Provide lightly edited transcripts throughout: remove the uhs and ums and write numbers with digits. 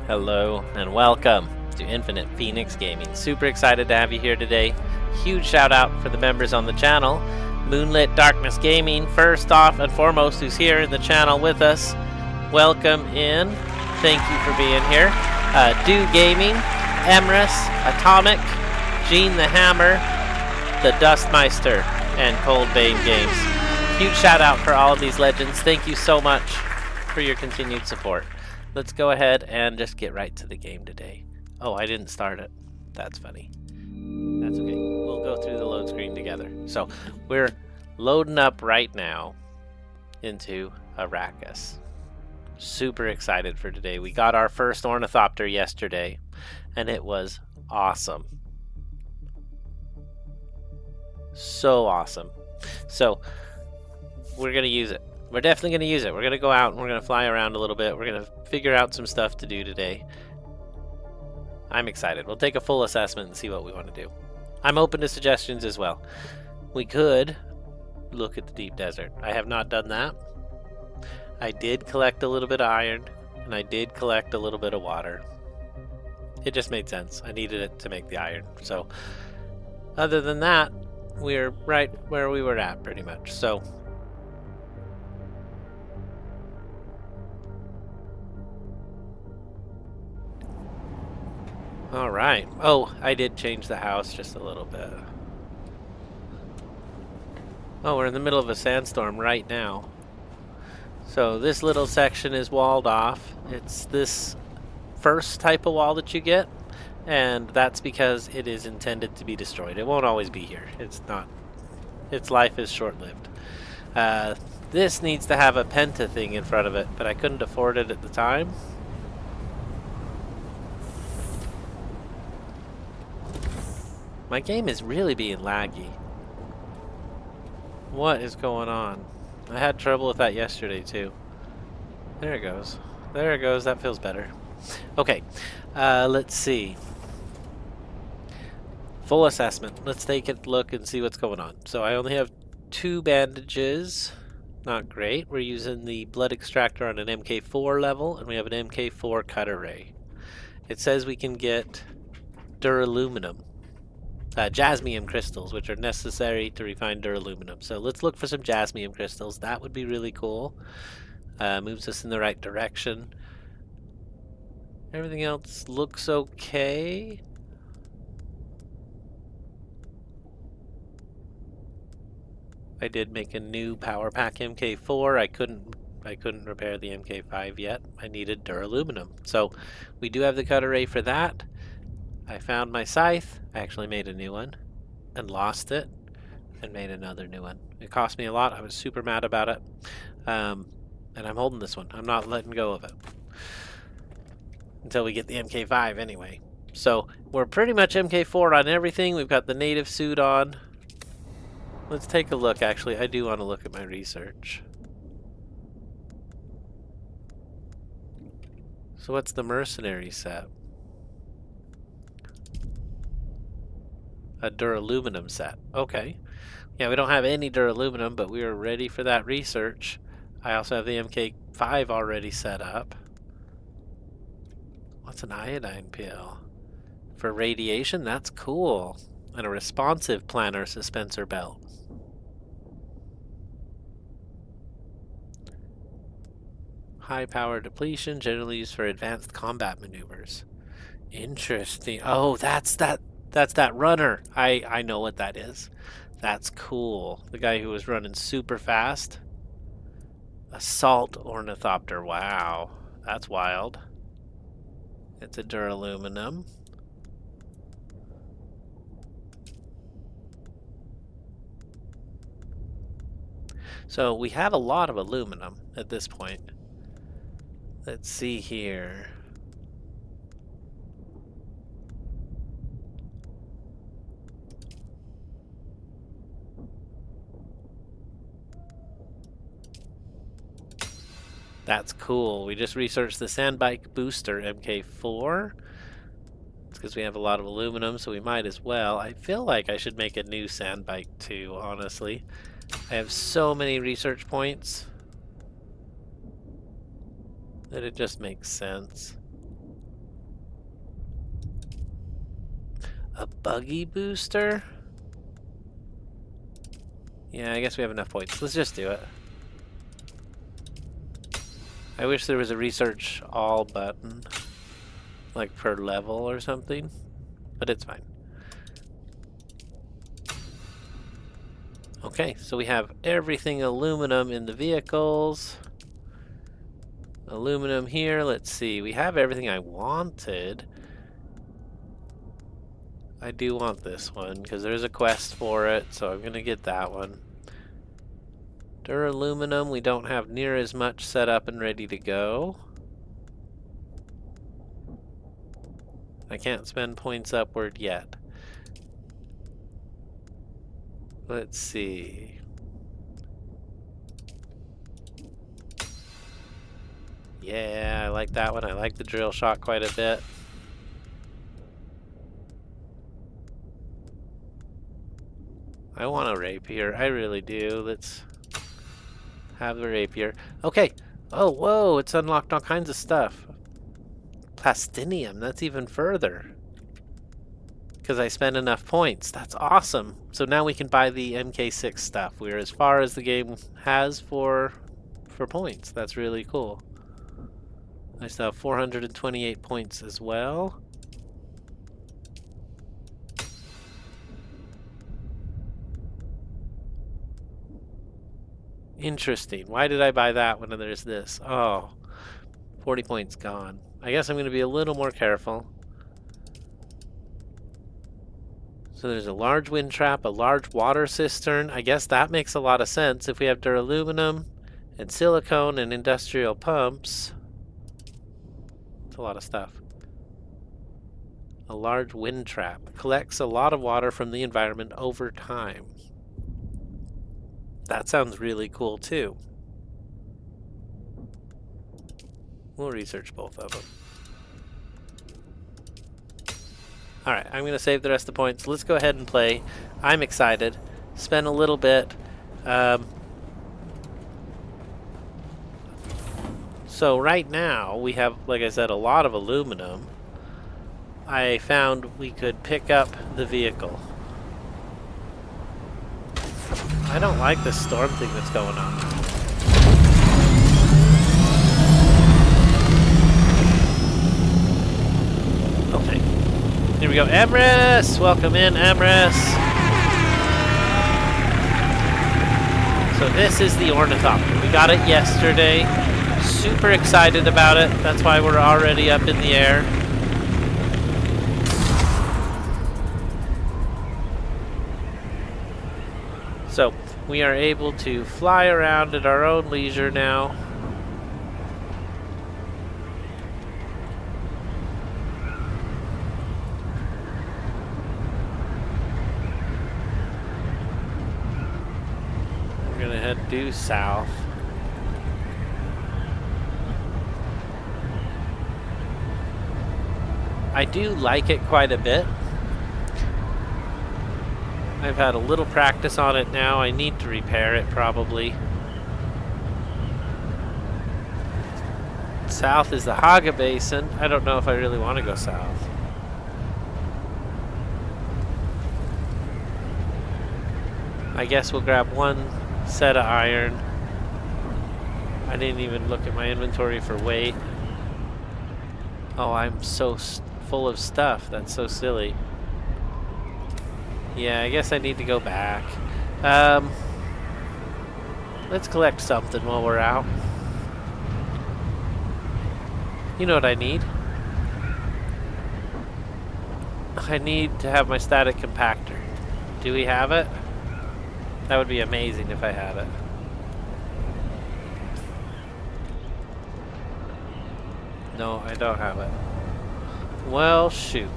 Hello and welcome to Infinite Phoenix Gaming. Super excited to have you here today. Huge shout out for the members on the channel. Moonlit Darkness Gaming, first off and foremost, who's here in the channel with us. Welcome in. Thank you for being here. Do Gaming, Emrys, Atomic, Gene the Hammer, the Dustmeister, and Cold Bane Games. Huge shout out for all of these legends. Thank you so much for your continued support. Let's go ahead and just get right to the game today. Oh, I didn't start it. That's funny. That's okay. We'll go through the load screen together. So we're loading up right now into Arrakis. Super excited for today. We got our first ornithopter yesterday, and it was awesome. So awesome. So we're going to use it. We're definitely going to use it. We're going to go out and we're going to fly around a little bit. We're going to figure out some stuff to do today. I'm excited. We'll take a full assessment and see what we want to do. I'm open to suggestions as well. We could look at the deep desert. I have not done that. I did collect a little bit of iron, and I did collect a little bit of water. It just made sense. I needed it to make the iron. So other than that, we're right where we were at pretty much. So all right. Oh, I did change the house just a little bit. Oh, we're in the middle of a sandstorm right now. So this little section is walled off. It's this first type of wall that you get, and that's because it is intended to be destroyed. It won't always be here. It's not. Its life is short-lived. This needs to have a penta thing in front of it, but I couldn't afford it at the time. My game is really being laggy. What is going on? I had trouble with that yesterday too. There it goes. There it goes. That feels better. Okay. Let's see. Full assessment. Let's take a look and see what's going on. So I only have 2 bandages. Not great. We're using the blood extractor on an MK4 level, and we have an MK4 cut array. It says we can get duraluminum. Jasmium crystals, which are necessary to refine duraluminum. So let's look for some jasmium crystals. That would be really cool. Moves us in the right direction. Everything else looks okay. I did make a new power pack MK4. I couldn't repair the MK5 yet. I needed duraluminum. So we do have the cut array for that. I found my scythe. I actually made a new one and lost it and made another new one. It cost me a lot. I was super mad about it. And I'm holding this one. I'm not letting go of it until we get the MK5 anyway. So we're pretty much MK4 on everything. We've got the native suit on. Let's take a look. Actually, I do want to look at my research. So what's the mercenary set? A duraluminum set. Okay. Yeah, we don't have any duraluminum, but we are ready for that research. I also have the MK5 already set up. What's an iodine pill? For radiation? That's cool. And a responsive planar suspensor belt. High power depletion, generally used for advanced combat maneuvers. Interesting. Oh, that's that runner. I know what that is. That's cool. The guy who was running super fast. Assault ornithopter. Wow. That's wild. It's a duraluminum. So we have a lot of aluminum at this point. Let's see here. That's cool. We just researched the sandbike booster MK4. It's because we have a lot of aluminum, so we might as well. I feel like I should make a new sandbike too, honestly. I have so many research points that it just makes sense. A buggy booster? Yeah, I guess we have enough points. Let's just do it. I wish there was a research all button, like per level or something, but it's fine. Okay, so we have everything aluminum in the vehicles. Aluminum here, let's see. We have everything I wanted. I do want this one because there's a quest for it, so I'm gonna get that one. Duraluminum, we don't have near as much set up and ready to go. I can't spend points upward yet. Let's see. Yeah, I like that one. I like the drill shot quite a bit. I want a rapier. I really do. Let's have the rapier. Okay. Oh, whoa. It's unlocked all kinds of stuff. Plastinium. That's even further. Because I spent enough points. That's awesome. So now we can buy the MK6 stuff. We're as far as the game has for points. That's really cool. I still have 428 points as well. Interesting. Why did I buy that when there's this? Oh, 40 points gone. I guess I'm going to be a little more careful. So there's a large wind trap, a large water cistern. I guess that makes a lot of sense if we have duraluminum and silicone and industrial pumps. It's a lot of stuff. A large wind trap collects a lot of water from the environment over time. That sounds really cool too. We'll research both of them. Alright, I'm going to save the rest of the points. Let's go ahead and play. I'm excited. Spend a little bit. So right now we have, like I said, a lot of aluminum. I found we could pick up the vehicle. I don't like this storm thing that's going on. Okay. Here we go. Emrys! Welcome in, Emrys! So this is the ornithopter. We got it yesterday. Super excited about it. That's why we're already up in the air. So we are able to fly around at our own leisure now. We're gonna head due south. I do like it quite a bit. I've had a little practice on it now. I need to repair it probably. South is the Haga Basin. I don't know if I really want to go south. I guess we'll grab one set of iron. I didn't even look at my inventory for weight. Oh, I'm so full of stuff. That's so silly. Yeah, I guess I need to go back. Let's collect something while we're out. You know what I need? I need to have my static compactor. Do we have it? That would be amazing if I had it. No, I don't have it. Well, shoot.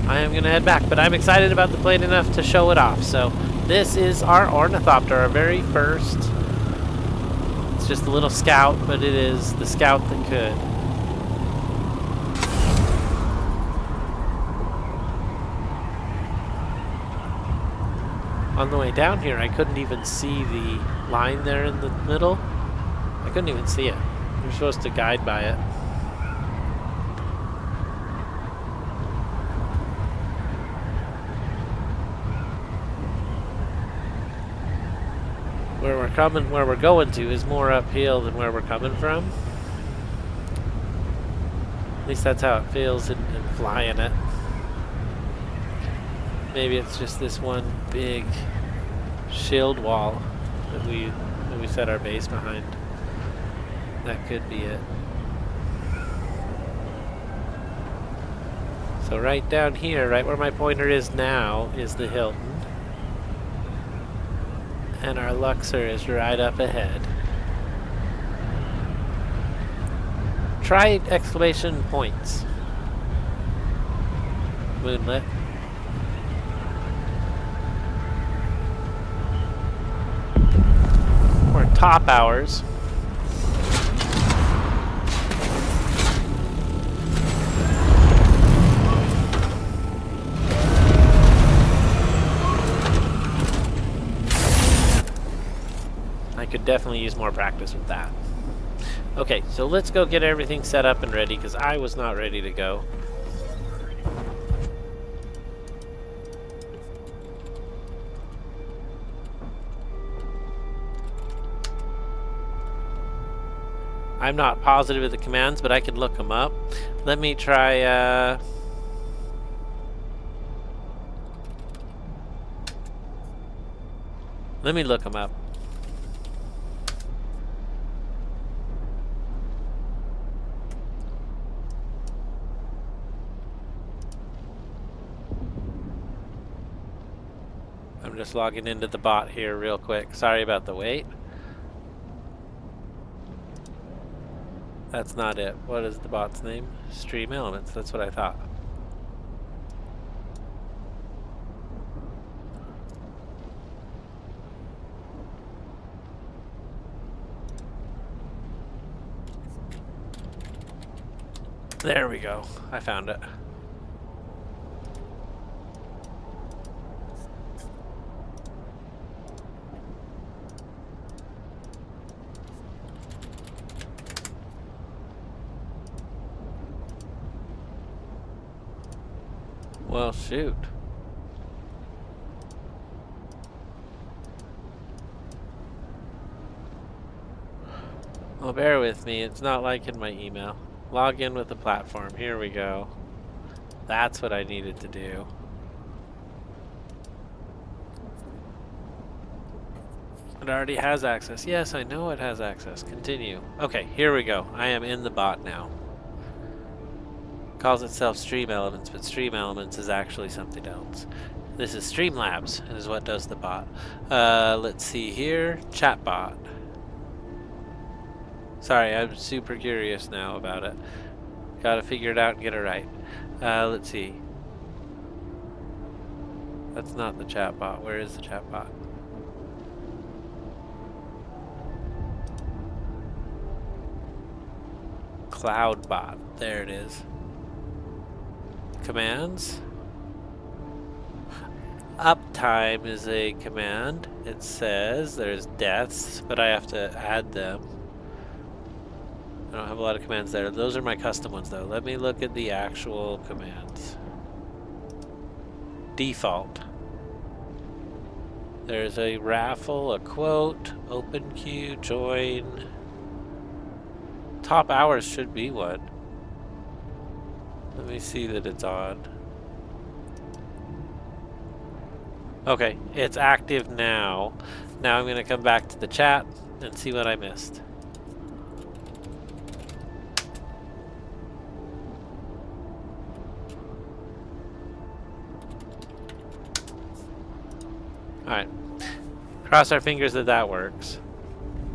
I am going to head back, but I'm excited about the plane enough to show it off. So this is our ornithopter, our very first. It's just a little scout, but it is the scout that could. On the way down here, I couldn't even see the line there in the middle. I couldn't even see it. You're supposed to guide by it. Where we're going to is more uphill than where we're coming from. At least that's how it feels in flying it. Maybe it's just this one big shield wall that we set our base behind. That could be it. So right down here, right where my pointer is now, is the Hilton. And our Luxor is right up ahead. Try exclamation points. Moonlit. Or top hours. I could definitely use more practice with that. Okay, so let's go get everything set up and ready, because I was not ready to go. I'm not positive of the commands, but I can look them up. Let me try... Let me look them up. I'm just logging into the bot here real quick. Sorry about the wait. That's not it. What is the bot's name? Stream Elements. That's what I thought. There we go. I found it. Well, shoot. Well, bear with me. It's not like in my email. Log in with the platform. Here we go. That's what I needed to do. It already has access. Yes, I know it has access. Continue. Okay, here we go. I am in the bot now. Calls itself Stream Elements, but Stream Elements is actually something else. This is Streamlabs, and is what does the bot. Let's see here. Chatbot. Sorry, I'm super curious now about it. Gotta figure it out and get it right. Let's see. That's not the chatbot. Where is the chatbot? Cloudbot. There it is. Commands. Uptime is a command. It says there's deaths, but I have to add them. I don't have a lot of commands there. Those are my custom ones though. Let me look at the actual commands. Default. There's a raffle, a quote, open queue, join. Top hours should be one. Let me see that it's on. Okay, it's active now. Now I'm going to come back to the chat and see what I missed. Alright. Cross our fingers that that works.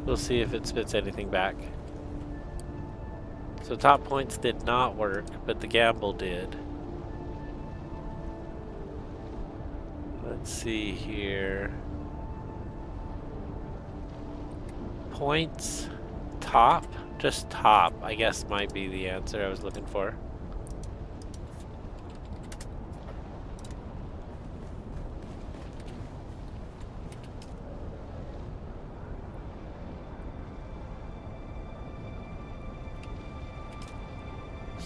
We'll see if it spits anything back. So top points did not work, but the gamble did. Let's see here. Points, top, just top, I guess might be the answer I was looking for.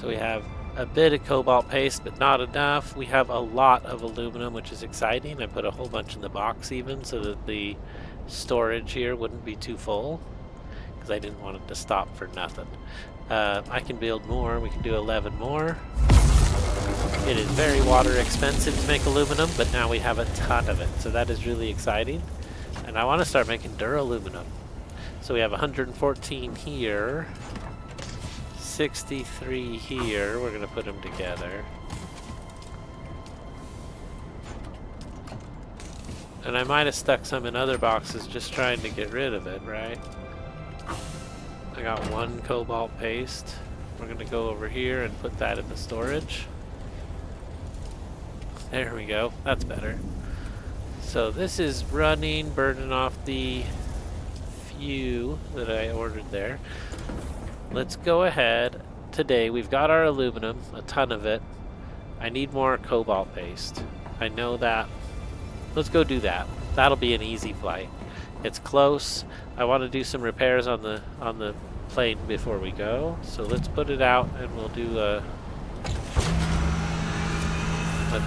So we have a bit of cobalt paste, but not enough. We have a lot of aluminum, which is exciting. I put a whole bunch in the box even so that the storage here wouldn't be too full, because I didn't want it to stop for nothing. I can build more. We can do 11 more. It is very water expensive to make aluminum, but now we have a ton of it, so that is really exciting. And I want to start making duraluminum. So we have 114 here, 63 here. We're going to put them together. And I might have stuck some in other boxes just trying to get rid of it, right? I got one cobalt paste. We're going to go over here and put that in the storage. There we go. That's better. So this is running, burning off the few that I ordered there. Let's go ahead. Today we've got our aluminum, a ton of it. I need more cobalt paste. I know that. Let's go do that. That'll be an easy flight. It's close. I want to do some repairs on the plane before we go. So let's put it out and we'll do a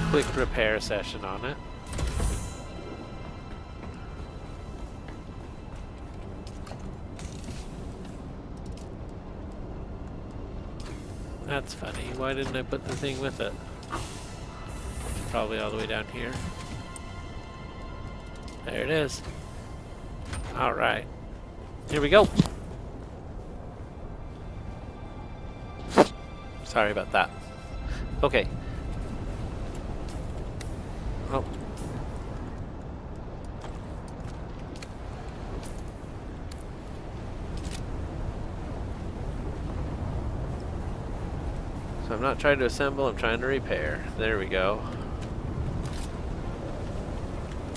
quick repair session on it. That's funny. Why didn't I put the thing with it? Probably all the way down here. There it is. All right. Here we go. Sorry about that. Okay. Oh. So I'm not trying to assemble, I'm trying to repair. There we go.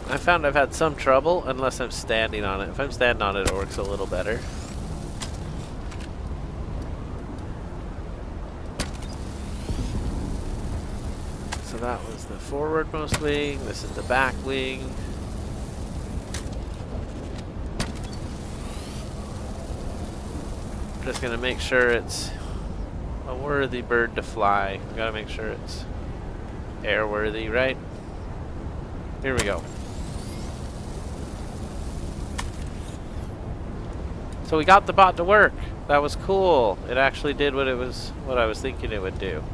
I found I've had some trouble unless I'm standing on it. If I'm standing on it, it works a little better. So that was the forwardmost wing. This is the back wing. I'm just gonna make sure it's a worthy bird to fly. We gotta make sure it's airworthy, right? Here we go. So we got the bot to work. That was cool. It actually did what I was thinking it would do.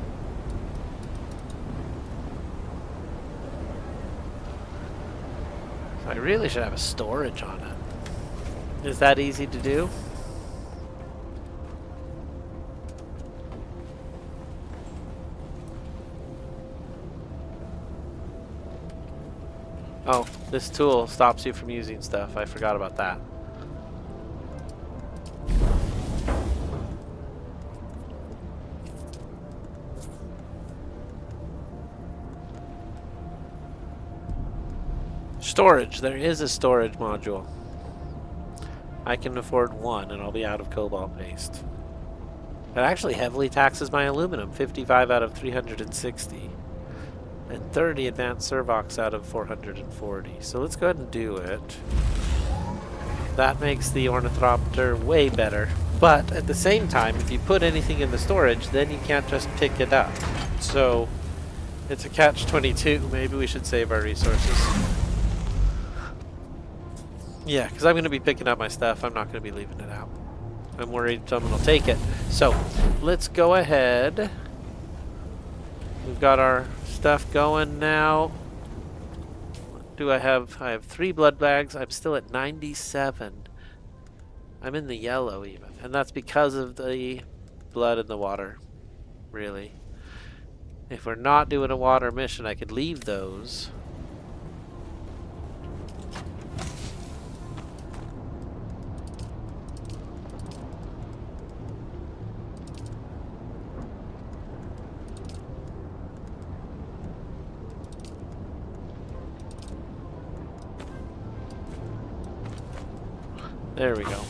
So I really should have a storage on it. Is that easy to do? Oh, this tool stops you from using stuff. I forgot about that. Storage. There is a storage module. I can afford one and I'll be out of cobalt paste. It actually heavily taxes my aluminum. 55 out of 360. And 30 advanced servox out of 440. So let's go ahead and do it. That makes the ornithopter way better. But at the same time, if you put anything in the storage, then you can't just pick it up. So it's a catch-22. Maybe we should save our resources. Yeah, because I'm going to be picking up my stuff. I'm not going to be leaving it out. I'm worried someone will take it. So let's go ahead. We've got our stuff going now. What do I have? I have 3 blood bags. I'm still at 97. I'm in the yellow even. And that's because of the blood in the water. Really. If we're not doing a water mission, I could leave those. There we go.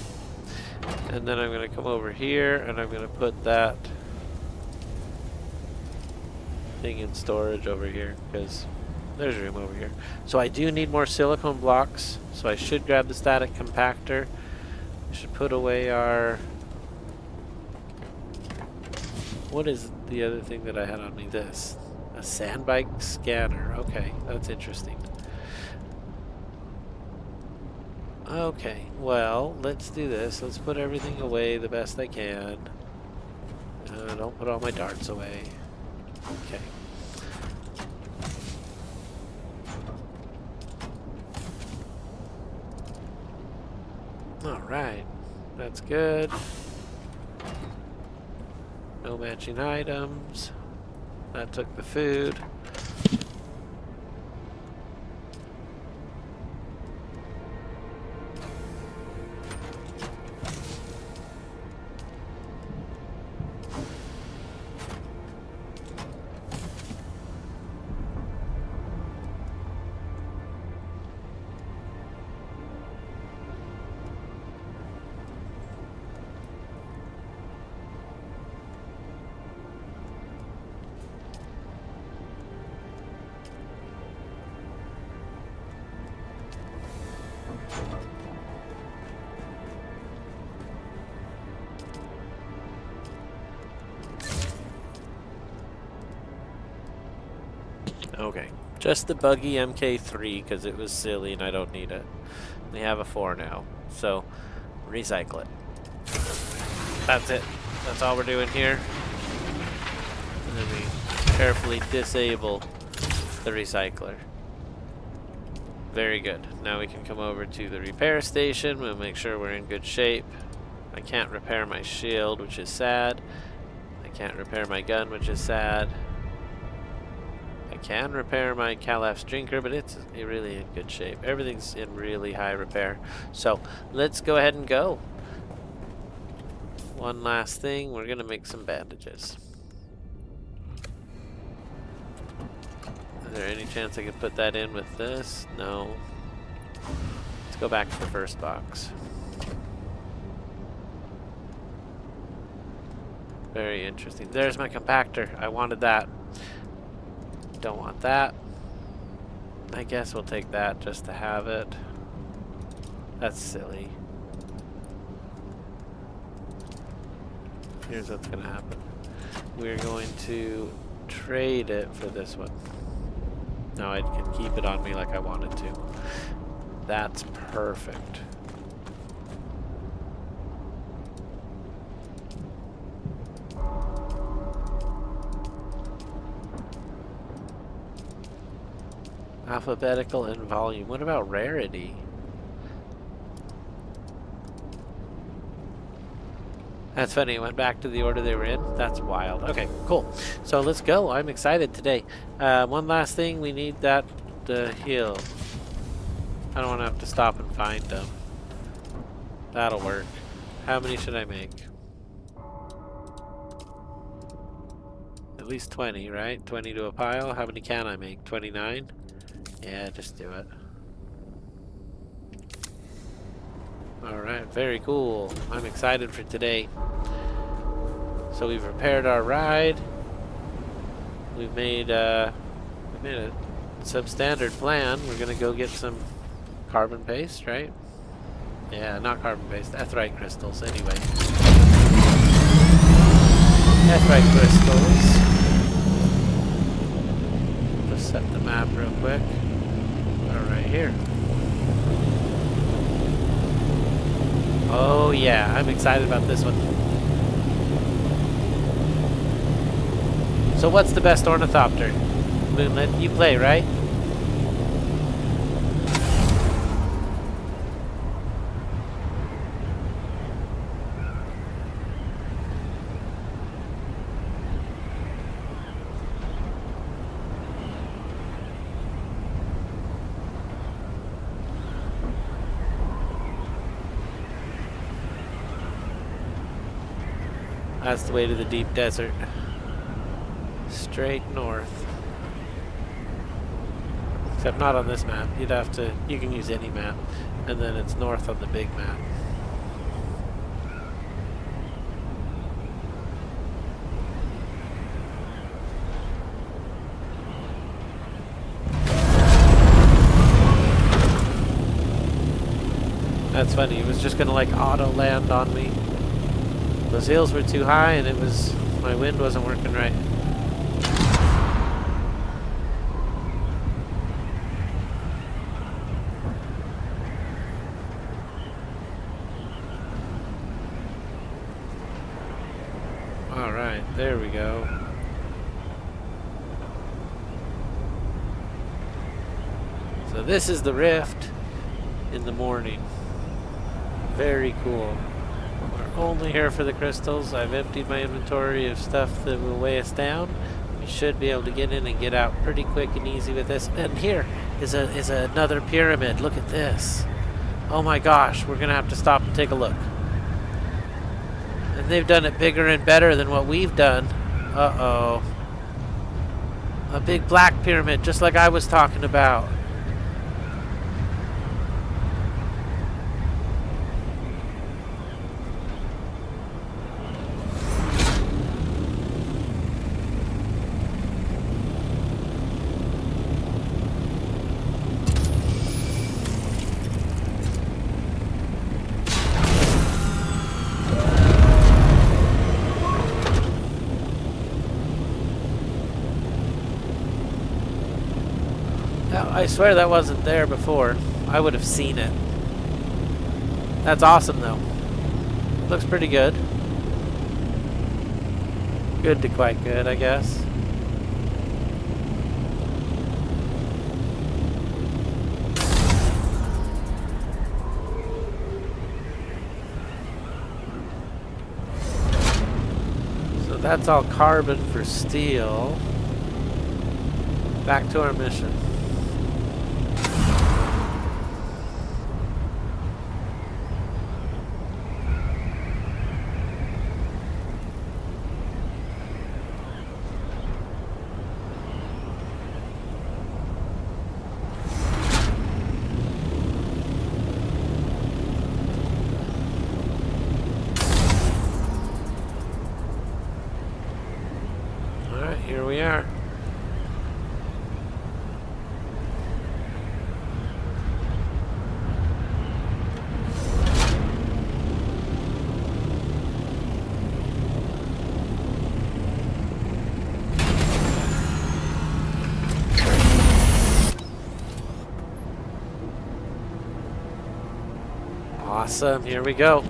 And then I'm going to come over here and I'm going to put that thing in storage over here because there's room over here. So I do need more silicone blocks, so I should grab the static compactor. We should put away our What is the other thing that I had on me? This. A sandbox scanner. Okay, that's interesting. Okay, well, let's do this. Let's put everything away the best I can. Don't put all my darts away. Okay. Alright, that's good. No matching items. That took the food. Okay, just the buggy MK3 because it was silly and I don't need it. We have a 4 now, so recycle it. That's it. That's all we're doing here. And then we carefully disable the recycler. Very good. Now we can come over to the repair station. We'll make sure we're in good shape. I can't repair my shield, which is sad. I can't repair my gun, which is sad. I can repair my Calaf's drinker, but it's really in good shape. Everything's in really high repair. So let's go ahead and go. One last thing, we're gonna make some bandages. Is there any chance I could put that in with this? No. Let's go back to the first box. Very interesting. There's my compactor. I wanted that. Don't want that. I guess we'll take that just to have it. That's silly. Here's what's gonna happen. We're going to trade it for this one. Now I can keep it on me like I wanted to. That's perfect. Alphabetical and volume. What about rarity? That's funny, it went back to the order they were in. That's wild. Okay, cool. So let's go. I'm excited today. One last thing, we need that heal. I don't want to have to stop and find them. That'll work. How many should I make? At least 20, right? 20 to a pile. How many can I make? 29? Yeah, just do it. Alright, very cool. I'm excited for today. So we've repaired our ride. We've made a substandard plan. We're gonna go get some carbon paste, right? Yeah, not carbon paste, etherite crystals anyway. Etherite crystals. Just set the map real quick. Right here. Oh yeah, I'm excited about this one. So what's the best ornithopter? Moonlit, you play, right? That's the way to the deep desert. Straight north. Except not on this map. You'd have to, you can use any map. And then it's north on the big map. That's funny, it was just gonna like auto land on me. Those hills were too high and it was My wind wasn't working right. Alright, there we go. So this is the rift in the morning. Very cool. We're only here for the crystals. I've emptied my inventory of stuff that will weigh us down. We should be able to get in and get out pretty quick and easy with this. And here is another pyramid. Look at this. Oh my gosh, we're gonna have to stop and take a look. And they've done it bigger and better than what we've done. Uh-oh. A big black pyramid, just like I was talking about. I swear that wasn't there before. I would have seen it. That's awesome though. Looks pretty good. Good to quite good, I guess. So that's all carbon for steel. Back to our mission. Here we are. Awesome, here we go.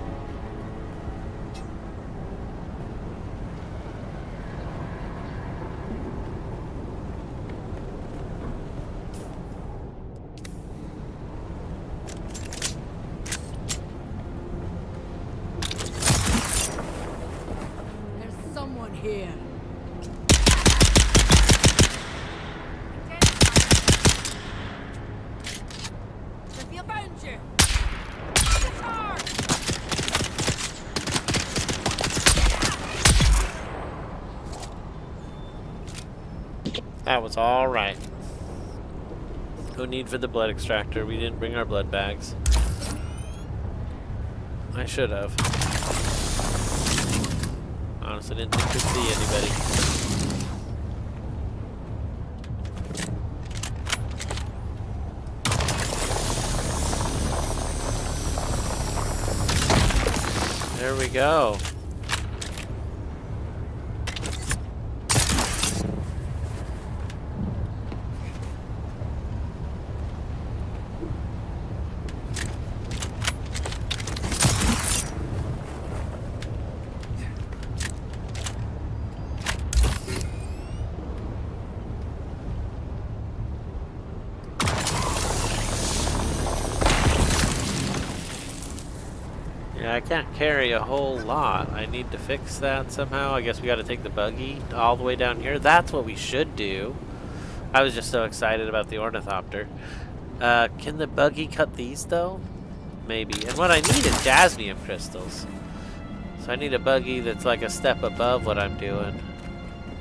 Here. Sophia found you. That was all right. No need for the blood extractor. We didn't bring our blood bags. I should have. Honestly, didn't think we'd see anybody. There we go. Yeah, I can't carry a whole lot. I need to fix that somehow. I guess we got to take the buggy all the way down here. That's what we should do. I was just so excited about the ornithopter. Can the buggy cut these though? Maybe. And what I need is jasmium crystals. So I need a buggy that's like a step above what I'm doing.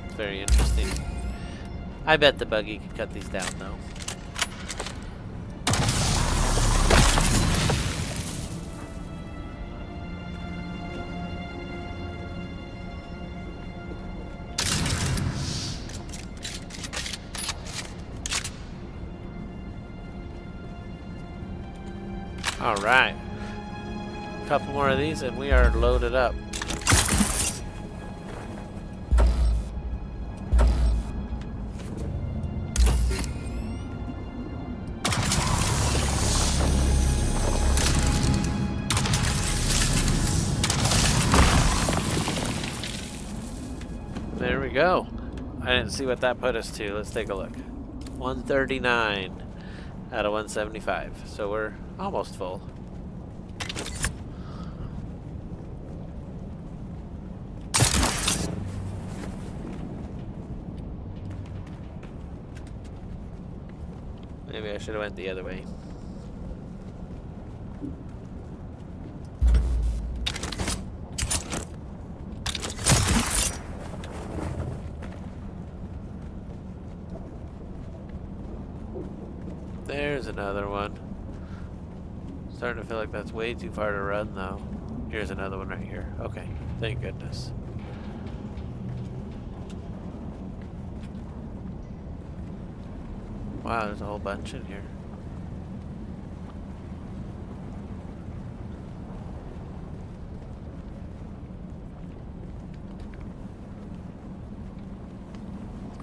It's very interesting. I bet the buggy can cut these down though. All right, a couple more of these and we are loaded up. There we go. I didn't see what that put us to. Let's take a look. 139 out of 175. So we're almost full. Maybe I should have went the other way. There's another one. Starting to feel like that's way too far to run though. Here's another one right here. Okay, thank goodness. Wow, there's a whole bunch in here.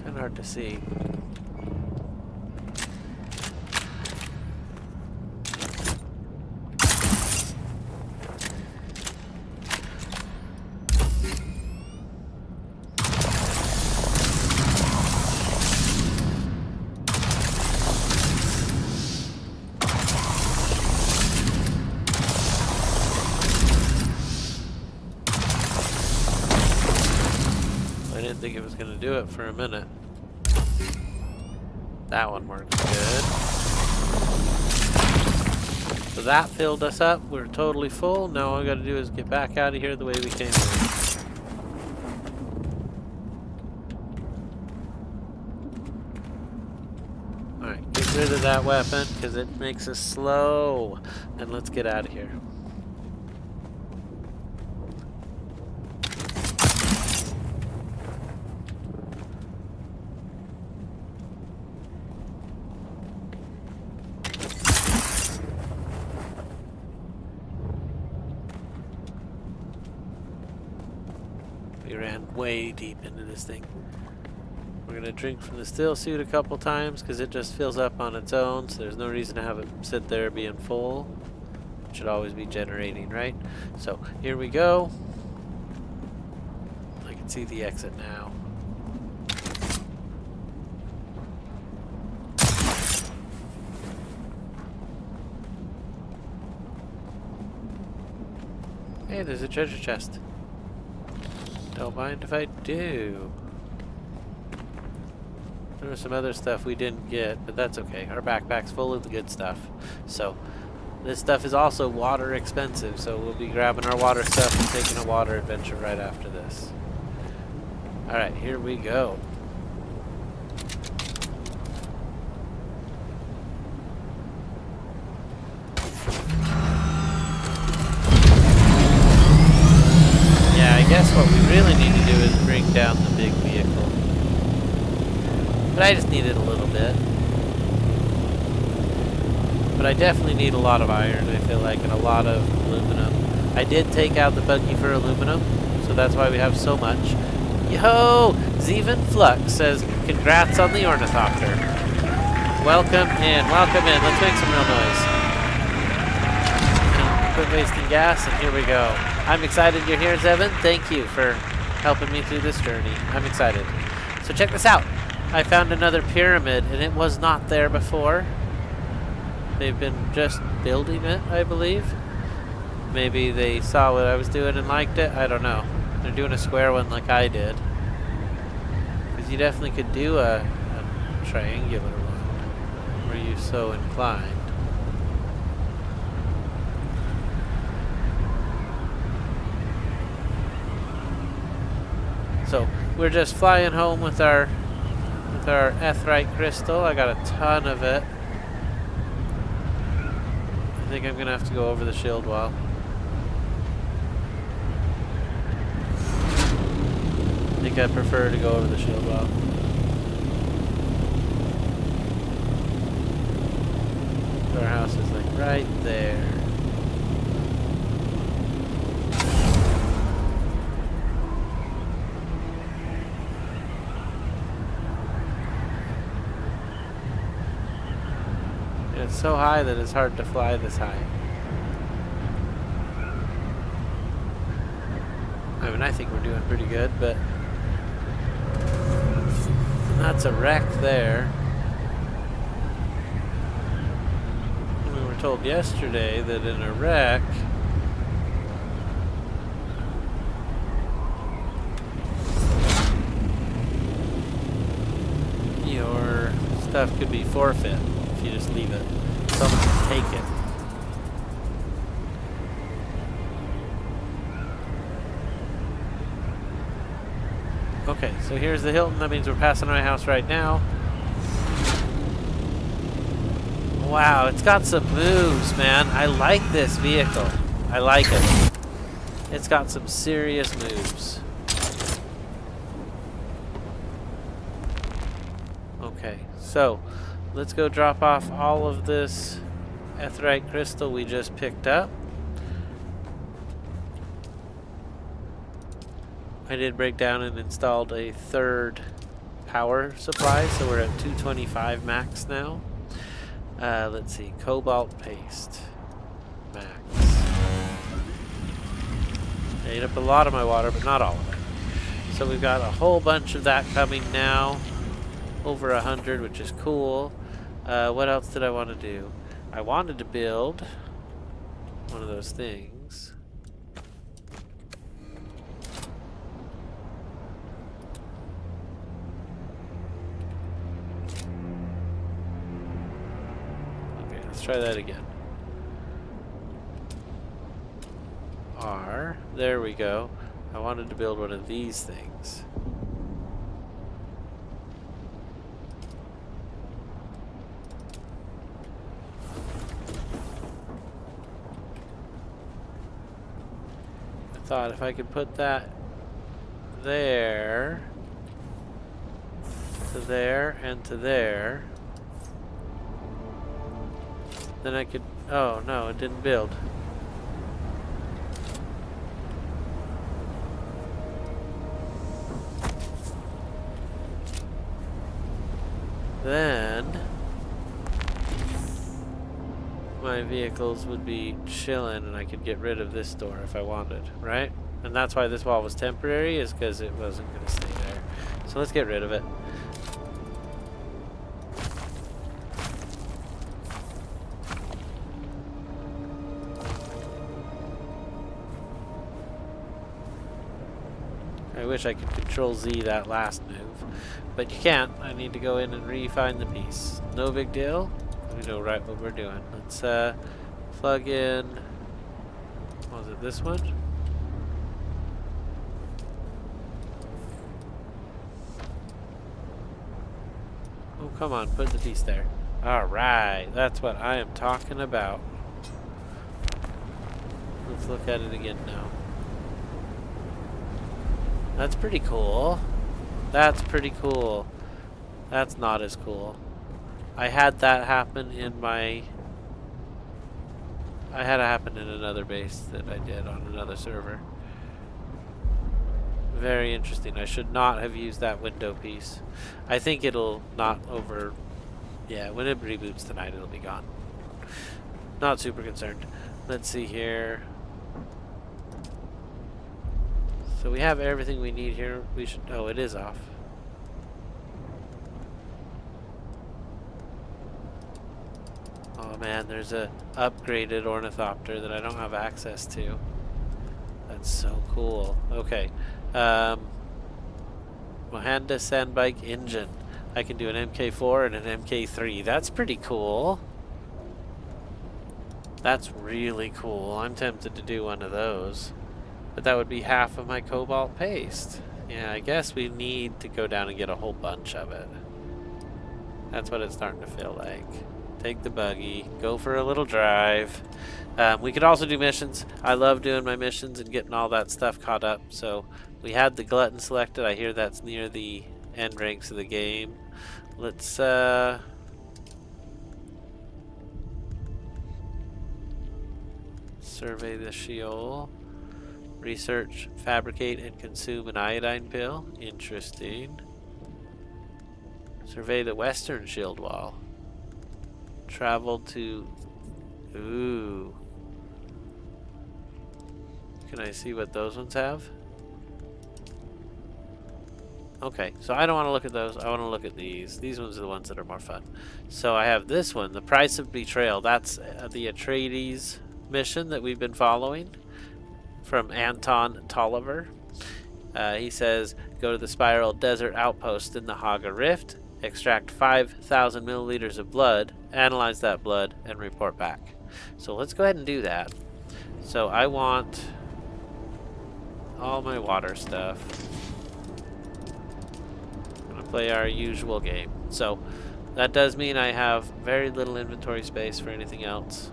Kind of hard to see. I didn't think it was going to do it for a minute. That one works good. So that filled us up. We're totally full. Now all we got to do is get back out of here the way we came in. Alright, get rid of that weapon because it makes us slow. And let's get out of here. We ran way deep into this thing. We're gonna drink from the still suit a couple times because it just fills up on its own, so there's no reason to have it sit there being full. It should always be generating, right? So here we go. I can see the exit now. Hey, there's a treasure chest. Don't mind if I do. There was some other stuff we didn't get, but that's okay. Our backpack's full of the good stuff. So, this stuff is also water expensive, so we'll be grabbing our water stuff and taking a water adventure right after this. Alright, here we go. I guess what we really need to do is bring down the big vehicle. But I just need it a little bit. But I definitely need a lot of iron, I feel like, and a lot of aluminum. I did take out the buggy for aluminum, so that's why we have so much. Yo! Zeven Flux says, congrats on the ornithopter. Welcome in, welcome in. Let's make some real noise. Quit wasting gas, and here we go. I'm excited you're here, Zevin. Thank you for helping me through this journey. I'm excited. So check this out. I found another pyramid, and it was not there before. They've been just building it, I believe. Maybe they saw what I was doing and liked it. I don't know. They're doing a square one like I did. Because you definitely could do a triangular one, were you so inclined. So we're just flying home with our Hydrate crystal. I got a ton of it. I think I'm gonna have to go over the shield wall. I think I prefer to go over the shield wall. Our house is like right there. It's so high that it's hard to fly this high. I mean, I think we're doing pretty good, but That's a wreck there. We were told yesterday that in a wreck, your stuff could be forfeit if you just leave it. Someone can take it. Okay, so here's the Hilton. That means we're passing my house right now. Wow, it's got some moves, man. I like this vehicle. I like it. It's got some serious moves. Okay, so let's go drop off all of this Hydrate crystal we just picked up. I did break down and installed a third power supply, so we're at 225 max now. Let's see, cobalt paste max. I ate up a lot of my water, but not all of it. So we've got a whole bunch of that coming now. Over 100, which is cool. What else did I want to do? I wanted to build one of those things. Okay, let's try that again. R, there we go. I wanted to build one of these things. Thought if I could put that there, to there, and to there, then I could, oh no, it didn't build. Then my vehicles would be chilling and I could get rid of this door if I wanted, right? And that's why this wall was temporary, is because it wasn't going to stay there. So let's get rid of it. I wish I could Control Z that last move, but you can't. I need to go in and refine the piece. No big deal. We know right what we're doing. Let's plug in, was it this one? Oh, come on, put the piece there. Alright, that's what I am talking about. Let's look at it again now. That's pretty cool. That's pretty cool. That's not as cool. I had that happen in my... I had it happen in another base that I did on another server. Very interesting. I should not have used that window piece. I think it'll not over... Yeah, when it reboots tonight, it'll be gone. Not super concerned. Let's see here. So we have everything we need here. We should... Oh, it is off. Oh man, there's a upgraded ornithopter that I don't have access to. That's so cool. Okay. Mohanda Sandbike engine. I can do an MK4 and an MK3. That's pretty cool. That's really cool. I'm tempted to do one of those. But that would be half of my cobalt paste. Yeah, I guess we need to go down and get a whole bunch of it. That's what it's starting to feel like. Take the buggy, go for a little drive. We could also do missions. I love doing my missions and getting all that stuff caught up. So we had the glutton selected. I hear that's near the end ranks of the game. Let's survey the Sheol. Research, fabricate, and consume an iodine pill. Interesting. Survey the western shield wall. Travel to... Ooh. Can I see what those ones have? Okay, so I don't want to look at those. I want to look at these. These ones are the ones that are more fun. So I have this one, The Price of Betrayal. That's the Atreides mission that we've been following from Anton Tolliver. He says, go to the Spiral Desert Outpost in the Haga Rift, extract 5,000 milliliters of blood, analyze that blood, and report back. So let's go ahead and do that. So I want all my water stuff. I'm going to play our usual game. So that does mean I have very little inventory space for anything else.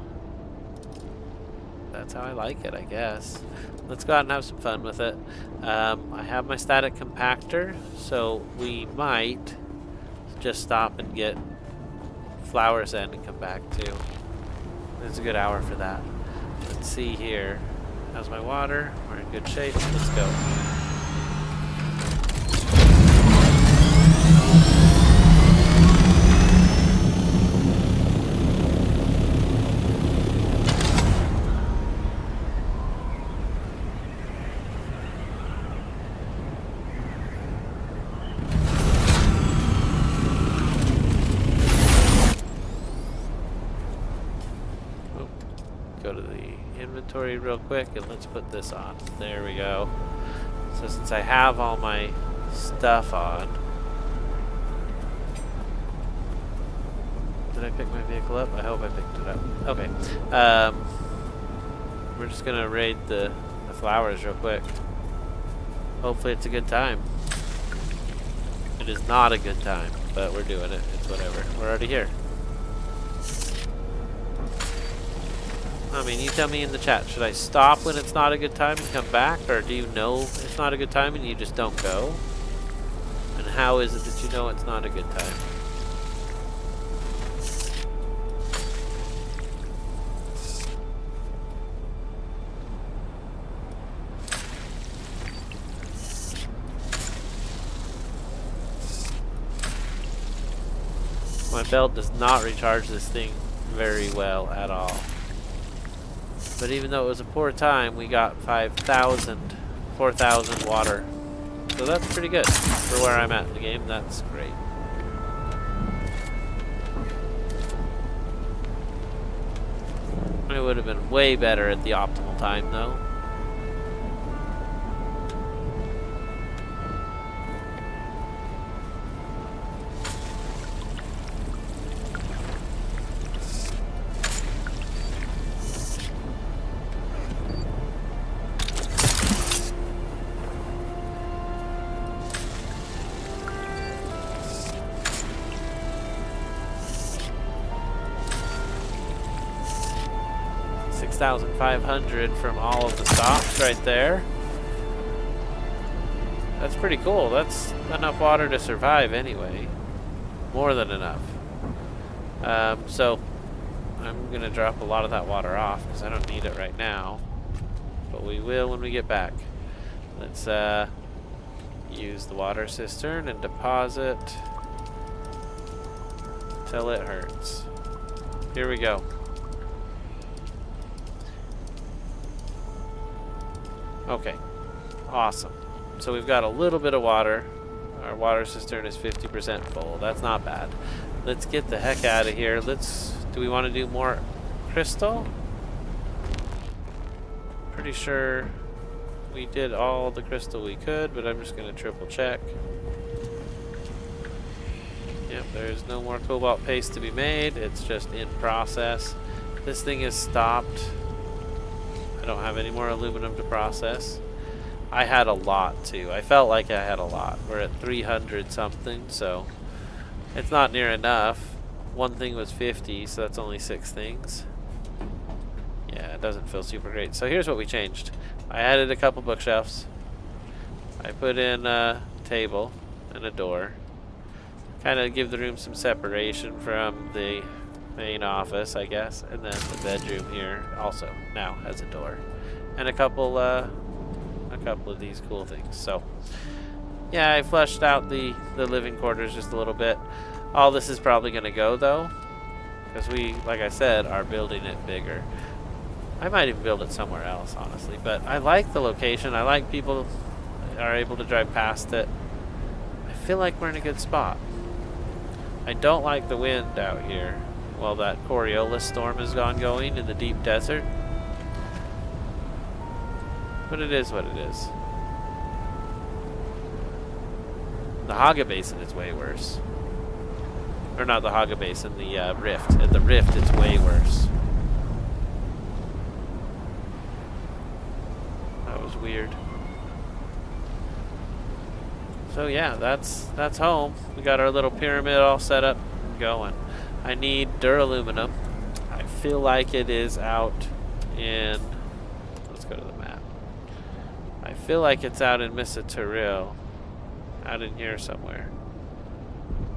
That's how I like it, I guess. Let's go out and have some fun with it. I have my static compactor, so we might just stop and get flowers in and come back too. It's a good hour for that. Let's see here. How's my water? We're in good shape. Let's go. Go to the inventory real quick and let's put this on. There we go. So since I have all my stuff on, did I pick my vehicle up? I hope I picked it up. Okay. We're just gonna raid the flowers real quick. Hopefully it's a good time. It is not a good time, but we're doing it. It's whatever. We're already here. I mean, you tell me in the chat, should I stop when it's not a good time and come back? Or do you know it's not a good time and you just don't go? And how is it that you know it's not a good time? My belt does not recharge this thing very well at all. But even though it was a poor time, we got 4,000 water. So that's pretty good for where I'm at in the game. That's great. It would have been way better at the optimal time though. $6,500 from all of the stops right there. That's pretty cool. That's enough water to survive anyway. More than enough. So I'm gonna drop a lot of that water off because I don't need it right now. But we will when we get back. Let's use the water cistern and deposit till it hurts. Here we go. Okay, awesome. So we've got a little bit of water. Our water cistern is 50% full. That's not bad. Let's get the heck out of here. Do we want to do more crystal? Pretty sure we did all the crystal we could, but I'm just going to triple check. Yep, there's no more cobalt paste to be made. It's just in process. This thing is stopped. I don't have any more aluminum to process. I had a lot too. I felt like I had a lot. We're at 300 something, so it's not near enough. One thing was 50, so that's only 6 things. Yeah, it doesn't feel super great. So here's what we changed. I added a couple bookshelves. I put in a table and a door. Kind of give the room some separation from the main office, I guess, and then the bedroom here also now has a door, and a couple of these cool things. So yeah, I fleshed out the living quarters just a little bit. All this is probably going to go though, because we, like I said, are building it bigger. I might even build it somewhere else, honestly, but I like the location. I like people are able to drive past it. feel like we're in a good spot. I don't like the wind out here while that Coriolis storm is ongoing in the deep desert. But it is what it is. The Haga Basin is way worse. Or not the Haga Basin, the Rift. At the Rift, it's way worse. That was weird. So yeah, that's home. We got our little pyramid all set up and going. I need duraluminum. I feel like it is out in... Let's go to the map. I feel like it's out in Misaturil. Out in here somewhere.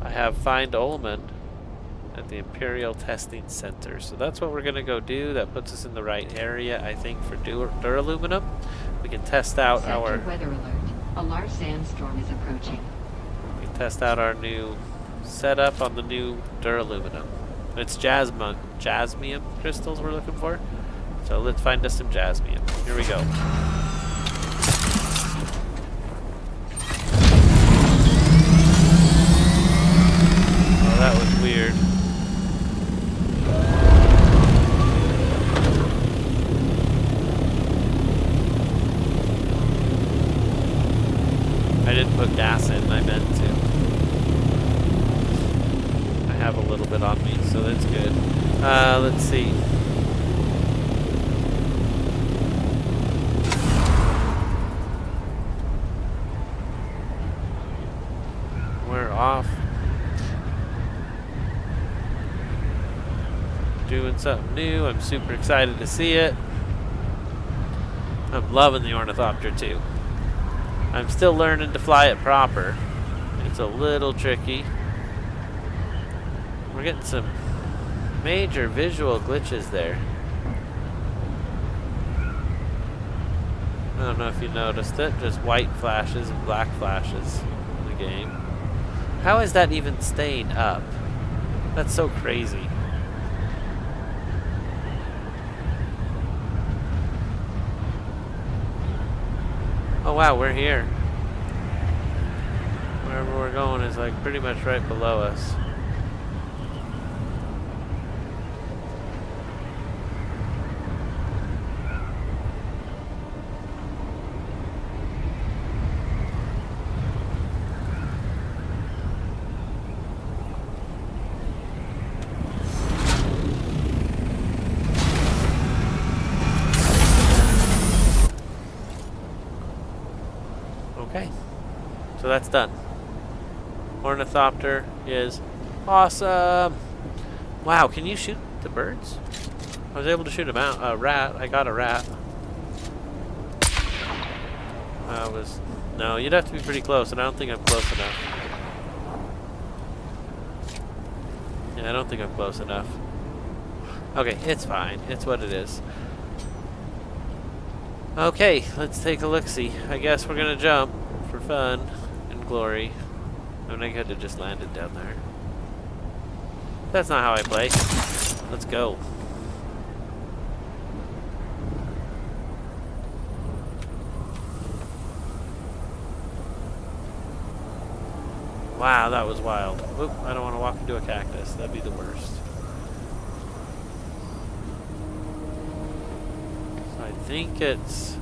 I have Find Olman at the Imperial Testing Center. So that's what we're going to go do. That puts us in the right area, I think, for duraluminum. We can test out our... Weather alert. A large sandstorm is approaching. We can test out our new setup on the new duraluminum. It's jasmium crystals we're looking for. So let's find us some jasmium. Here we go. That was weird. I didn't put gas in, I meant to. I have a little bit on me, so that's good. Let's see. We're off. Doing something new. I'm super excited to see it. I'm loving the Ornithopter too. I'm still learning to fly it proper. It's a little tricky. We're getting some major visual glitches there. I don't know if you noticed it. Just white flashes and black flashes in the game. How is that even staying up? That's so crazy. Oh wow, we're here. Wherever we're going is like pretty much right below us. Okay, so that's done. Ornithopter is awesome. Wow, can you shoot the birds? I was able to shoot a rat. I got a rat. No, you'd have to be pretty close, and I don't think I'm close enough. Yeah, I don't think I'm close enough. Okay, it's fine. It's what it is. Okay, let's take a look-see. I guess we're gonna jump for fun and glory. I mean, I could have just landed down there. That's not how I play. Let's go. Wow, that was wild. Oop, I don't want to walk into a cactus. That'd be the worst. So I think it's...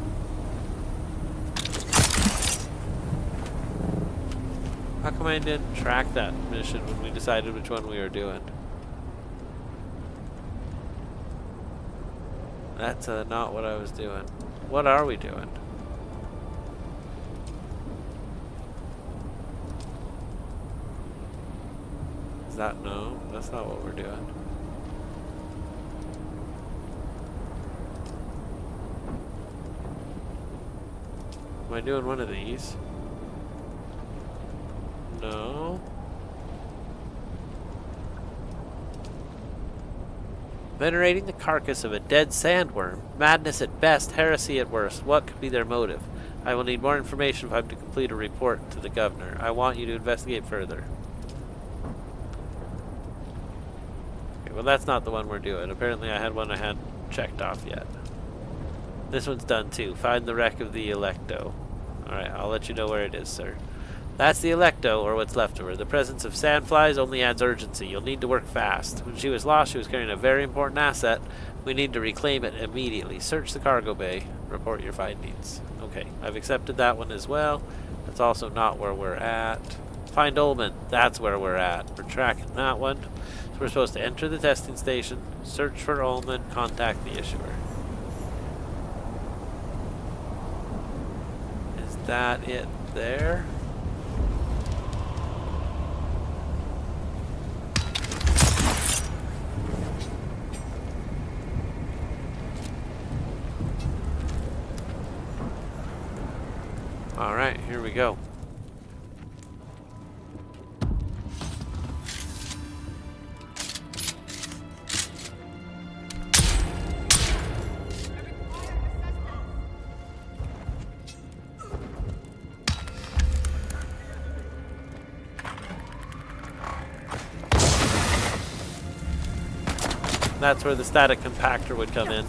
How come I didn't track that mission when we decided which one we were doing? That's not what I was doing. What are we doing? Is that no? That's not what we're doing. Am I doing one of these? No. Venerating the carcass of a dead sandworm. Madness at best, heresy at worst. What could be their motive? I will need more information if I'm to complete a report to the governor. I want you to investigate further. Okay, well that's not the one we're doing. Apparently I had one I hadn't checked off yet. This one's done too. Find the wreck of the Electo. Alright, I'll let you know where it is, sir. That's the Electo, or what's left of her. The presence of sandflies only adds urgency. You'll need to work fast. When she was lost, she was carrying a very important asset. We need to reclaim it immediately. Search the cargo bay. Report your findings. Okay, I've accepted that one as well. That's also not where we're at. Find Ullman. That's where we're at. We're tracking that one. So we're supposed to enter the testing station, search for Ullman, contact the issuer. Is that it there? Alright, here we go. That's where the static compactor would come in.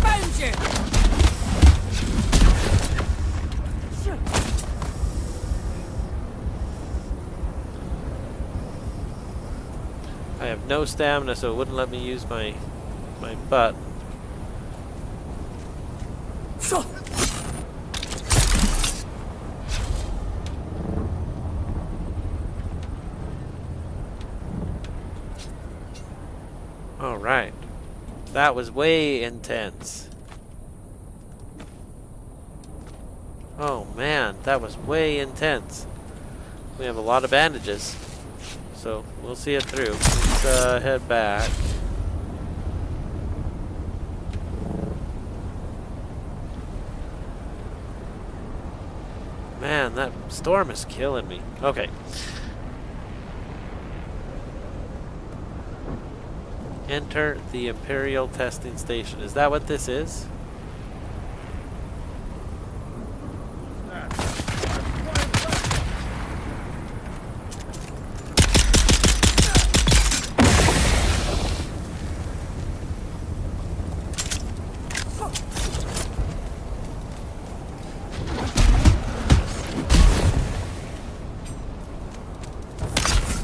Found you! I have no stamina, so it wouldn't let me use my butt. Alright. That was way intense. Oh man, that was way intense. We have a lot of bandages, so we'll see it through. Let's head back. Man, that storm is killing me. Okay. Enter the Imperial testing station. Is that what this is?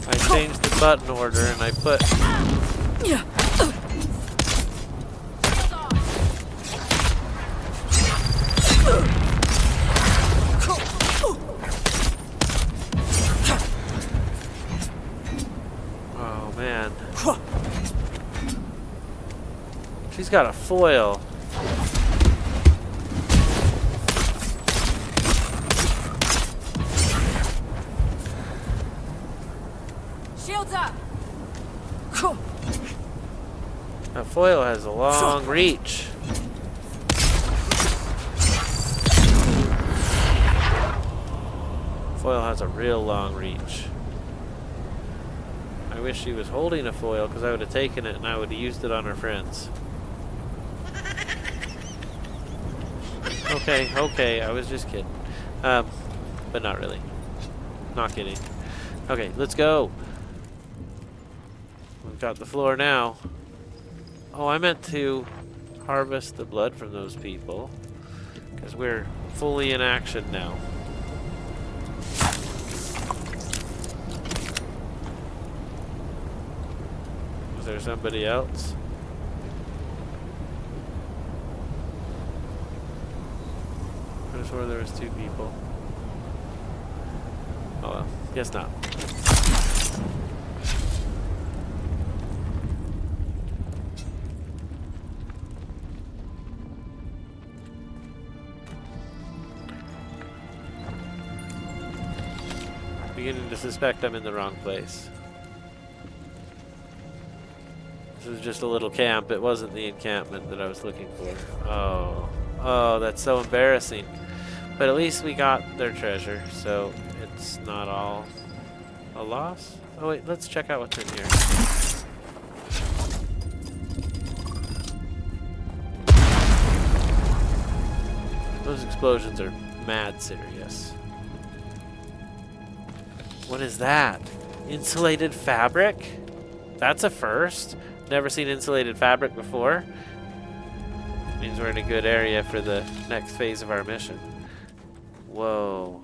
I changed the button order and I put... Oh man. She's got a foil. Shields up! That foil has a long reach. Foil has a real long reach. I wish she was holding a foil because I would have taken it and I would have used it on her friends. Okay, I was just kidding. But not really. Not kidding. Okay, let's go. We've got the floor now. Oh, I meant to harvest the blood from those people because we're fully in action now. Is there somebody else? I just swore there was two people. Oh well, guess not. Beginning to suspect I'm in the wrong place. This was just a little camp. It wasn't the encampment that I was looking for. Oh, that's so embarrassing. But at least we got their treasure, so it's not all a loss. Oh wait, let's check out what's in here. Those explosions are mad serious. What is that? Insulated fabric? That's a first. Never seen insulated fabric before. Means we're in a good area for the next phase of our mission. Whoa.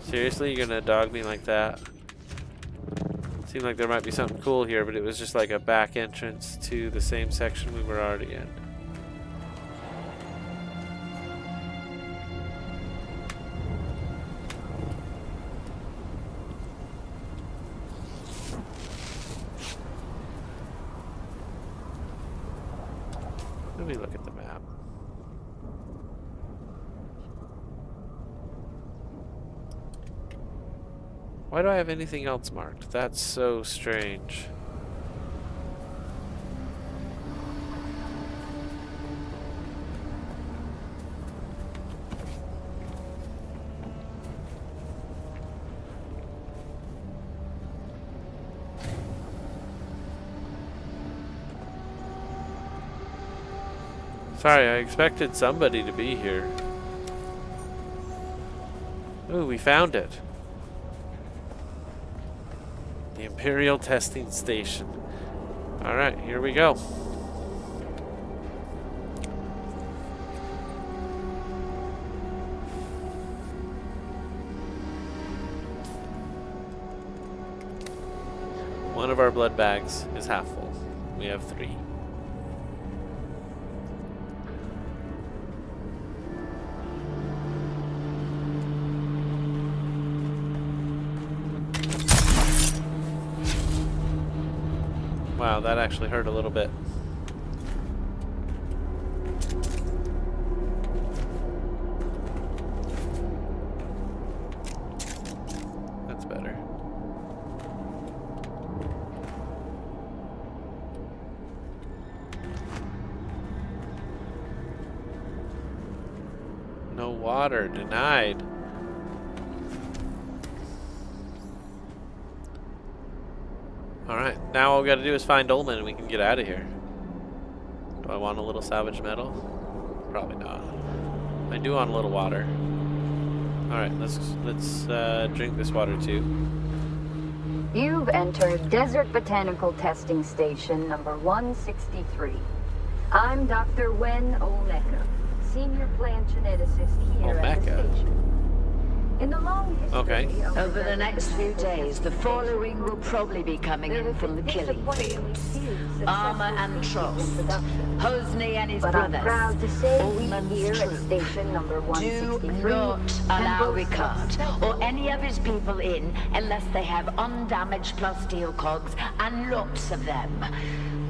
Seriously, you're gonna dog me like that? Seemed like there might be something cool here, but it was just like a back entrance to the same section we were already in. Let me look at the map. Why do I have anything else marked? That's so strange. Sorry, I expected somebody to be here. Ooh, we found it. The Imperial Testing Station. Alright, here we go. One of our blood bags is half full. We have 3. Wow, that actually hurt a little bit. That's better. No water, denied. Alright, now all we gotta do is find Ullman and we can get out of here. Do I want a little salvage metal? Probably not. I do want a little water. Alright, let's drink this water too. You've entered Desert Botanical Testing Station number 163. I'm Dr. Wen Olmeca, Senior Plant Geneticist here at the station. In the long history of over the next few days, the following will probably be coming in from the killing fields. Armor and Trost, Hosni and his brothers, I'm proud to say Ullman's here at troop. station number Do 163 not allow can boast Ricard or any of his people in unless they have undamaged plasteel cogs and lots of them.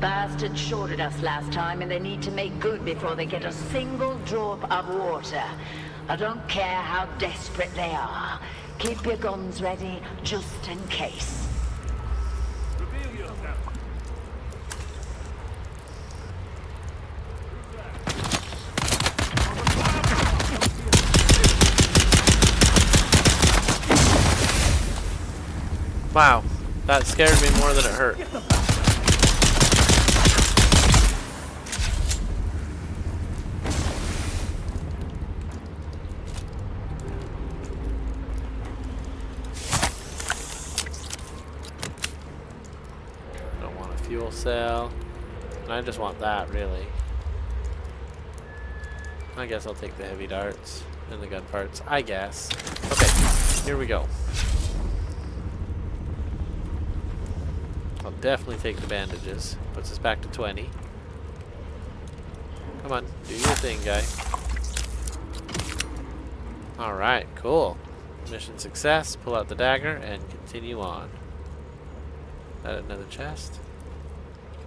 Bastards shorted us last time and they need to make good before they get a single drop of water. I don't care how desperate they are. Keep your guns ready, just in case. Reveal yourself. Wow, that scared me more than it hurt. Fuel cell. And I just want that, really. I guess I'll take the heavy darts and the gun parts. I guess. Okay, here we go. I'll definitely take the bandages. Puts us back to 20. Come on, do your thing, guy. Alright, cool. Mission success. Pull out the dagger and continue on. That another chest?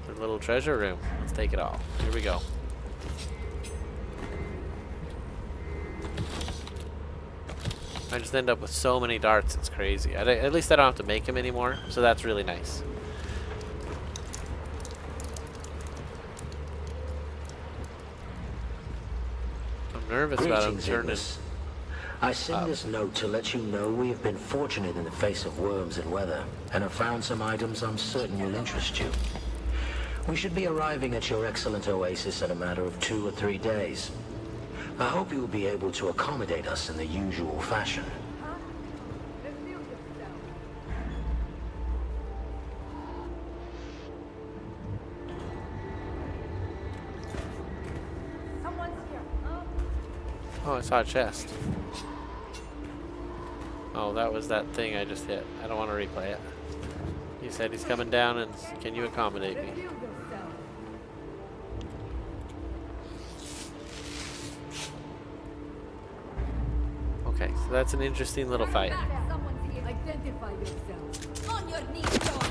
A little treasure room. Let's take it all. Here we go. I just end up with so many darts, it's crazy. At least I don't have to make them anymore, so that's really nice. I'm nervous about him turning. I send this note to let you know we have been fortunate in the face of worms and weather, and have found some items I'm certain will interest you. We should be arriving at your excellent oasis in a matter of 2 or 3 days. I hope you will be able to accommodate us in the usual fashion. Oh, I saw a chest. Oh, that was that thing I just hit. I don't want to replay it. He said he's coming down, and can you accommodate me? Okay, so that's an interesting little fight. Someone's here. Identify yourself. On your knees, George.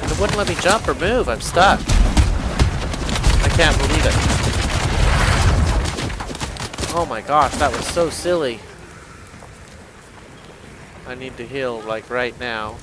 It wouldn't let me jump or move. I'm stuck. I can't believe it. Oh my gosh, that was so silly. I need to heal like right now.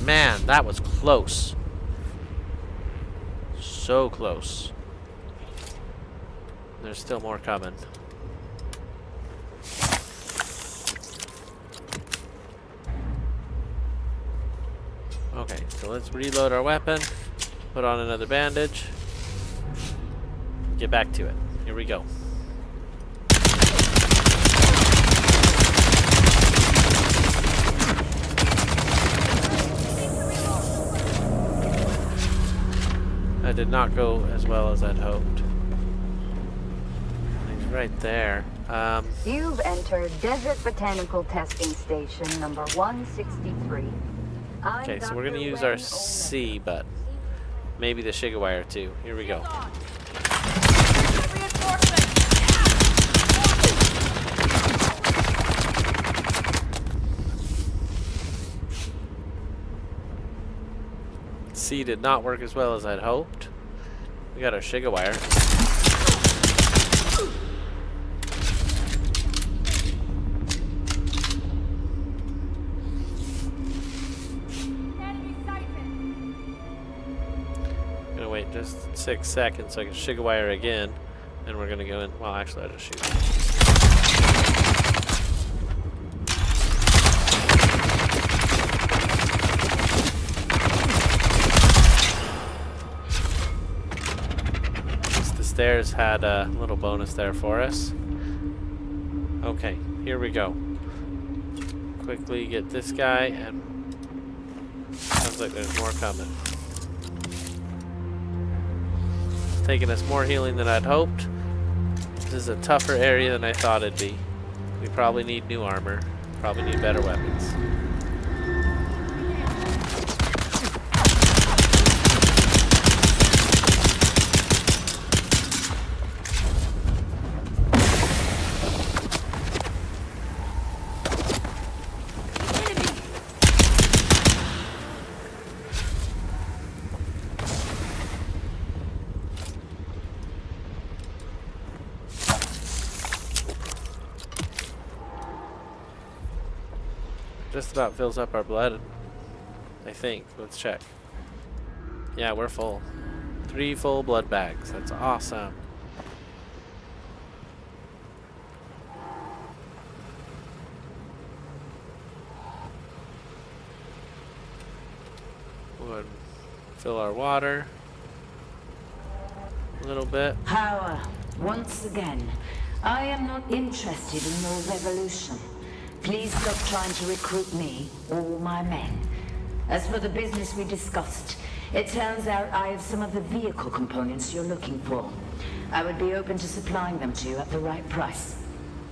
Man, that was close. So close. There's still more coming. Okay, so let's reload our weapon. Put on another bandage. Get back to it. Here we go. That did not go as well as I'd hoped. He's right there. You've entered Desert Botanical Testing Station number 163. Okay, so we're going to use our C button. Maybe the Shiga wire too. Here we go. C did not work as well as I'd hoped. We got our Shiga wire. Gonna wait just 6 seconds so I can Shiga wire again, and we're gonna go in. Well, actually, I'll just shoot. Stairs had a little bonus there for us. Okay, here we go. Quickly get this guy, and sounds like there's more coming. It's taking us more healing than I'd hoped. This is a tougher area than I thought it'd be. We probably need new armor. Probably need better weapons. Just about fills up our blood, I think. Let's check. Yeah, we're full. 3 full blood bags. That's awesome. Go ahead and fill our water a little bit. Power, once again. I am not interested in your revolution. Please stop trying to recruit me or my men. As for the business we discussed, it turns out I have some of the vehicle components you're looking for. I would be open to supplying them to you at the right price.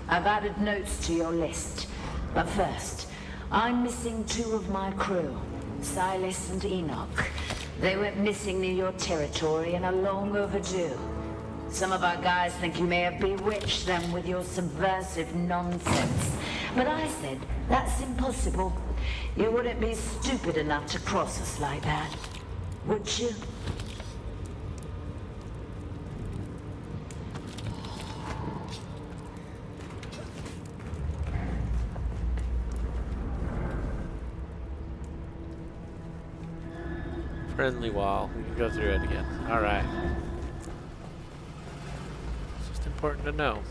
I've added notes to your list. But first, I'm missing 2 of my crew, Silas and Enoch. They went missing near your territory and are long overdue. Some of our guys think you may have bewitched them with your subversive nonsense. But I said, that's impossible. You wouldn't be stupid enough to cross us like that, would you? Friendly wall. We can go through it again. Alright. It's just important to know.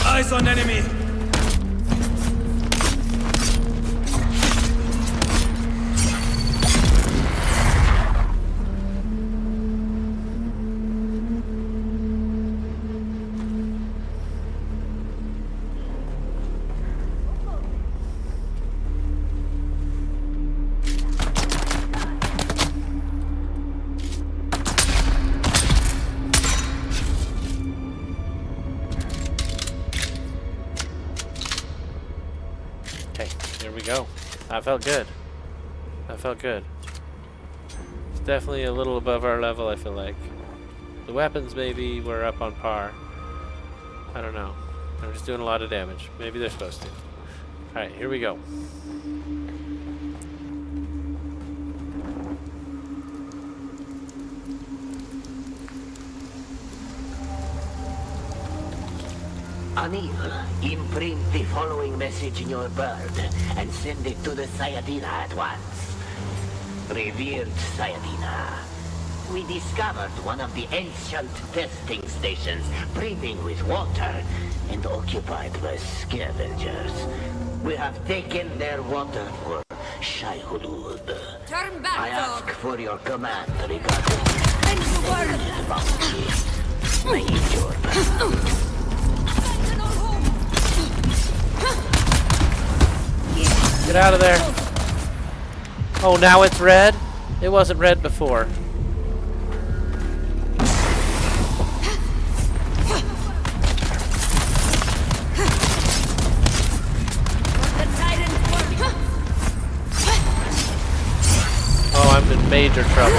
Eyes on enemy! Okay, here we go. That felt good. That felt good. It's definitely a little above our level, I feel like. The weapons maybe were up on par. I don't know. They're just doing a lot of damage. Maybe they're supposed to. Alright, here we go. Anil, imprint the following message in your bird and send it to the Sayadina at once. Revered Sayadina, we discovered one of the ancient testing stations brimming with water and occupied by scavengers. We have taken their water for Shai Hulud. Turn back, I dog. ask for your command regarding End the world. this bounty. I need your power. Get out of there. Oh, now it's red? It wasn't red before. Oh, I'm in major trouble.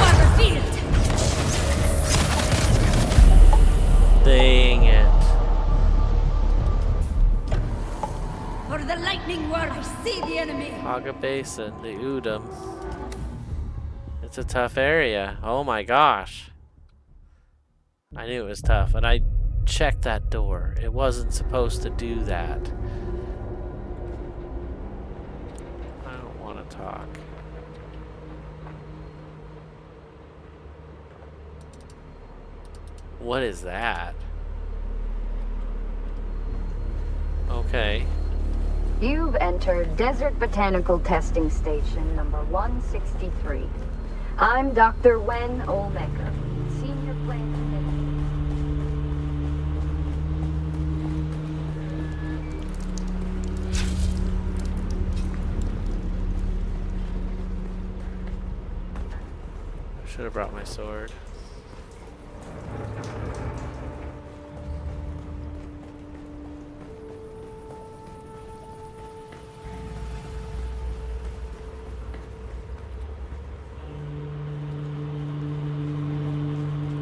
Dang it. For the lightning word, I see the enemy. Haga Basin, the Udam. It's a tough area. Oh my gosh. I knew it was tough, and I checked that door. It wasn't supposed to do that. I don't want to talk. What is that? Okay. You've entered Desert Botanical Testing Station number 163. I'm Dr. Wen Olmecker, Senior Plant Geneticist. I should have brought my sword.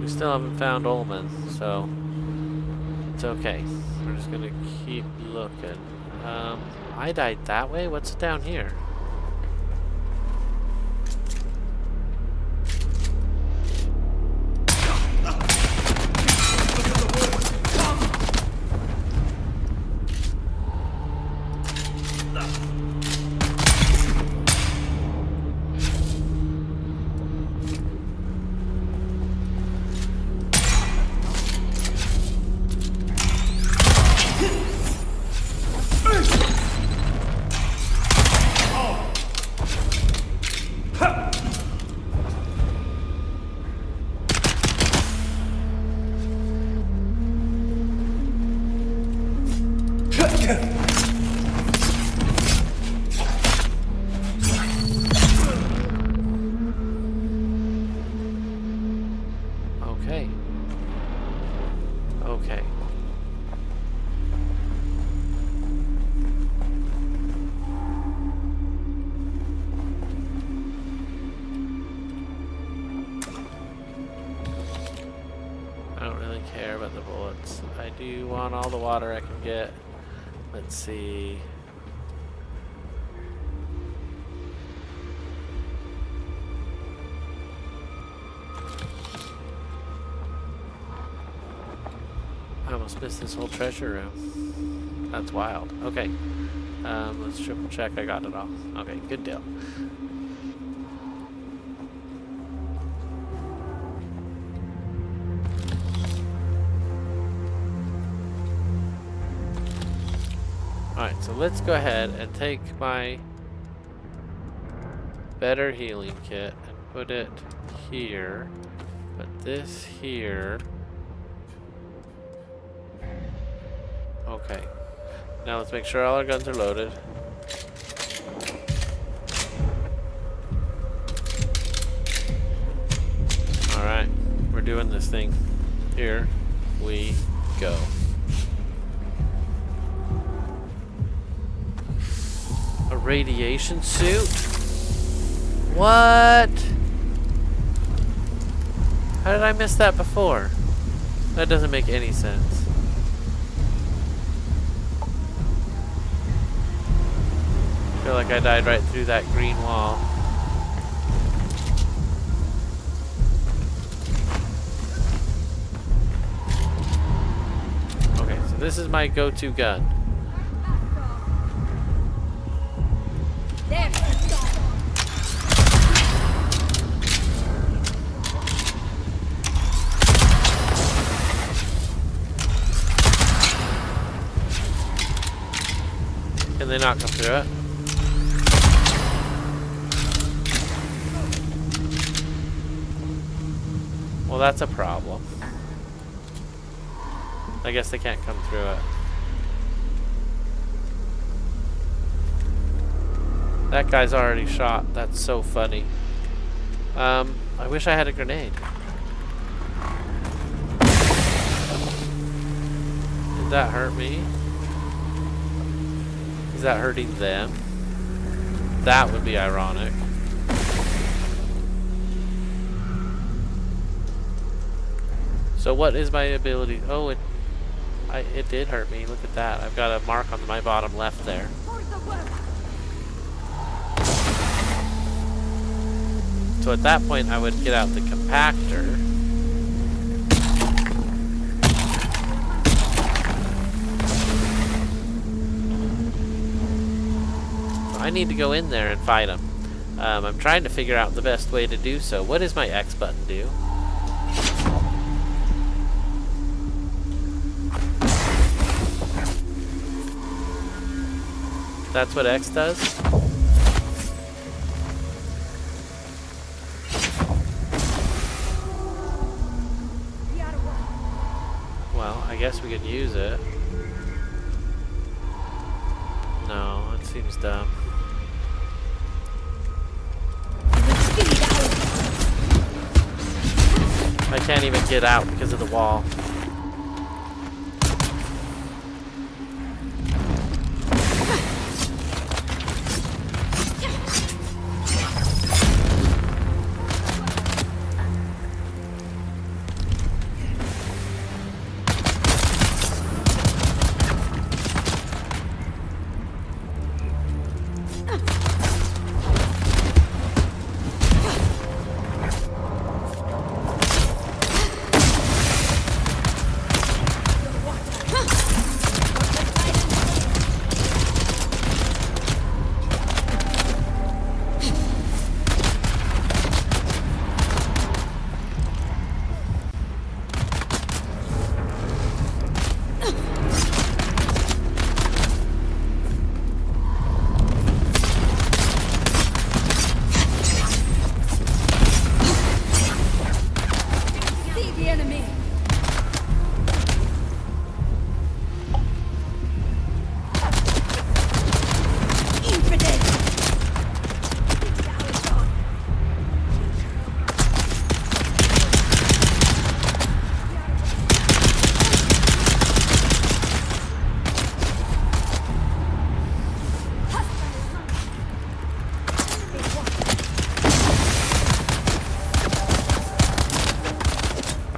We still haven't found Ullman, so it's okay. We're just gonna keep looking. I died that way? What's down here? don't really care about the bullets. I do want all the water I can get. Let's see. I almost missed this whole treasure room. That's wild. Okay. Let's triple check I got it all. Okay, good deal. Alright, so let's go ahead and take my better healing kit and put it here. Put this here. Okay. Now let's make sure all our guns are loaded. Alright, we're doing this thing. Here we go. A radiation suit? What? How did I miss that before? That doesn't make any sense. I feel like I died right through that green wall. Okay, so this is my go-to gun. Can they not come through it? Well, that's a problem. I guess they can't come through it. That guy's already shot. That's so funny. I wish I had a grenade. Did that hurt me? Is that hurting them? That would be ironic. So what is my ability? Oh, it did hurt me. Look at that. I've got a mark on my bottom left there. So at that point, I would get out the compactor. I need to go in there and fight him. I'm trying to figure out the best way to do so. What does my X button do? That's what X does? Well, I guess we could use it. No, it seems dumb. I can't even get out because of the wall.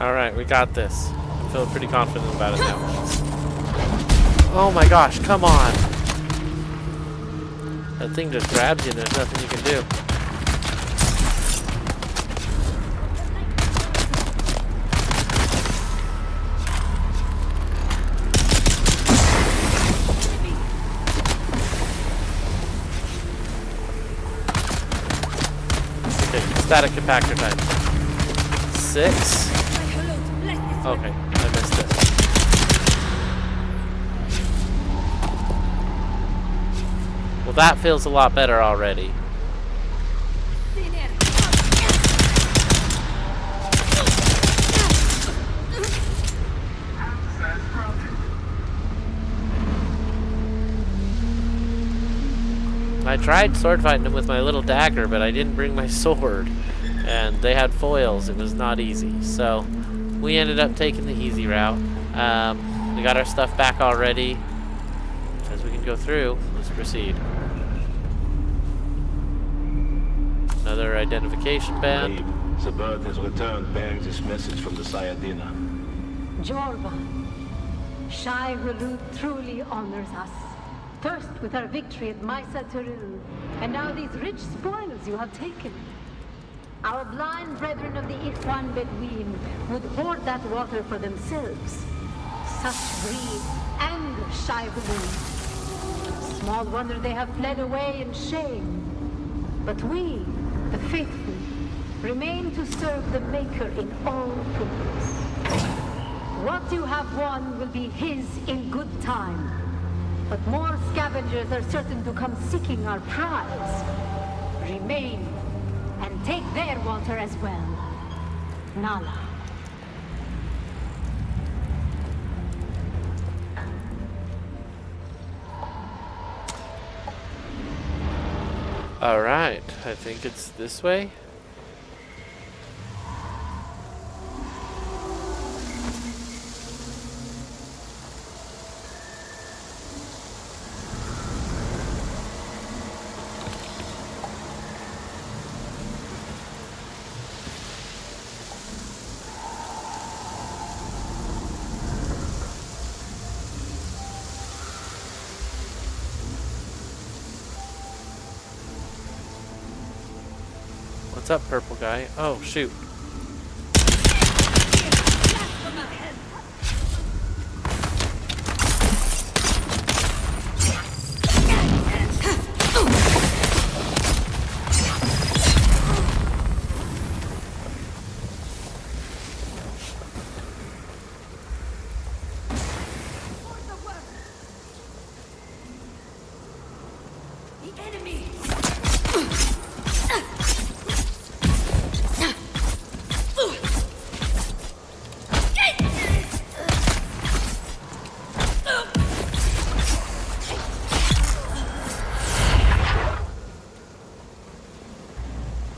Alright, we got this. feel pretty confident about it now. Oh my gosh, come on! That thing just grabs you and there's nothing you can do. Okay, static compactor time. 6. Okay, I missed it. Well, that feels a lot better already. I tried sword fighting them with my little dagger, but I didn't bring my sword. And they had foils. It was not easy. So we ended up taking the easy route. We got our stuff back already. As we can go through, let's proceed. Another identification band. The bird has returned bearing this message from the Sayadina. Jorva, Shai Hulud truly honors us. First with our victory at Maisa Turil, and now these rich spoils you have taken. Our blind brethren of the Ikhwan Bedouin would hoard that water for themselves. Such greed and Shai Hulud. Small wonder they have fled away in shame. But we, the faithful, remain to serve the Maker in all things. What you have won will be his in good time. But more scavengers are certain to come seeking our prize. Remain and take their water as well. Nala. Alright, I think it's this way. What's up, purple guy? Oh, shoot.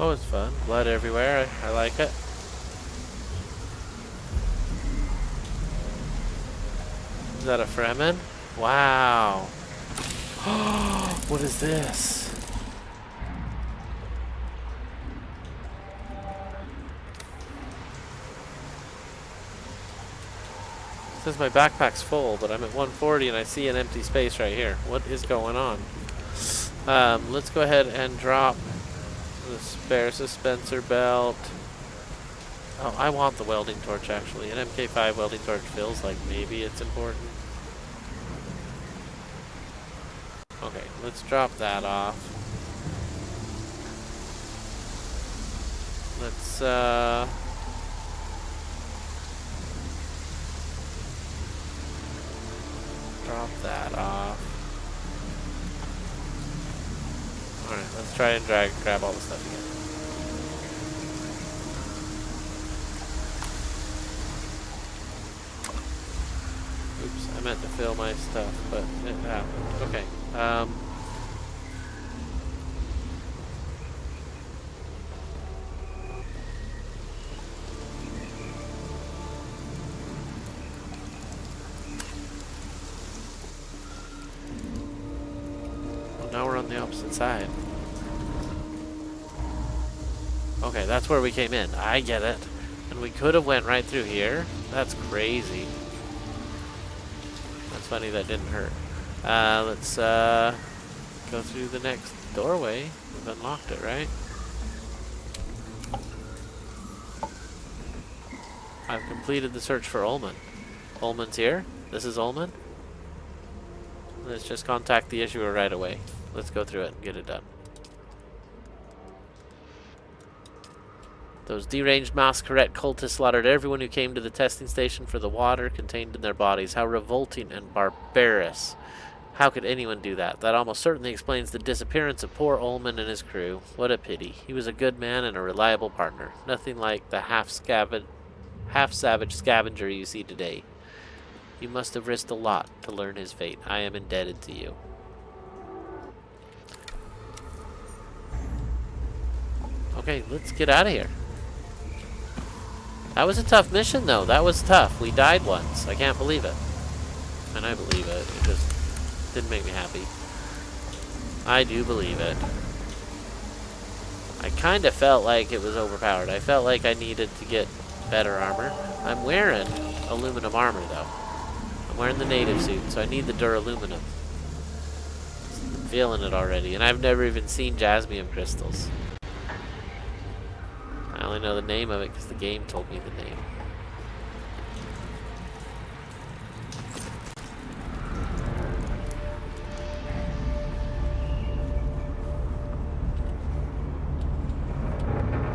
Oh, it's fun. Blood everywhere. I like it. Is that a Fremen? Wow. What is this? It says my backpack's full, but I'm at 140 and I see an empty space right here. What is going on? Let's go ahead and drop the spare suspensor belt. Oh, I want the welding torch actually. An MK5 welding torch feels like maybe it's important. Okay, let's drop that off. Let's drop that off. Alright, let's try and grab all the stuff again. Oops, I meant to fill my stuff, but it happened. Okay. Well, now we're on the opposite side. Okay, that's where we came in. I get it. And we could have went right through here. That's crazy. That's funny that didn't hurt. Let's go through the next doorway. We've unlocked it, right? I've completed the search for Ullman. Ullman's here. This is Ullman. Let's just contact the issuer right away. Let's go through it and get it done. Those deranged masquerade cultists slaughtered everyone who came to the testing station for the water contained in their bodies. How revolting and barbarous. How could anyone do that? That almost certainly explains the disappearance of poor Ullman and his crew. What a pity. He was a good man and a reliable partner. Nothing like the half-savage scavenger you see today. You must have risked a lot to learn his fate. I am indebted to you. Okay, let's get out of here. That was a tough mission, though. That was tough. We died once. I can't believe it. And I believe it. It just didn't make me happy. I do believe it. I kind of felt like it was overpowered. I felt like I needed to get better armor. I'm wearing aluminum armor, though. I'm wearing the native suit, so I need the duraluminum. I'm feeling it already. And I've never even seen jasmium crystals. I only know the name of it because the game told me the name.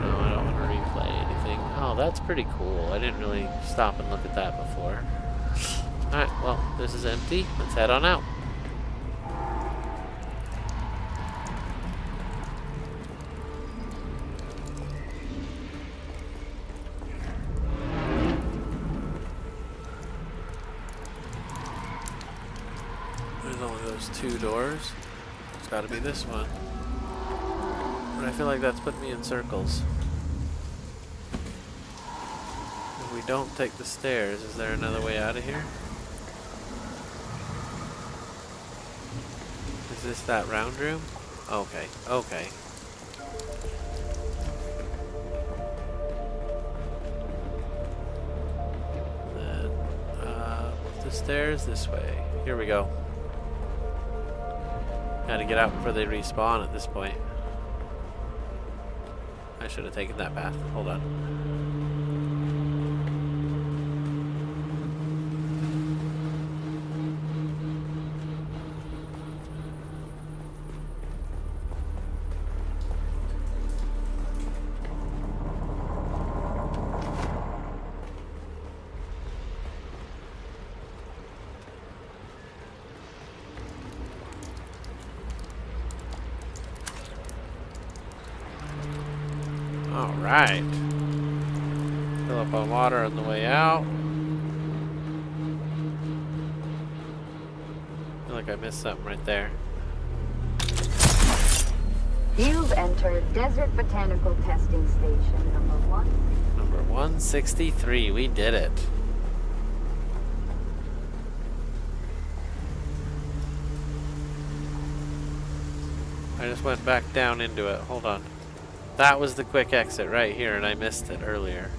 No, I don't want to replay anything. Oh, that's pretty cool. I didn't really stop and look at that before. Alright, well, this is empty. Let's head on out. Two doors. It's got to be this one. But I feel like that's putting me in circles. If we don't take the stairs, is there another way out of here? Is this that round room? Okay, okay. Then, the stairs this way. Here we go. Gotta get out before they respawn at this point. I should have taken that path. Hold on. Alright. Fill up on water on the way out. I feel like I missed something right there. You've entered Desert Botanical Testing Station number 1. Number 163. We did it. I just went back down into it. Hold on. That was the quick exit right here, and I missed it earlier.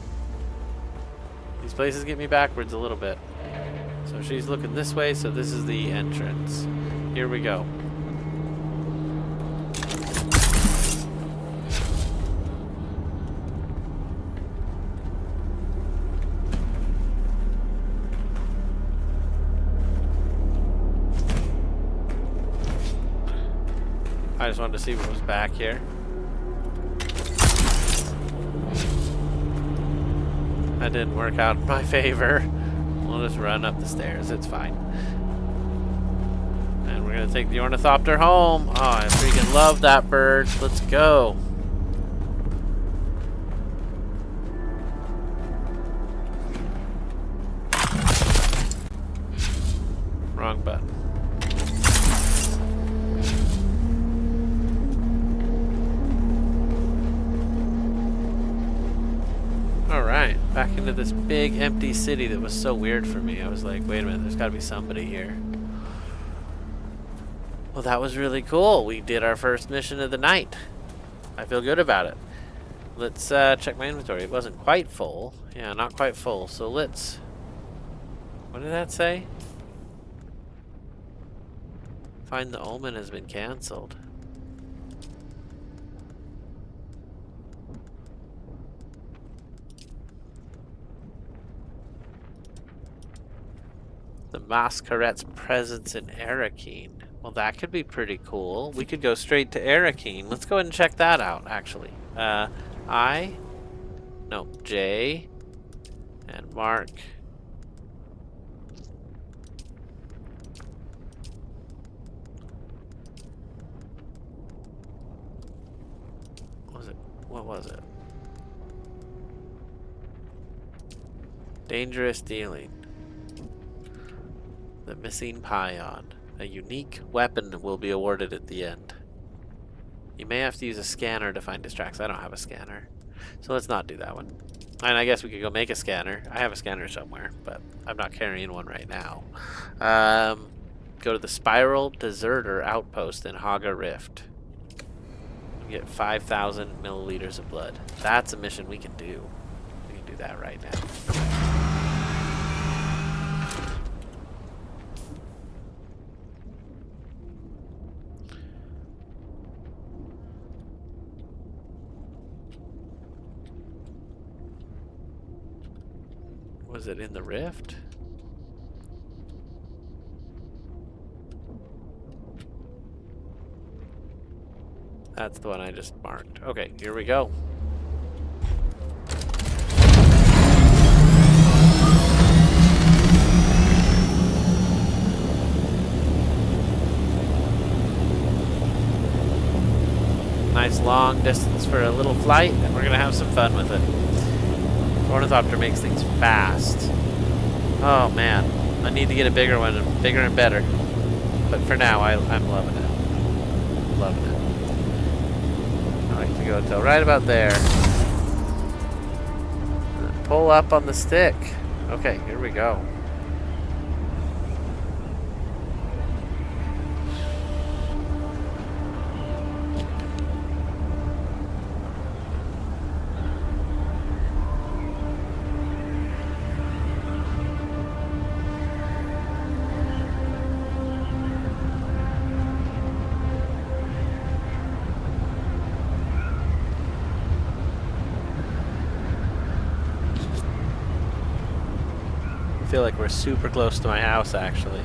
These places get me backwards a little bit. So she's looking this way, so this is the entrance. Here we go. I just wanted to see what was back here. That didn't work out in my favor. We'll just run up the stairs. It's fine. And we're going to take the ornithopter home. Oh, I freaking love that bird. Let's go. Wrong button. Alright, back into this big empty city that was so weird for me. I was like, wait a minute, there's got to be somebody here. Well, that was really cool. We did our first mission of the night. I feel good about it. Let's check my inventory. It wasn't quite full. Yeah, not quite full. So let's What did that say? Find the omen has been cancelled. The Masquerette's presence in Arakeen. Well, that could be pretty cool. We could go straight to Arakeen. Let's go ahead and check that out, actually. J, and Mark. What was it? Dangerous dealing. The missing pion. A unique weapon will be awarded at the end. You may have to use a scanner to find distracts. I don't have a scanner. So let's not do that one. And I guess we could go make a scanner. I have a scanner somewhere, but I'm not carrying one right now. Go to the Spiral Deserter Outpost in Haga Rift. Get 5,000 milliliters of blood. That's a mission we can do. We can do that right now. Was it in the rift? That's the one I just marked. Okay, here we go. Nice long distance for a little flight, and we're gonna have some fun with it. Ornithopter makes things fast. Oh man, I need to get a bigger one, bigger and better. But for now, I'm loving it. Loving it. I like to go until right about there. And then pull up on the stick. Okay, here we go. I feel like we're super close to my house, actually.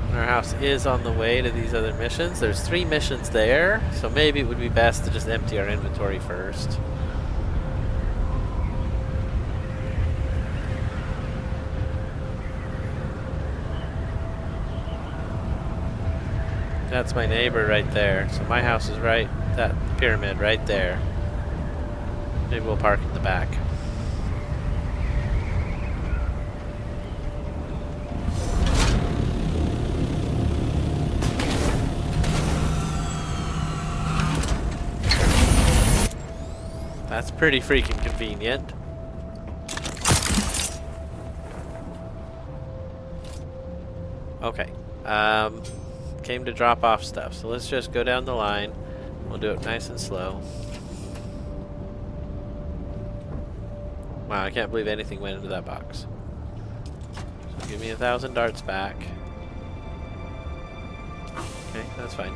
And our house is on the way to these other missions. There's 3 missions there, so maybe it would be best to just empty our inventory first. That's my neighbor right there. So my house is right, that pyramid right there. Maybe we'll park in the back. That's pretty freaking convenient. Okay. Came to drop off stuff, so let's just go down the line. We'll do it nice and slow. Wow, I can't believe anything went into that box. So give me 1,000 darts back. Okay, that's fine.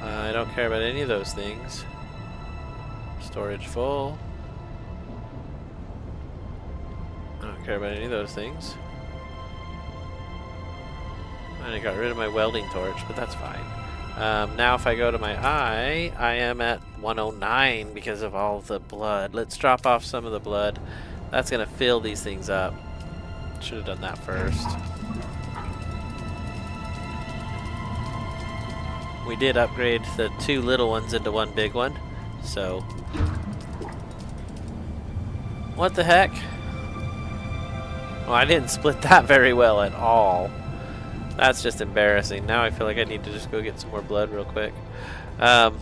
I don't care about any of those things. Storage full. I don't care about any of those things. And I got rid of my welding torch, but that's fine. Now if I go to my eye, I am at 109 because of all the blood. Let's drop off some of the blood. That's going to fill these things up. Should have done that first. We did upgrade the 2 little ones into 1 big one, so... What the heck? Well, I didn't split that very well at all. That's just embarrassing. Now I feel like I need to just go get some more blood real quick. That's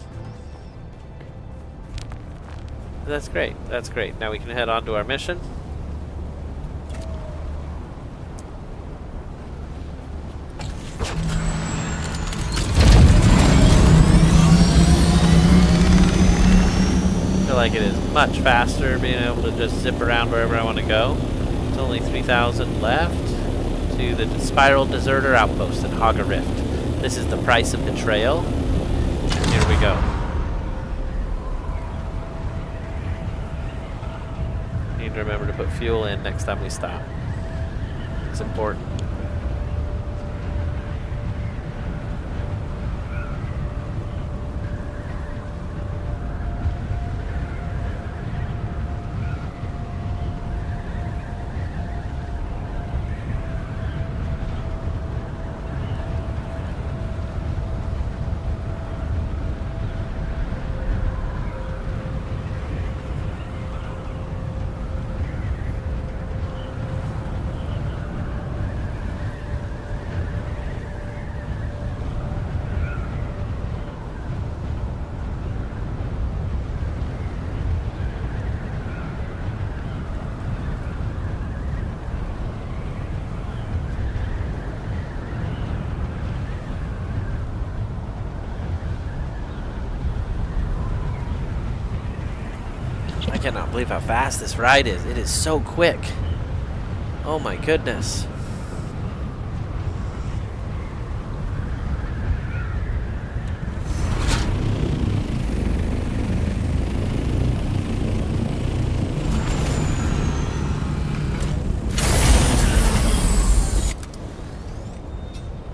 great. That's great. Now we can head on to our mission. I feel like it is much faster being able to just zip around wherever I want to go. There's only 3,000 left to the Spiral Deserter Outpost in Haga Rift. This is the price of betrayal. Here we go. Need to remember to put fuel in next time we stop. It's important. I cannot believe how fast this ride is. It is so quick. Oh my goodness.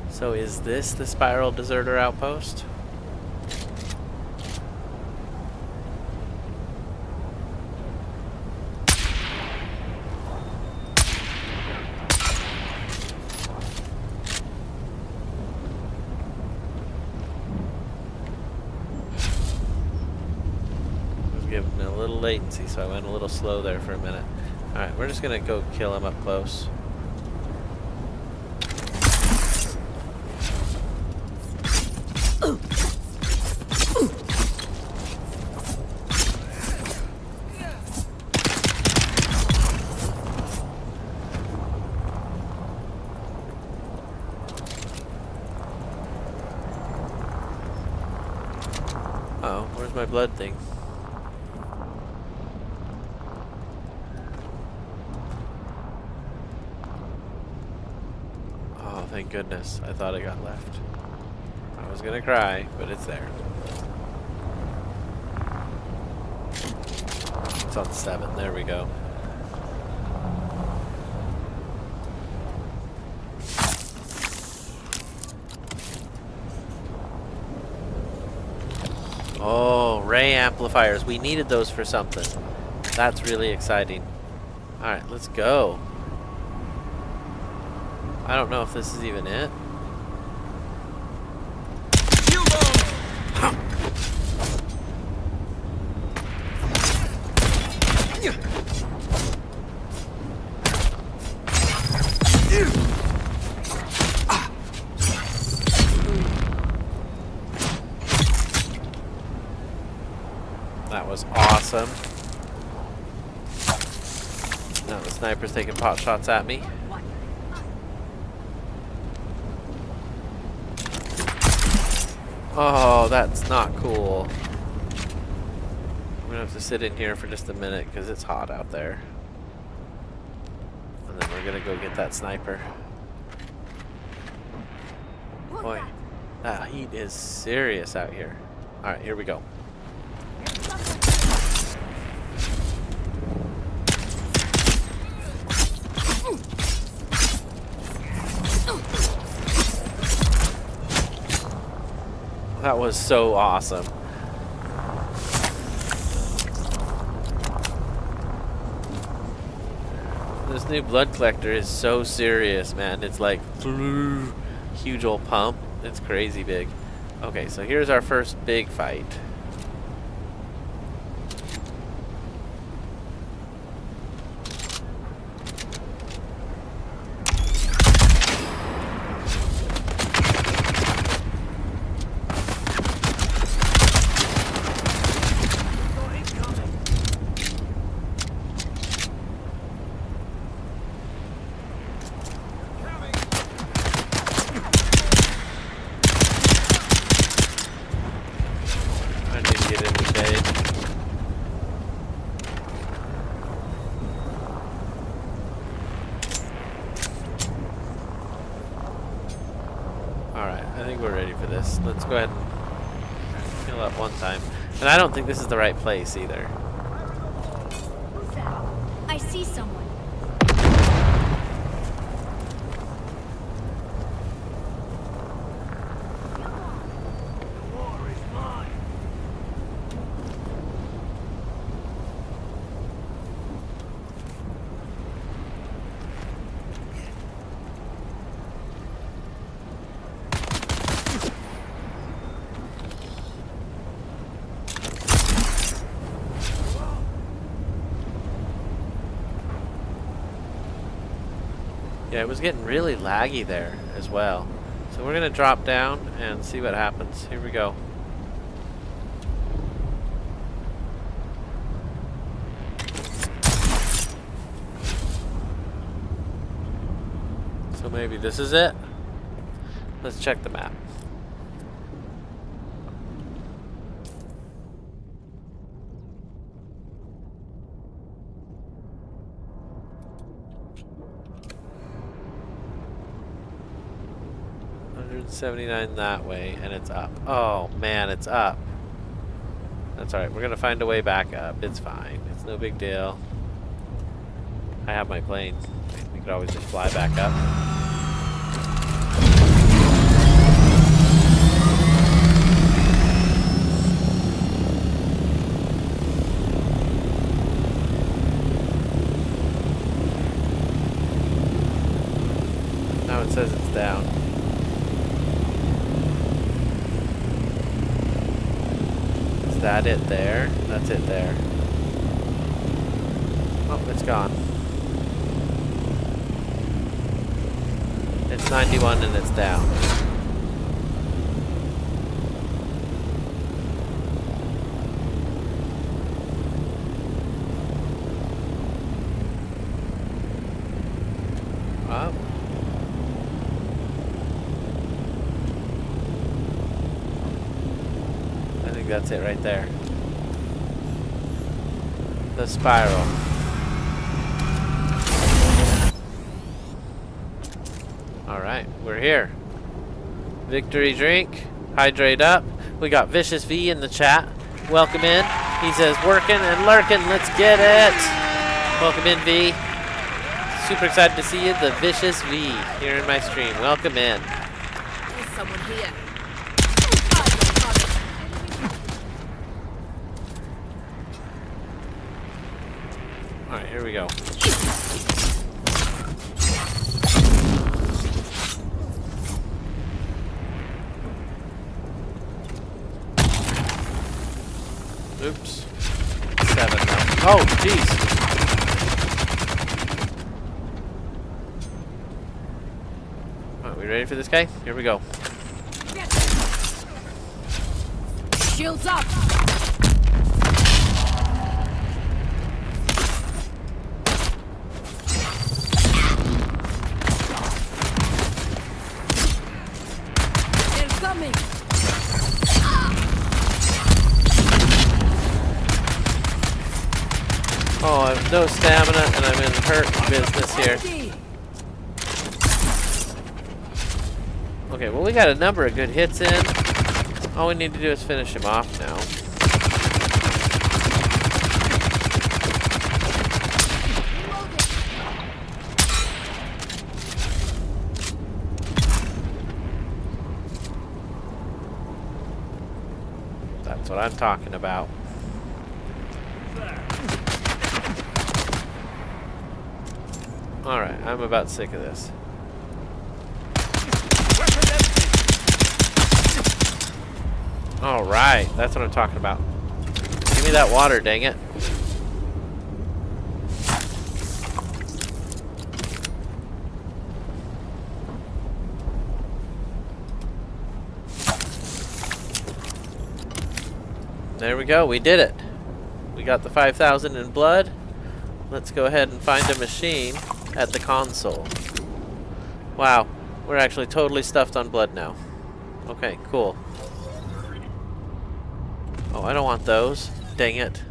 So is this the Spiral Deserter Outpost? Given a little latency, so I went a little slow there for a minute. Alright, we're just gonna go kill him up close. Uh-oh, where's my blood thing? Thank goodness. I thought it got left. I was gonna cry, but it's there. It's on 7. There we go. Oh, ray amplifiers. We needed those for something. That's really exciting. Alright, let's go. I don't know if this is even it. That was awesome. Now the sniper's taking pot shots at me. Oh, that's not cool. I'm gonna have to sit in here for just a minute because it's hot out there. And then we're gonna go get that sniper. Boy, that heat is serious out here. Alright, here we go. That was so awesome. This new blood collector is so serious, man. It's like huge old pump. It's crazy big. Okay, so here's our first big fight. I think we're ready for this. Let's go ahead and heal up one time. And I don't think this is the right place either. Who's that? I see someone. Yeah, it was getting really laggy there as well. So we're gonna drop down and see what happens. Here we go. So maybe this is it. Let's check the map. $179 that way, and it's up. Oh man, it's up. That's alright, we're gonna find a way back up. It's fine. It's no big deal. I have my plane. We could always just fly back up. Now it says it's down. Is that it there? That's it there. Oh, it's gone. It's 91 and it's down. Up. I think that's it right there. The spiral. Alright, we're here. Victory drink. Hydrate up. We got Vicious V in the chat. Welcome in. He says, working and lurking. Let's get it. Welcome in, V. Super excited to see you, the Vicious V, here in my stream. Welcome in. There's someone here. Alright, here we go. Oops. 7 now. Oh, jeez. Alright, we ready for this guy? Here we go. Shields up. They're coming. Oh, I have no stamina and I'm in hurt business here. Okay, well we got a number of good hits in. All we need to do is finish him off now. That's what I'm talking about. Alright, I'm about sick of this. Alright, that's what I'm talking about. Give me that water, dang it. There we go, we did it. We got the 5,000 in blood. Let's go ahead and find a machine at the console. Wow, we're actually totally stuffed on blood now. Okay, cool. Oh, I don't want those. Dang it.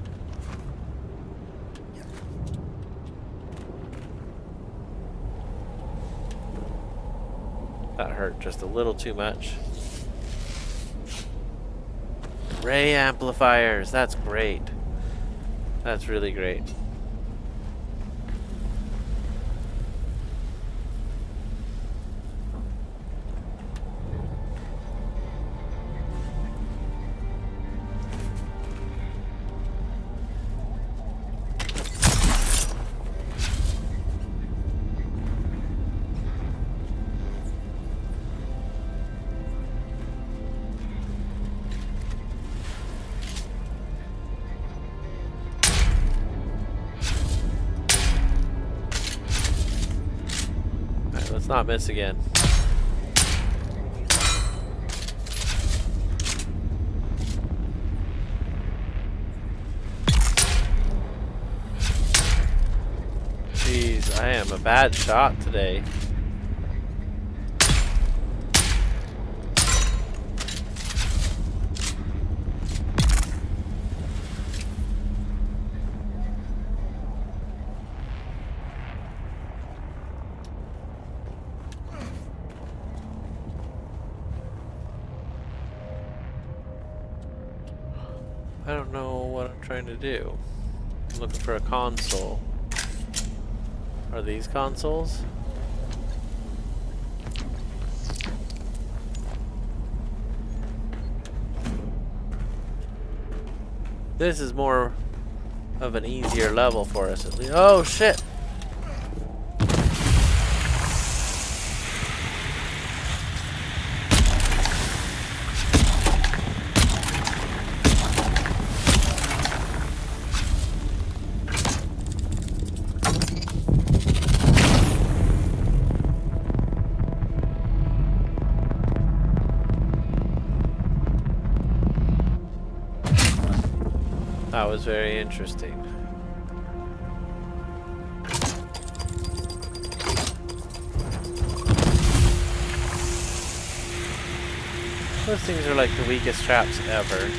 That hurt just a little too much. Ray amplifiers. That's great. That's really great. Let's not miss again. Jeez, I am a bad shot today. I don't know what I'm trying to do. I'm looking for a console. Are these consoles? This is more of an easier level for us at least. Oh shit! That was very interesting. Those things are like the weakest traps ever.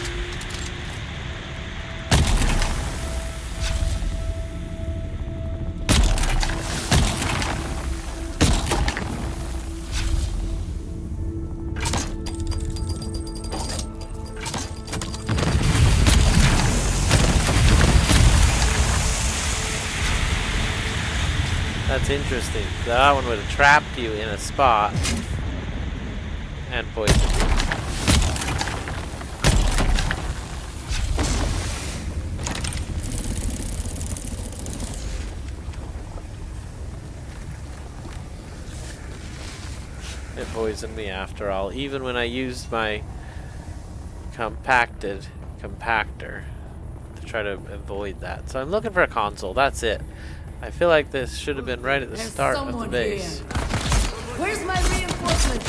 That's interesting. That one would have trapped you in a spot and poisoned you. It poisoned me after all, even when I used my compactor to try to avoid that. So I'm looking for a console, that's it. I feel like this should have been right at the start of the base. Here. Where's my reinforcement?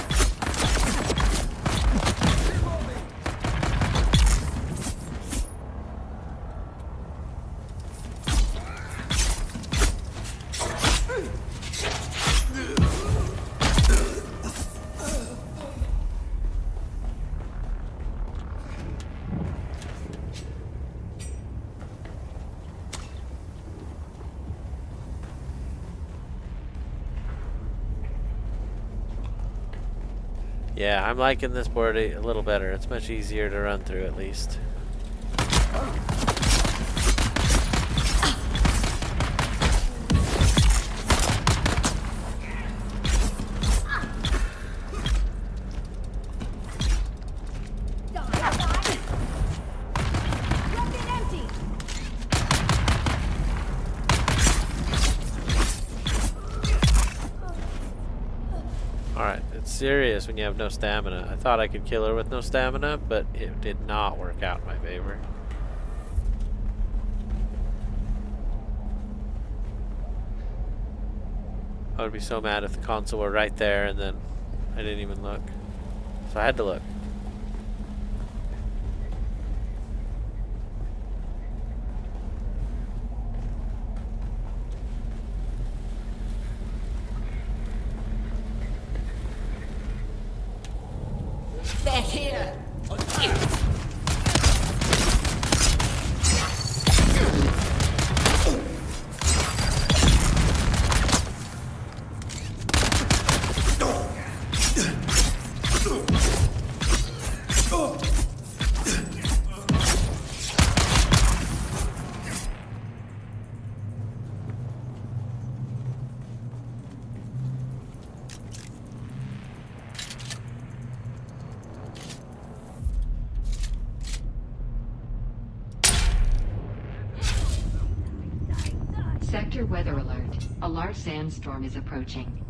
Yeah, I'm liking this board a little better. It's much easier to run through at least. Serious when you have no stamina. I thought I could kill her with no stamina, but it did not work out in my favor. I would be so mad if the console were right there and then I didn't even look. So I had to look. They're here! Major weather alert. A large sandstorm is approaching.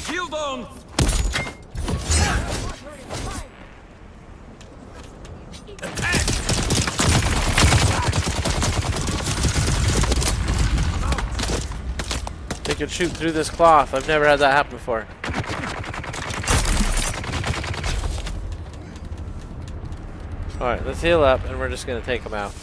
Shield on! They can shoot through this cloth. I've never had that happen before. Alright, let's heal up and we're just going to take them out.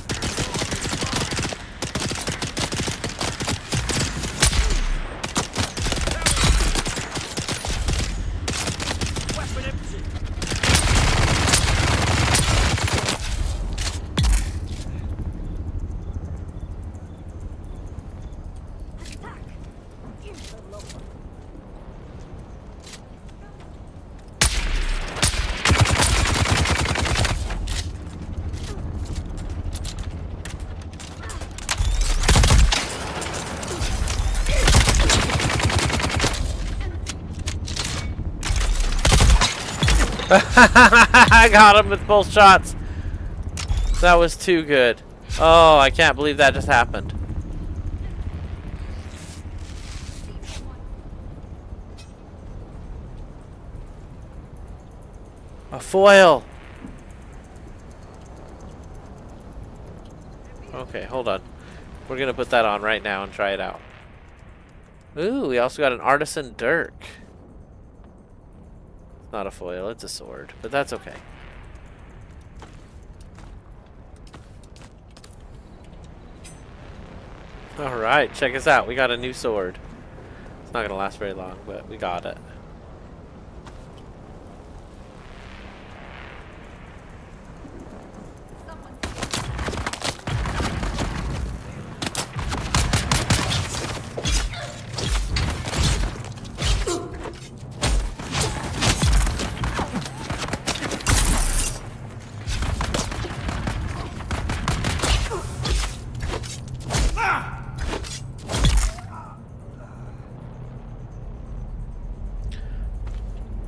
I got him with both shots. That was too good. Oh, I can't believe that just happened. A foil. Okay, hold on. We're gonna put that on right now and try it out. Ooh, we also got an artisan dirk. Not a foil, it's a sword, but that's okay. Alright, check us out. We got a new sword. It's not gonna last very long, but we got it.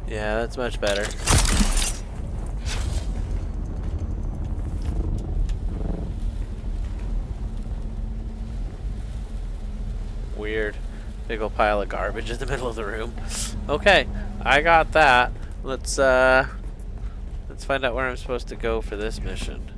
Yeah, that's much better. Weird. Big ol' pile of garbage in the middle of the room. Okay, I got that. Let's find out where I'm supposed to go for this mission.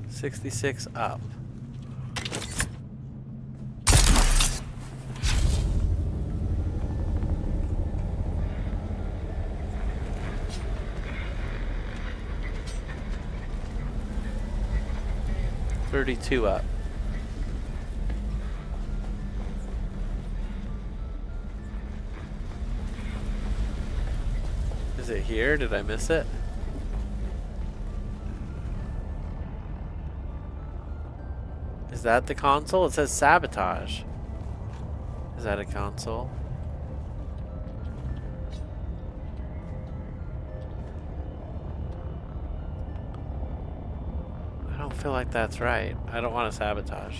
$66 up. $32 up. Is it here? Did I miss it? Is that the console? It says sabotage. Is that a console? I don't feel like that's right. I don't want to sabotage.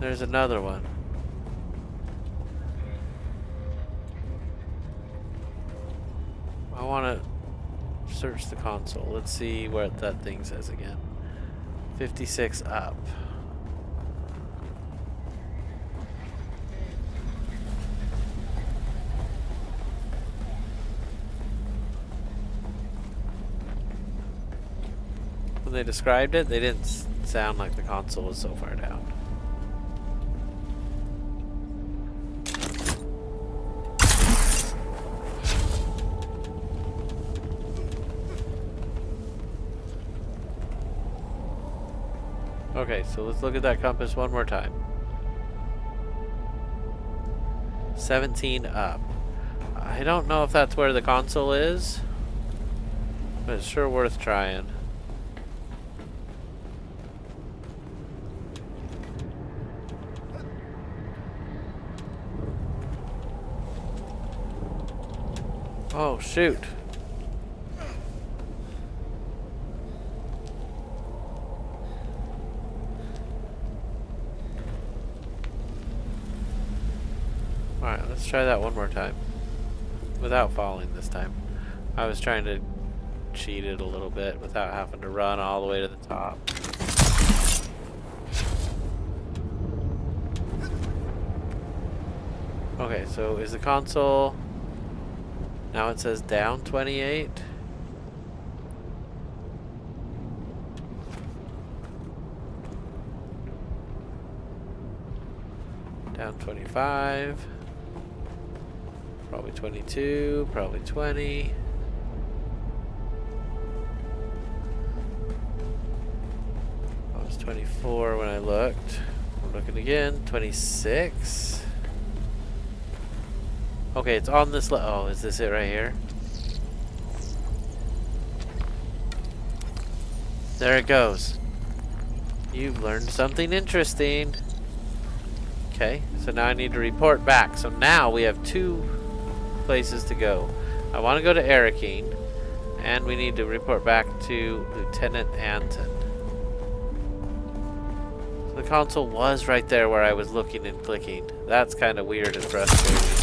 There's another one. I want to search the console. Let's see what that thing says again. 56 up. When they described it, they didn't sound like the console was so far down. Okay, so let's look at that compass one more time. 17 up. I don't know if that's where the console is. But it's sure worth trying. Oh, shoot. Alright, let's try that one more time. Without falling this time. I was trying to cheat it a little bit without having to run all the way to the top. Okay, so is the console... Now it says down 28. Down 25. Probably 22, probably 20. I was 24 when I looked. I'm looking again. 26. Okay, it's on this oh, is this it right here? There it goes. You've learned something interesting. Okay, so now I need to report back. So now we have 2 places to go. I want to go to Arakeen, and we need to report back to Lieutenant Anton. So the console was right there where I was looking and clicking. That's kind of weird and frustrating.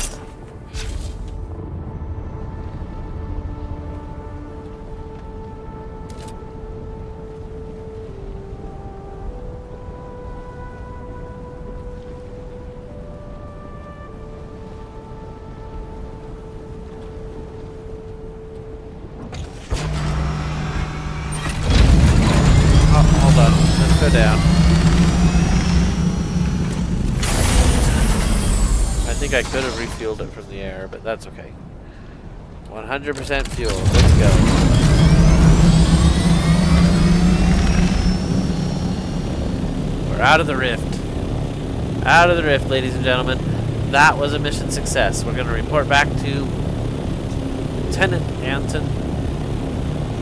Down. I think I could have refueled it from the air, but that's okay. 100% fuel. Let's go. We're out of the rift. Out of the rift, ladies and gentlemen. That was a mission success. We're going to report back to Lieutenant Anton.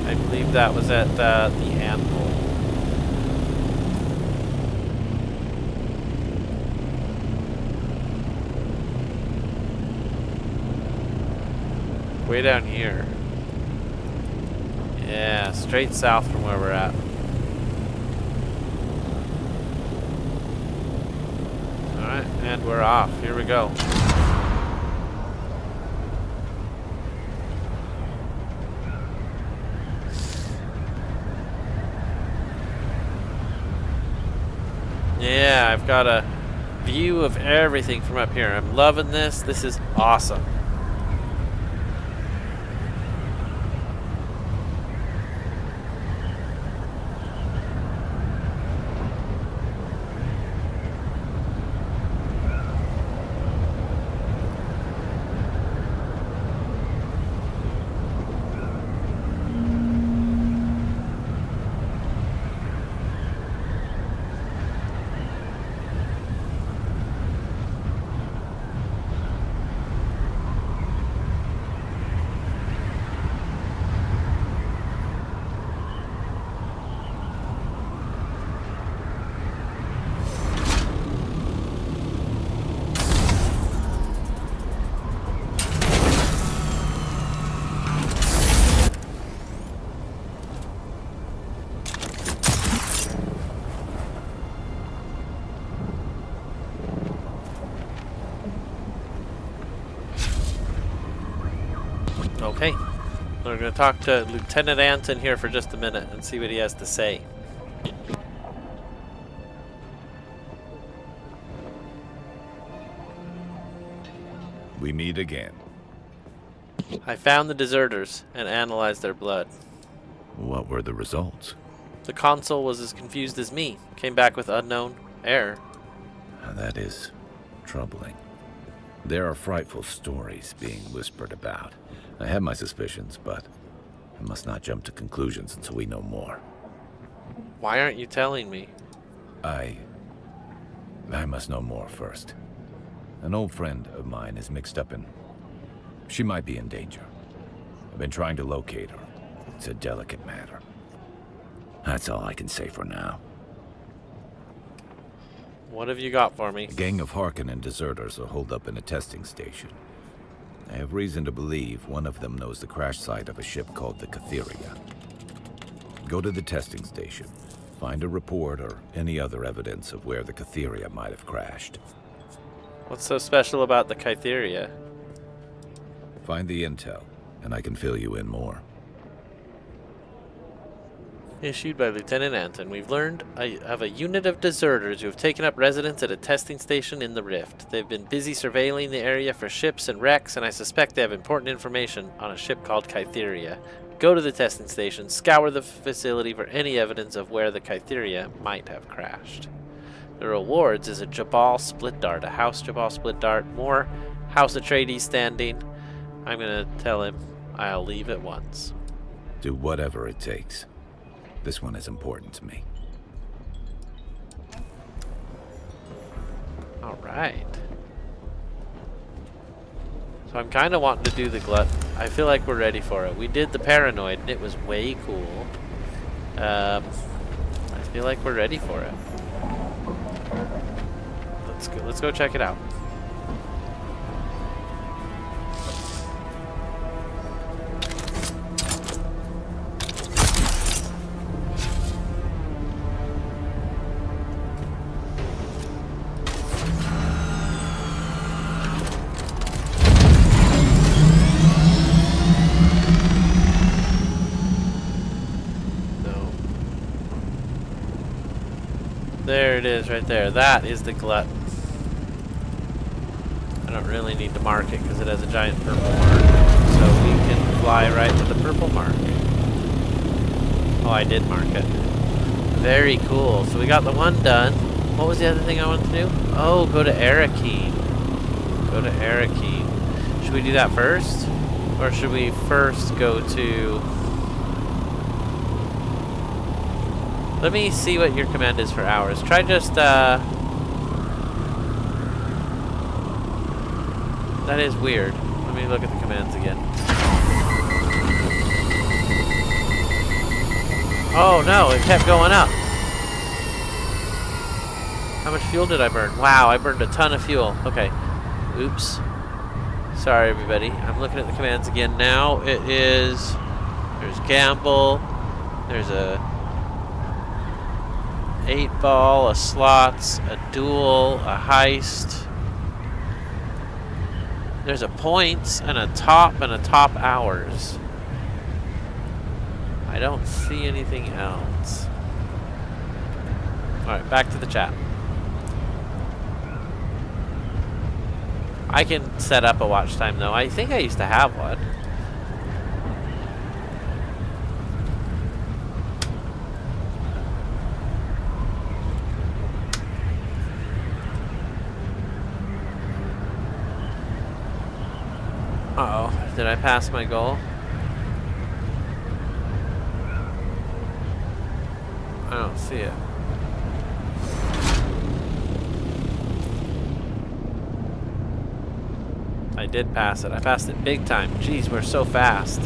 I believe that was at the Anvil. Way down here. Yeah, straight south from where we're at. Alright, and we're off. Here we go. Yeah, I've got a view of everything from up here. I'm loving this. This is awesome. Okay, we're going to talk to Lieutenant Anton here for just a minute and see what he has to say. We meet again. I found the deserters and analyzed their blood. What were the results? The consul was as confused as me. Came back with unknown error. That is troubling. There are frightful stories being whispered about. I have my suspicions, but I must not jump to conclusions until we know more. Why aren't you telling me? I must know more first. An old friend of mine is mixed up in... She might be in danger. I've been trying to locate her. It's a delicate matter. That's all I can say for now. What have you got for me? A gang of Harkonnen deserters are holed up in a testing station. I have reason to believe one of them knows the crash site of a ship called the Kytheria. Go to the testing station. Find a report or any other evidence of where the Kytheria might have crashed. What's so special about the Kytheria? Find the intel, and I can fill you in more. Issued by Lieutenant Anton, we've learned of a unit of deserters who have taken up residence at a testing station in the Rift. They've been busy surveilling the area for ships and wrecks, and I suspect they have important information on a ship called Kytheria. Go to the testing station, scour the facility for any evidence of where the Kytheria might have crashed. The rewards is a Jabal split dart, a House Jabal split dart, more House Atreides standing. I'm gonna tell him I'll leave at once. Do whatever it takes. This one is important to me. Alright. So I'm kind of wanting to do the glut. I feel like we're ready for it. We did the paranoid and it was way cool. I feel like we're ready for it. Let's go check it out. There it is right there. That is the glut. I don't really need to mark it because it has a giant purple mark. So we can fly right to the purple mark. Oh, I did mark it. Very cool. So we got the one done. What was the other thing I wanted to do? Oh, go to Arakeen. Go to Arakeen. Should we do that first? Or should we first go to... Let me see what your command is for hours. Try just, that is weird. Let me look at the commands again. Oh no, it kept going up. How much fuel did I burn? Wow, I burned a ton of fuel. Okay. Oops. Sorry, everybody. I'm looking at the commands again now. It is... There's gamble. There's a... 8-ball, a slots, a duel, a heist. There's a points and a top hours. I don't see anything else. Alright, back to the chat. I can set up a watch time though. I think I used to have one. Uh-oh, did I pass my goal? I don't see it. I did pass it. I passed it big time. Jeez, we're so fast.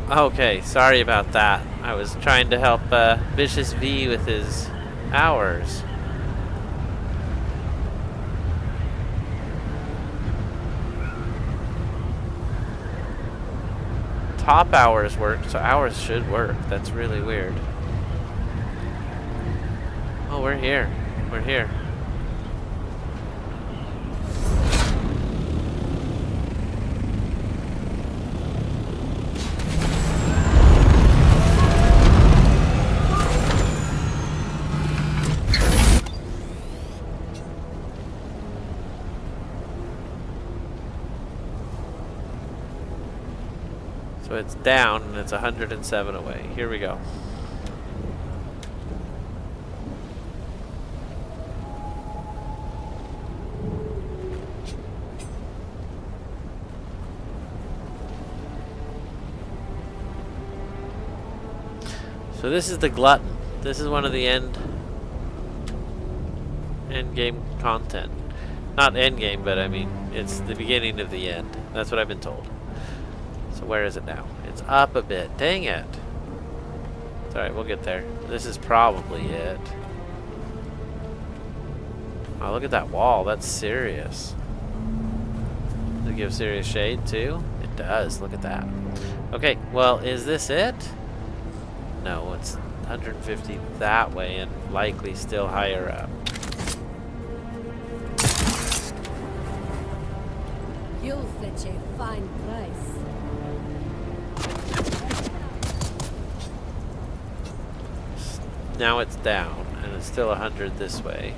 Okay, sorry about that. I was trying to help Vicious V with his hours. Top hours work, so hours should work. That's really weird. Oh, we're here. We're here. So it's down and it's 107 away. Here we go. So this is the glutton. This is one of the end game content. Not end game, but I mean, it's the beginning of the end. That's what I've been told. So where is it now? It's up a bit. Dang it. It's alright, we'll get there. This is probably it. Oh, look at that wall. That's serious. Does it give serious shade too? It does. Look at that. Okay, well, is this it? No, it's 150 that way and likely still higher up. You'll fetch a fine price. Now it's down, and it's still 100 this way.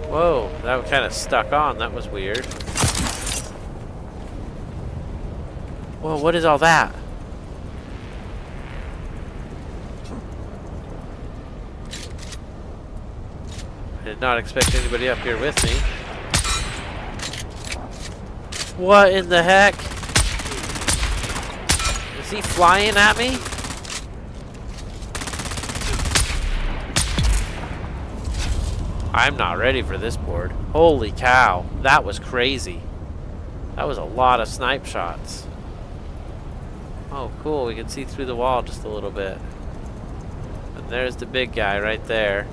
Whoa, that kind of stuck on. That was weird. Whoa, what is all that? I did not expect anybody up here with me. What in the heck? Is he flying at me? I'm not ready for this board. Holy cow, that was crazy. That was a lot of snipe shots. Oh, cool, we can see through the wall just a little bit. And there's the big guy right there.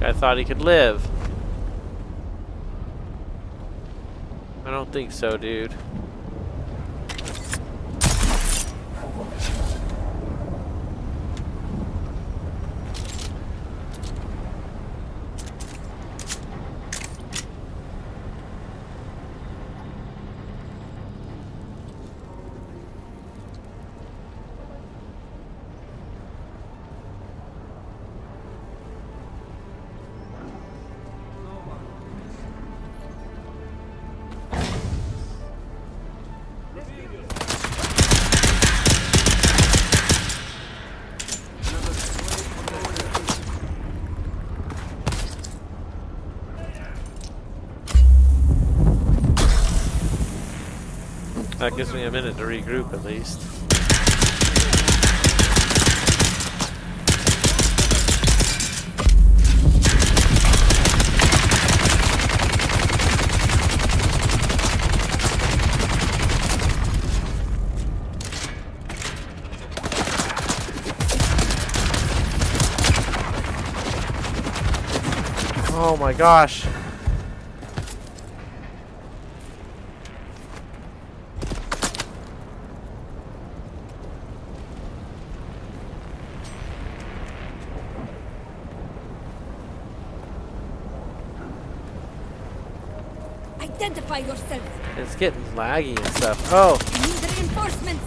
I thought he could live. I don't think so, dude. That gives me a minute to regroup at least. Oh my gosh. Identify yourself. It's getting laggy and stuff. Oh! You need reinforcements.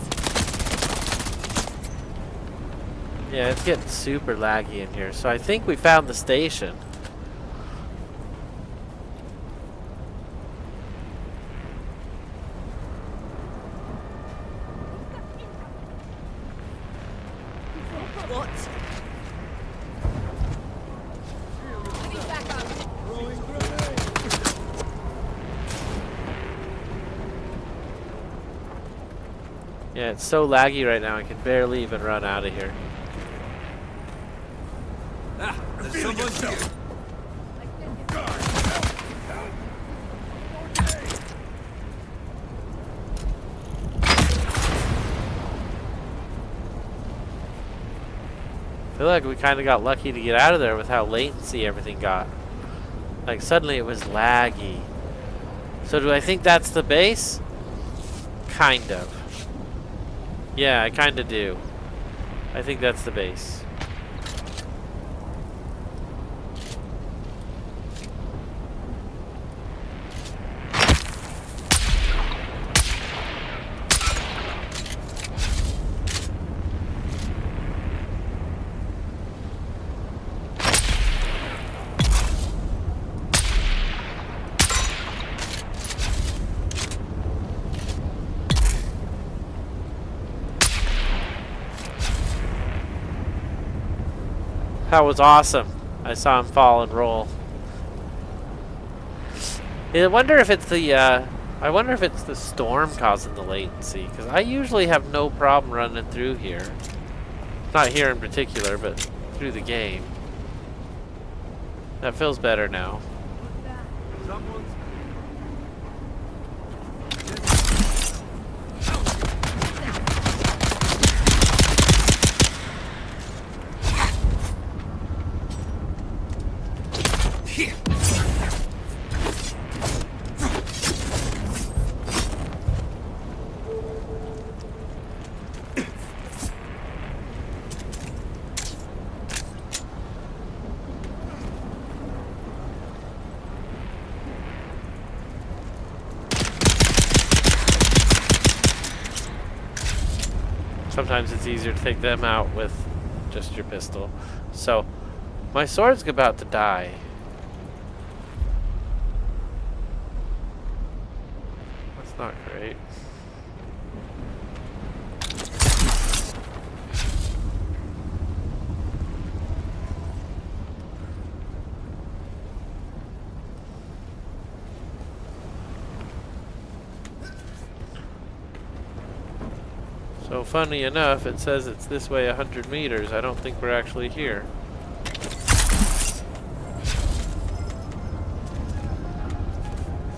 Yeah, it's getting super laggy in here. So I think we found the station. What? Yeah, it's so laggy right now I can barely even run out of here. There's someone here. I feel like we kind of got lucky to get out of there with how latency everything got. Like suddenly it was laggy. So do I think that's the base? Kind of. Yeah, I kind of do. I think that's the base. That was awesome. I saw him fall and roll. I wonder if it's the storm causing the latency, because I usually have no problem running through here. Not here in particular, but through the game. That feels better now. Sometimes it's easier to take them out with just your pistol. So, my sword's about to die. That's not great. So funny enough, it says it's this way 100 meters. I don't think we're actually here.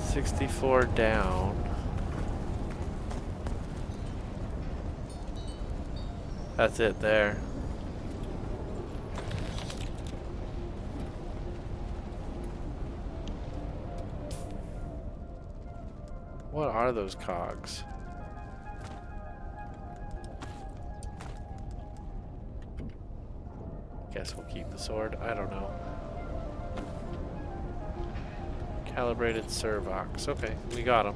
$64 down. That's it there. What are those cogs? Guess we'll keep the sword. I don't know. Calibrated servox. Okay, we got him.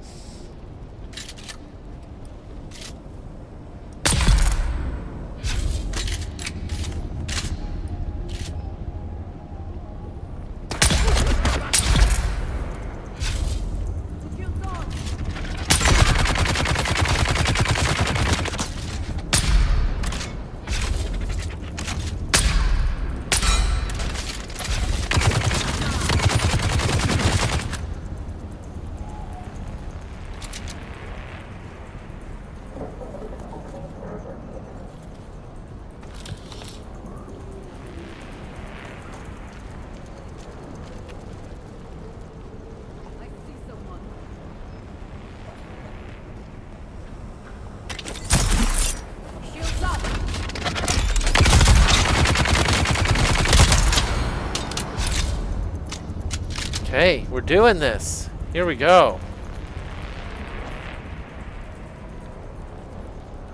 Okay, we're doing this. Here we go.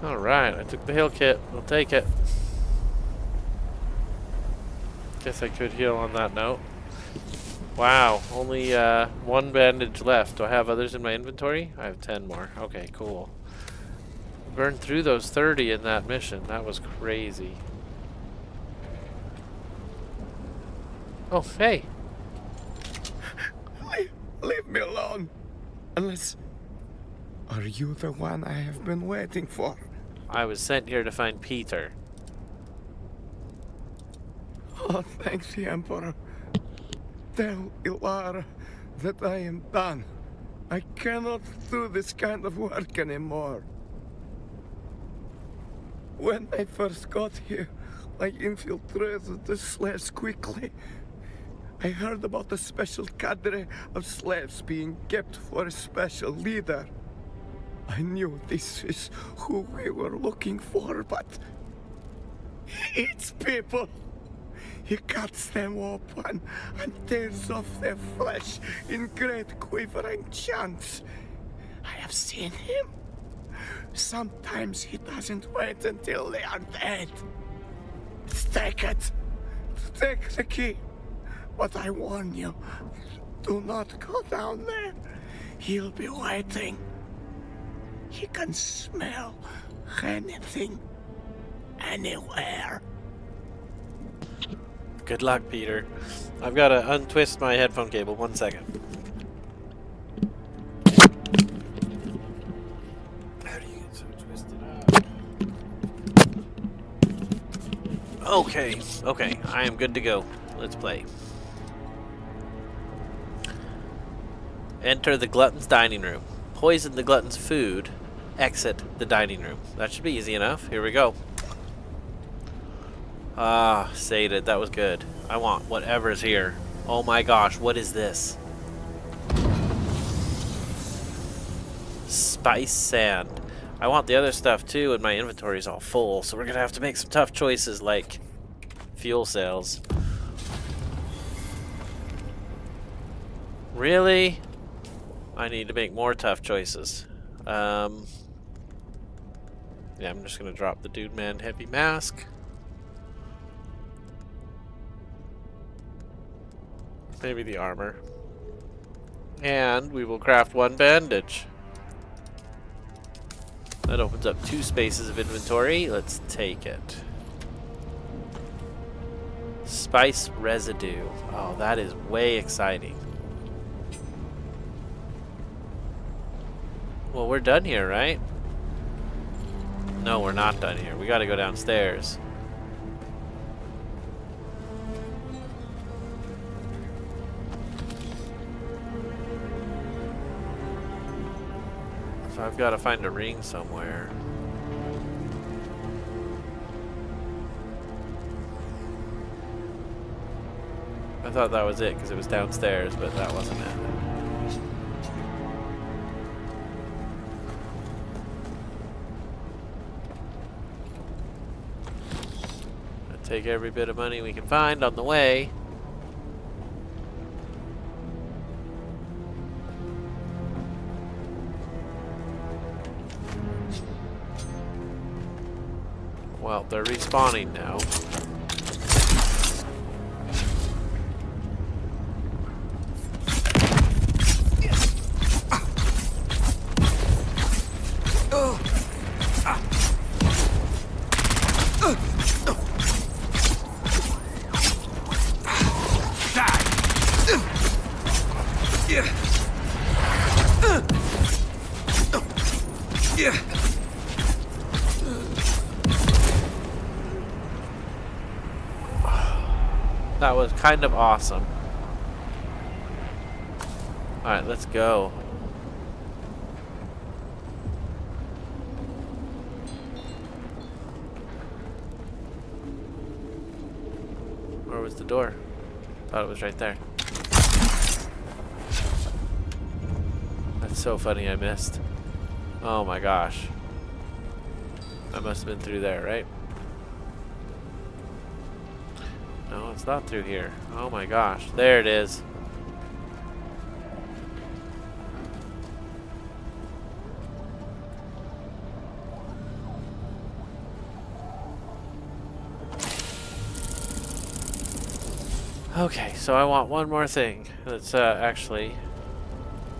Alright, I took the heal kit. I'll take it. Guess I could heal on that note. Wow, only one bandage left. Do I have others in my inventory? I have 10 more. Okay, cool. Burned through those 30 in that mission. That was crazy. Oh, hey. Leave me alone. Unless... Are you the one I have been waiting for? I was sent here to find Peter. Oh, thanks, the Emperor. Tell Ilara that I am done. I cannot do this kind of work anymore. When I first got here, I infiltrated the slaves quickly. I heard about the special cadre of slaves being kept for a special leader. I knew this is who we were looking for, but... it's people! He cuts them open and tears off their flesh in great quivering chunks. I have seen him. Sometimes he doesn't wait until they are dead. Take it. Take the key. But I warn you, do not go down there. He'll be waiting. He can smell anything, anywhere. Good luck, Peter. I've got to untwist my headphone cable. 1 second. How do you get so twisted up? Okay, I am good to go. Let's play. Enter the glutton's dining room. Poison the glutton's food. Exit the dining room. That should be easy enough. Here we go. Ah, sated. That was good. I want whatever's here. Oh my gosh, what is this? Spice sand. I want the other stuff too, and my inventory's all full, so we're gonna have to make some tough choices like fuel cells. Really? I need to make more tough choices. Yeah, I'm just gonna drop the Dude Man Heavy Mask. Maybe the armor. And we will craft 1 bandage. That opens up 2 spaces of inventory. Let's take it. Spice residue. Oh, that is way exciting. Well, we're done here, right? No, we're not done here. We gotta go downstairs. So I've got to find a ring somewhere. I thought that was it because it was downstairs, but that wasn't it. Take every bit of money we can find on the way. Well, they're respawning now. That was kind of awesome. Alright, let's go. Where was the door? Thought it was right there. That's so funny I missed. Oh my gosh. I must have been through there, right? No, it's not through here. Oh my gosh. There it is. Okay, so I want one more thing. Let's actually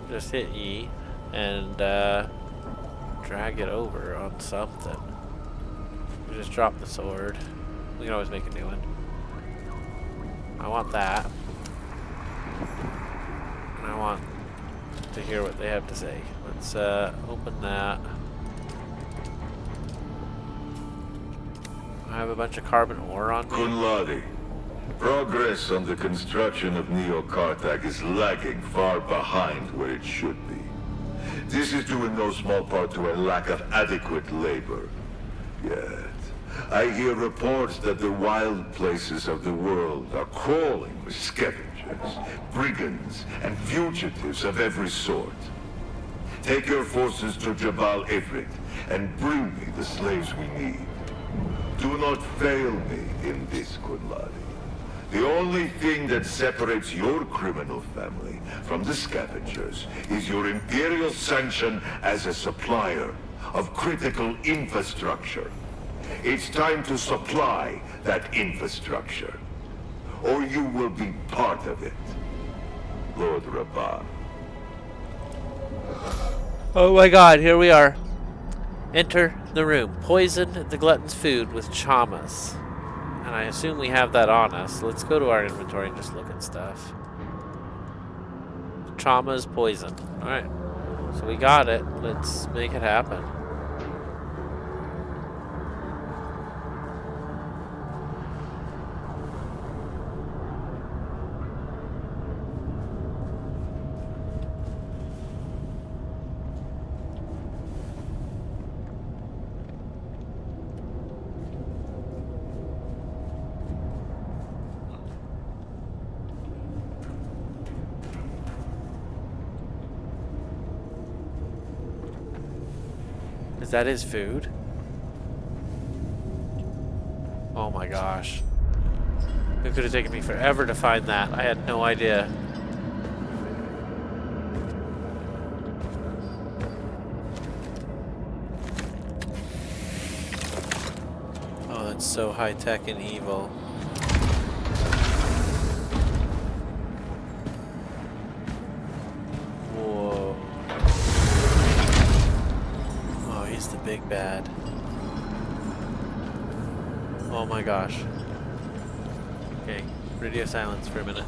just hit E and drag it over on something. We just drop the sword. We can always make a new one. I want that. And I want to hear what they have to say. Let's open that. I have a bunch of carbon ore on me. Kunladi, progress on the construction of Neo-Kartak is lagging far behind where it should be. This is due in no small part to a lack of adequate labor. Yet, I hear reports that the wild places of the world are crawling with scavengers, brigands, and fugitives of every sort. Take your forces to Jabal Ifrit and bring me the slaves we need. Do not fail me in this, Kunladi. The only thing that separates your criminal family from the scavengers is your imperial sanction as a supplier of critical infrastructure. It's time to supply that infrastructure, or you will be part of it. Lord Rabban. Oh my god, here we are. Enter the room. Poison the glutton's food with chamas. And I assume we have that on us. Let's go to our inventory and just look at stuff. Chamas poison. Alright. So we got it. Let's make it happen. Is that his food? Oh my gosh. It could have taken me forever to find that. I had no idea. Oh, that's so high tech and evil. Whoa. He's the big bad. Oh my gosh. Okay, radio silence for a minute.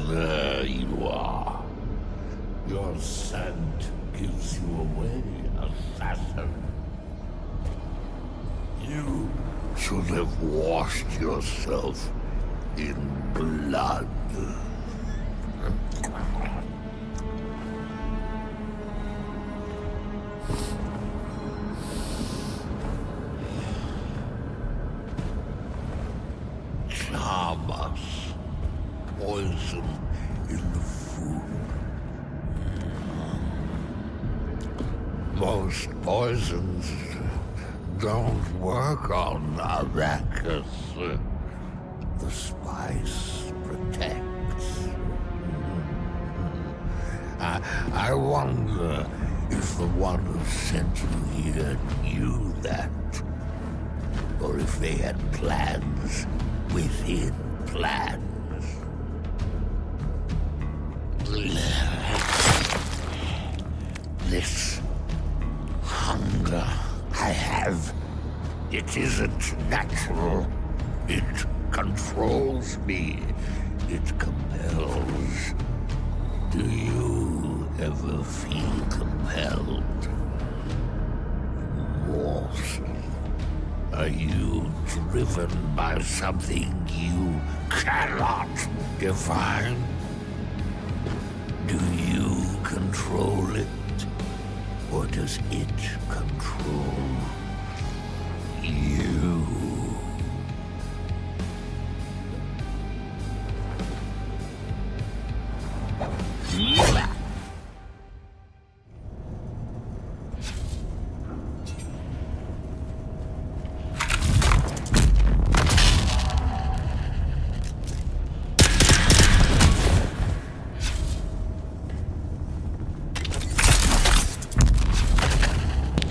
There you are. Your scent gives you away, assassin. You should have washed yourself in blood. Chamas. Poison in the food. Most poisons don't work on Arrakis. The spice protects. I wonder if the one who sent you here knew that, or if they had plans within plans. This hunger I have, it isn't natural. It controls me. It compels. Do you ever feel compelled? Morse, are you driven by something you cannot define? Do you control it, or does it control you?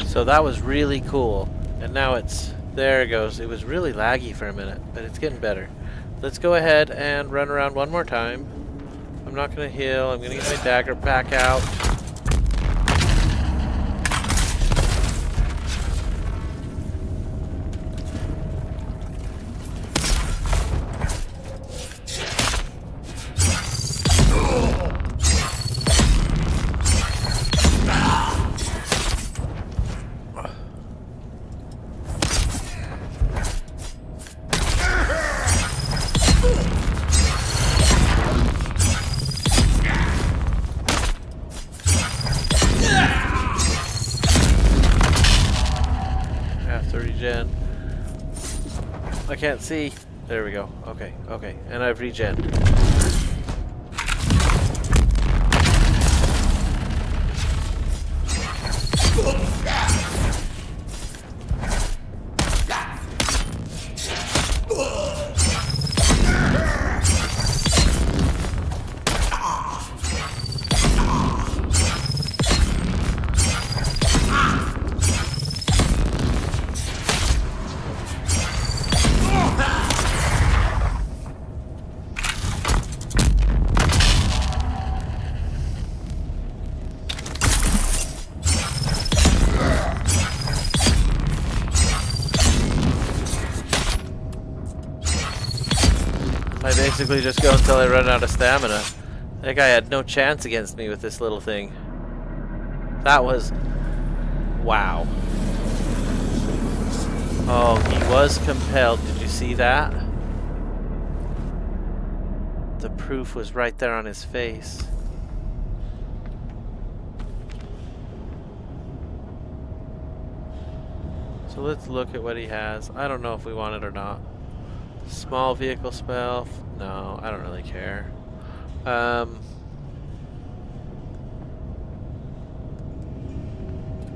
So that was really cool. And now it's, there it goes. It was really laggy for a minute, but it's getting better. Let's go ahead and run around one more time. I'm not going to heal. I'm going to get my dagger back out. I can't see. There we go. Okay, okay. And I've regen. I basically just go until I run out of stamina. That guy had no chance against me with this little thing. That was... wow. Oh, he was compelled. Did you see that? The proof was right there on his face. So let's look at what he has. I don't know if we want it or not. Small vehicle spell. No, I don't really care.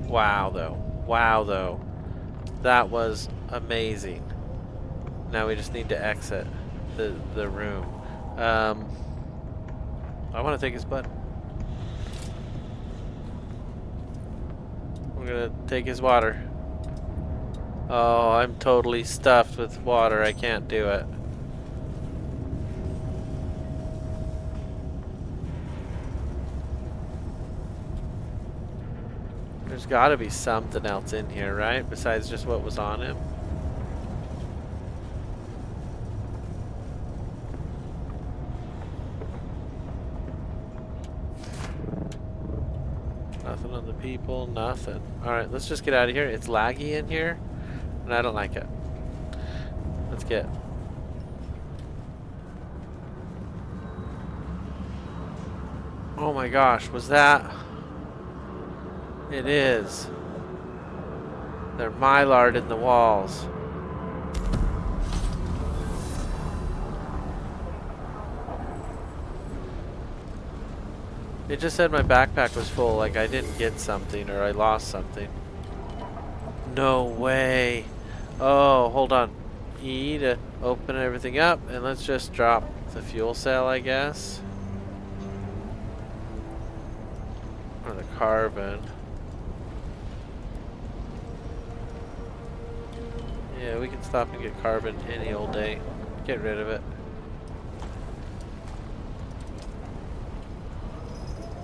Wow, though. Wow, though. That was amazing. Now we just need to exit the room. I want to take his butt. We're gonna take his water. Oh, I'm totally stuffed with water. I can't do it. There's got to be something else in here, right? Besides just what was on him. Nothing on the people, nothing. Alright, let's just get out of here. It's laggy in here. And I don't like it. Let's get. Oh my gosh, was that? It is. They're mylar in the walls. It just said my backpack was full, like I didn't get something or I lost something. No way. Oh, hold on. E to open everything up, and let's just drop the fuel cell, I guess. Or the carbon. Yeah, we can stop and get carbon any old day. Get rid of it.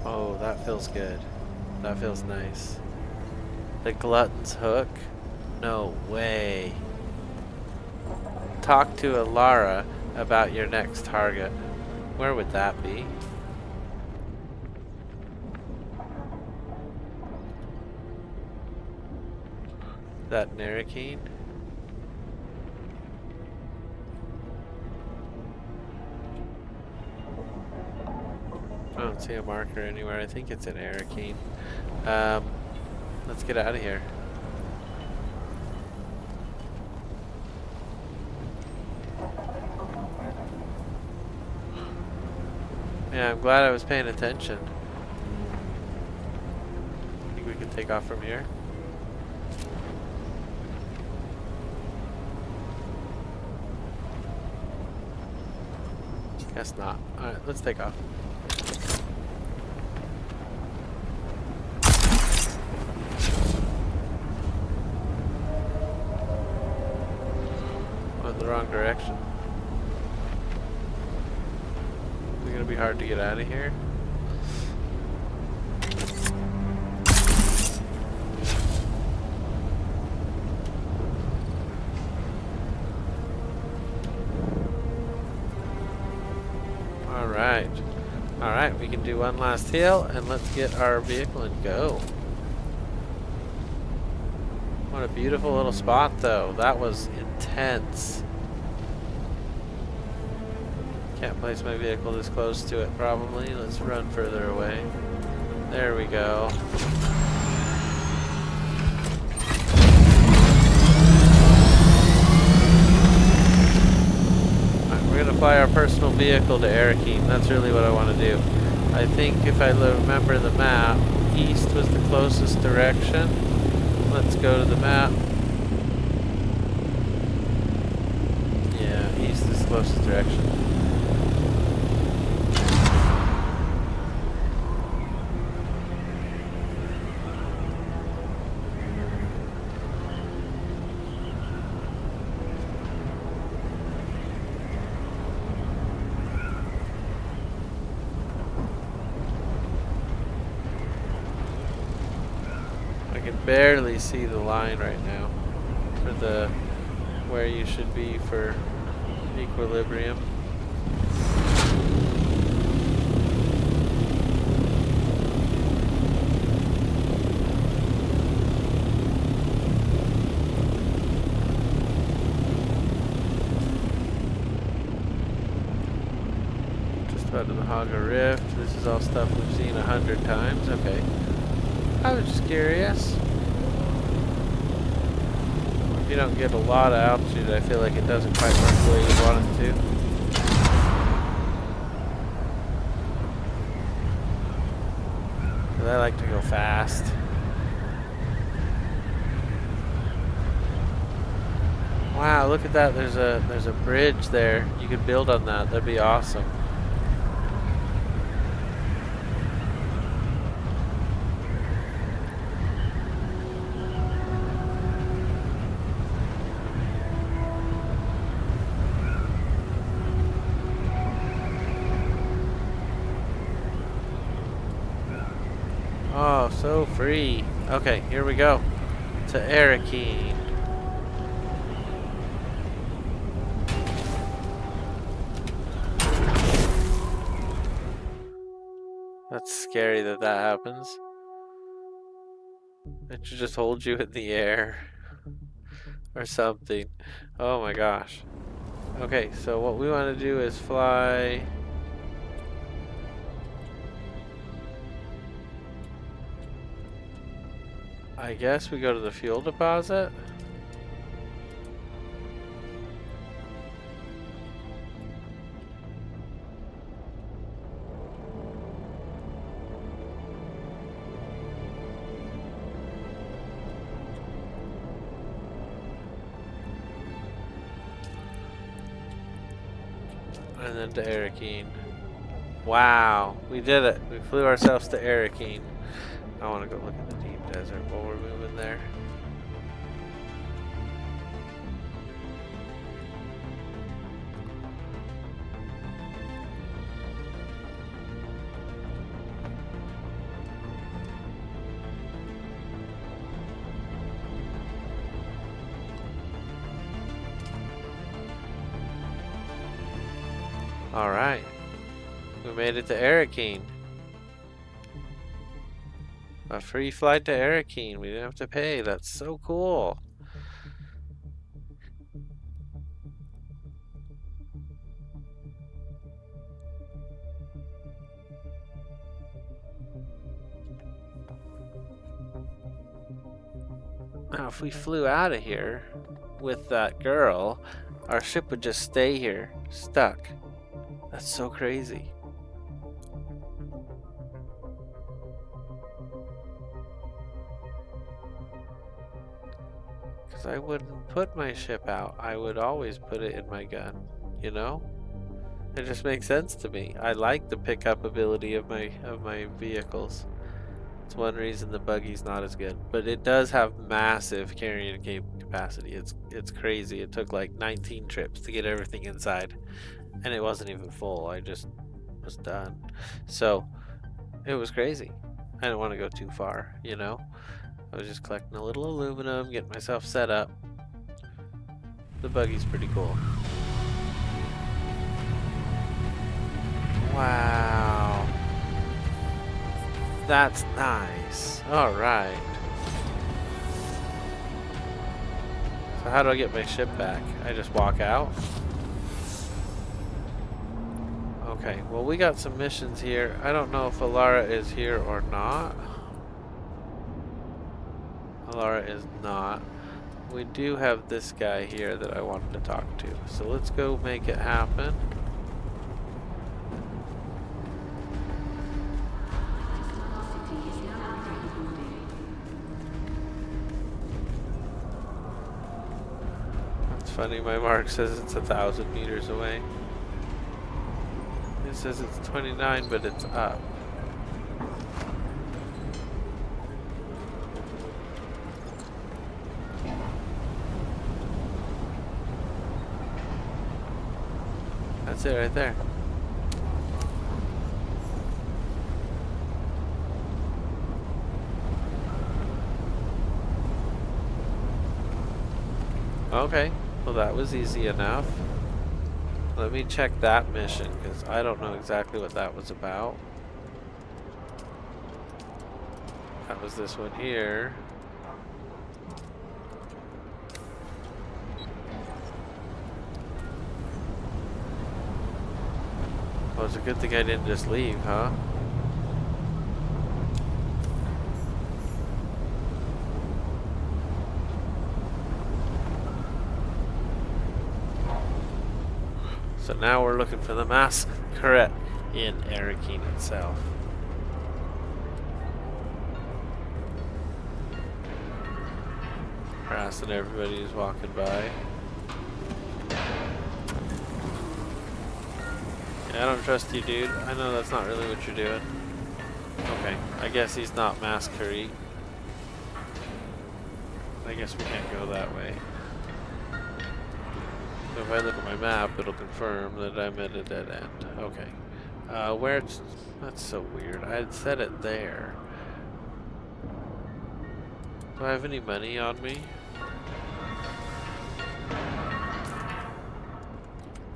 Oh, that feels good. That feels nice. The glutton's hook? No way. Talk to Alara about your next target. Where would that be? That Narrakeen? I don't see a marker anywhere. I think it's an Narrakeen. Let's get out of here. Yeah, I'm glad I was paying attention. I think we can take off from here. Guess not. Alright, let's take off. Went the wrong direction. Is it gonna be hard to get out of here? Alright, we can do one last hill and let's get our vehicle and go. What a beautiful little spot though. That was intense. Can't place my vehicle this close to it probably. Let's run further away. There we go. fly our personal vehicle to Arakeen. That's really what I want to do. I think if I remember the map, east was the closest direction. Let's go to the map. Yeah, east is the closest direction. Barely see the line right now for the where you should be for equilibrium. Just about to the Haga Rift. This is all stuff we've seen 100 times. Okay. I was just curious. If you don't get a lot of altitude, I feel like it doesn't quite work the way you want it to. Because I like to go fast. Wow, look at that. There's a bridge there. You could build on that. That'd be awesome. Oh, so free. Okay, here we go. To Arakeen. That's scary that that happens. It should just hold you in the air. Or something. Oh my gosh. Okay, so what we want to do is fly... I guess we go to the fuel deposit. And then to Arakeen. Wow, we did it. We flew ourselves to Arakeen. I want to go look at the deep desert while we're moving there. All right, we made it to Arakeen. A free flight to Arakeen. We didn't have to pay. That's so cool. Now, if we flew out of here with that girl, our ship would just stay here, stuck. That's so crazy. I wouldn't put my ship out. I would always put it in my gun, you know? It just makes sense to me. I like the pickup ability of my vehicles. It's one reason the buggy's not as good, but it does have massive carrying capacity. It's crazy. It took like 19 trips to get everything inside, and it wasn't even full. I just was done. So it was crazy. I didn't want to go too far, you know? I was just collecting a little aluminum, getting myself set up. The buggy's pretty cool. Wow. That's nice. Alright. So how do I get my ship back? I just walk out? Okay, well we got some missions here. I don't know if Alara is here or not. Alara is not. We do have this guy here that I wanted to talk to. So let's go make it happen. funny. My mark says it's 1,000 meters away. It says it's 29, but it's up. That's it right there. Okay, well that was easy enough. Let me check that mission, because I don't know exactly what that was about. That was this one here. Well, it's a good thing I didn't just leave, huh? So now we're looking for the masquerade in Arakeen itself. Harassing everybody who's walking by. I don't trust you, dude. I know that's not really what you're doing. Okay, I guess he's not masquerade. I guess we can't go that way. So if I look at my map, it'll confirm that I'm at a dead end. Okay. Where it's... That's so weird. I had set it there. Do I have any money on me?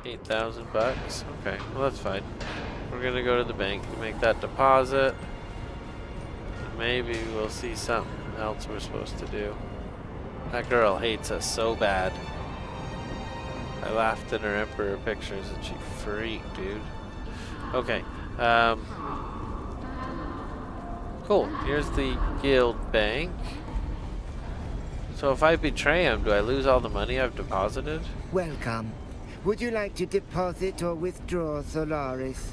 8,000 bucks. Okay, well that's fine. We're gonna go to the bank and make that deposit. And maybe we'll see something else we're supposed to do. That girl hates us so bad. I laughed in her Emperor pictures and she freaked, dude. Okay, cool. Here's the guild bank. So if I betray him, do I lose all the money I've deposited? Welcome. Would you like to deposit or withdraw Solaris?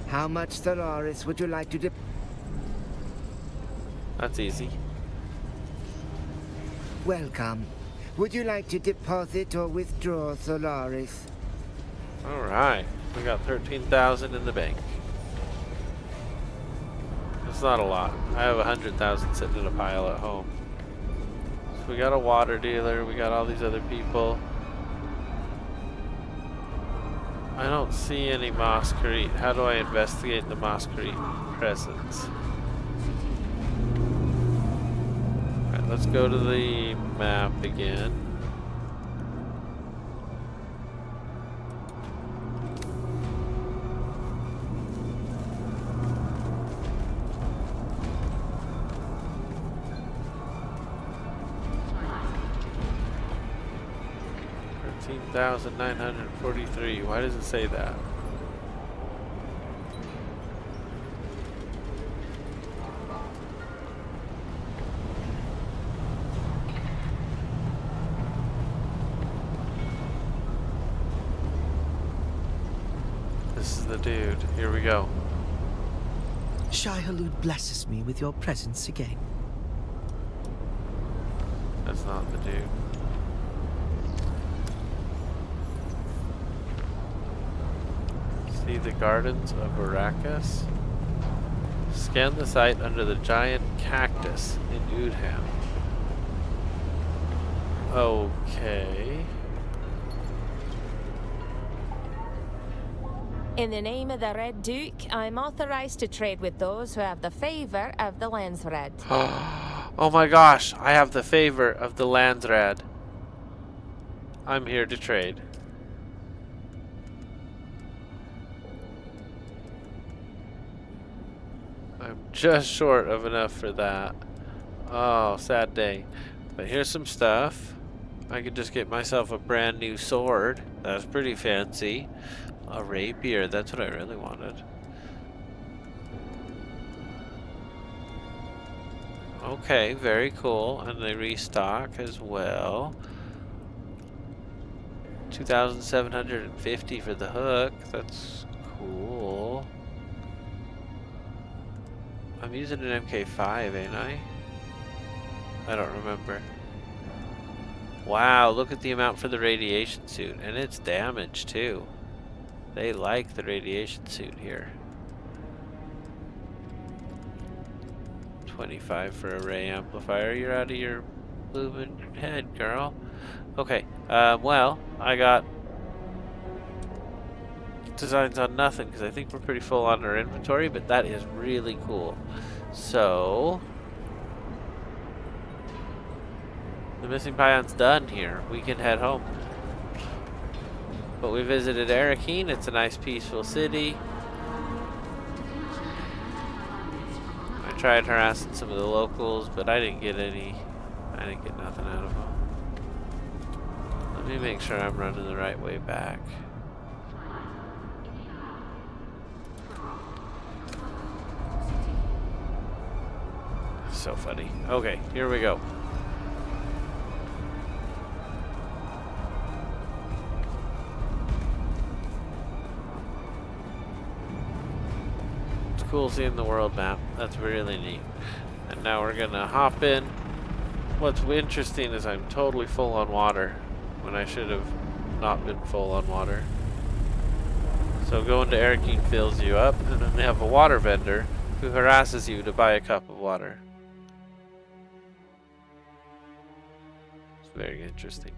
How much Solaris would you like to That's easy. Welcome. Would you like to deposit or withdraw Solaris? Alright, we got 13,000 in the bank. That's not a lot. I have 100,000 sitting in a pile at home. So we got a water dealer, we got all these other people. I don't see any masquerade. How do I investigate the masquerade presence? Alright, let's go to the map again. $13,943. Why does it say that? This is the dude. Here we go. Shai-Hulud blesses me with your presence again. That's not the dude. See the gardens of Arrakis? Scan the site under the giant cactus in Udham. Okay. In the name of the Red Duke, I'm authorized to trade with those who have the favor of the Landsred. Oh my gosh, I have the favor of the Landsred. I'm here to trade. I'm just short of enough for that. Oh, sad day. But here's some stuff. I could just get myself a brand new sword. That's pretty fancy. A rapier, that's what I really wanted. Okay, very cool. And they restock as well. 2,750 for the hook. That's cool. I'm using an MK5, ain't I? I don't remember. Wow, look at the amount for the radiation suit. And it's damaged too. They like the radiation suit here. 25 for a ray amplifier. You're out of your blooming head, girl. Okay, well, I got designs on nothing because I think we're pretty full on our inventory, but that is really cool. So, the missing pion's done here. We can head home. But we visited Arakeen. It's a nice, peaceful city. I tried harassing some of the locals, but I didn't get nothing out of them. Let me make sure I'm running the right way back. So funny. Okay, here we go. It's cool seeing the world map. That's really neat. And now we're gonna hop in. What's interesting is I'm totally full on water when I should have not been full on water. So going to Arakeen fills you up, and then they have a water vendor who harasses you to buy a cup of water. It's very interesting.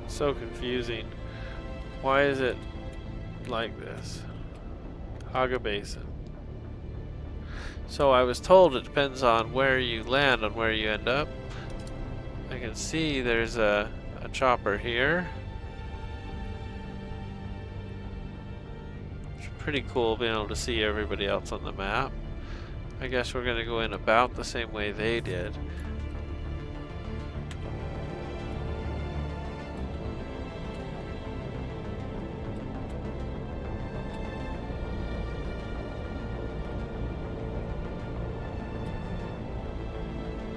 So confusing. Why is it like this? Haga Basin. So I was told it depends on where you land on where you end up. I can see there's a chopper here. It's pretty cool being able to see everybody else on the map. I guess we're gonna go in about the same way they did.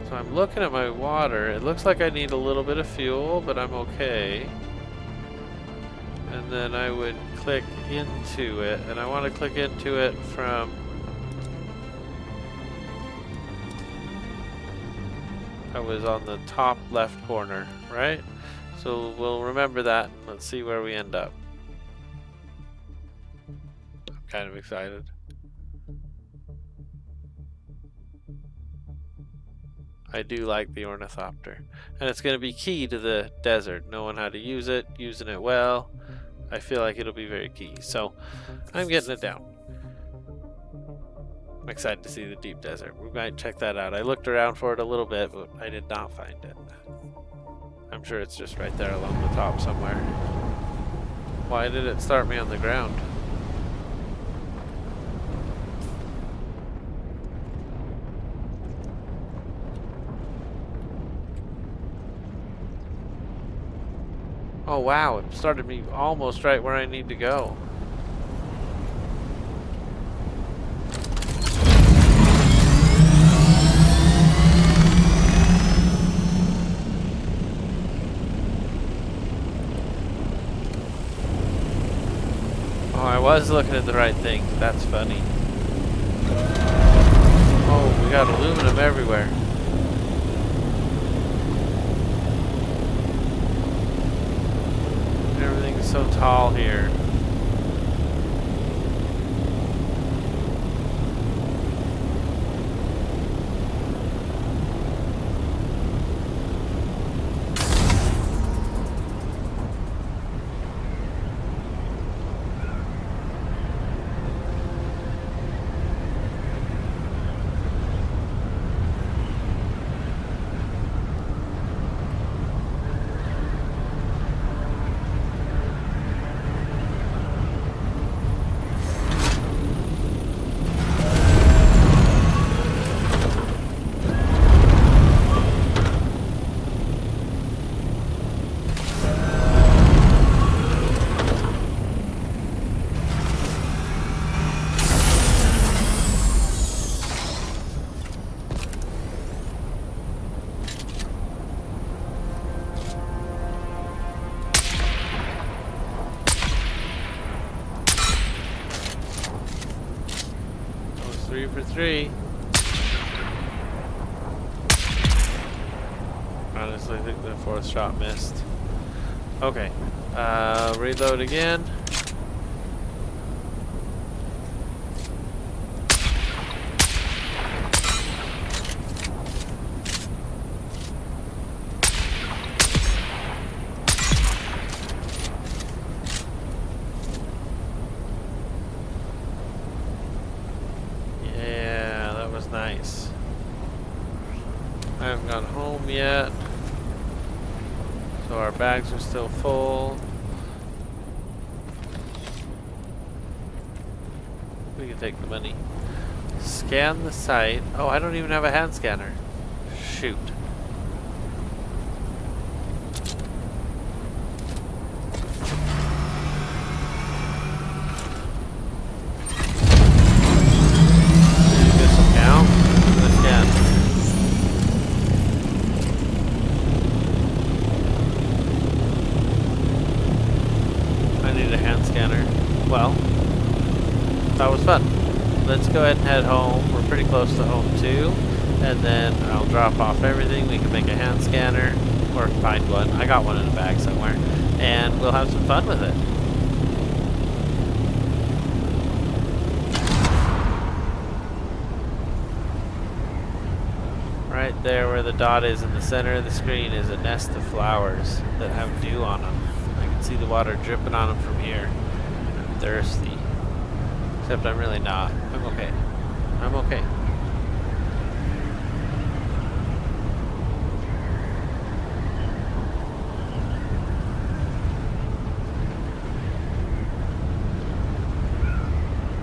So I'm looking at my water. It looks like I need a little bit of fuel, but I'm okay. And then I would click into it, and I want to click into it from... I was on the top left corner, right? So we'll remember that. Let's see where we end up. I'm kind of excited. I do like the ornithopter, and it's going to be key to the desert, knowing how to use it, using it well. I feel like it'll be very key, so I'm getting it down. I'm excited to see the deep desert. We might check that out. I looked around for it a little bit, but I did not find it. I'm sure it's just right there along the top somewhere. Why did it start me on the ground? Oh wow, it started me almost right where I need to go. Oh, I was looking at the right thing. That's funny. Oh, we got aluminum everywhere. Everything's so tall here. 3 for 3. Honestly, I think the 4th shot missed. Okay. Reload again. Yeah, that was nice. I haven't gone home yet. So our bags are still full. We can take the money. Scan the site. Oh, I don't even have a hand scanner. Shoot. Did this one count? Let's scan. I need a hand scanner. Well, that was fun. Let's go ahead and head home. We're pretty close to home too. And then I'll drop off everything. We can make a hand scanner or find one. I got one in a bag somewhere. And we'll have some fun with it. Right there where the dot is in the center of the screen is a nest of flowers that have dew on them. I can see the water dripping on them from here. I'm thirsty. Except I'm really not. I'm okay. I'm okay.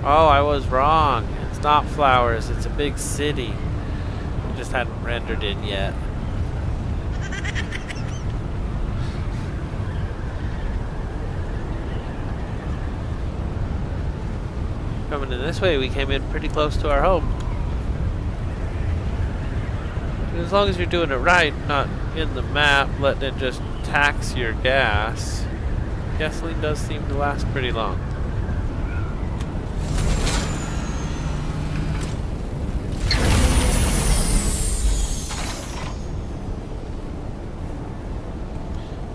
Oh, I was wrong. It's not flowers. It's a big city. It just hadn't rendered in yet. Coming in this way, we came in pretty close to our home. As long as you're doing it right, not in the map, letting it just tax your gas. Gasoline does seem to last pretty long.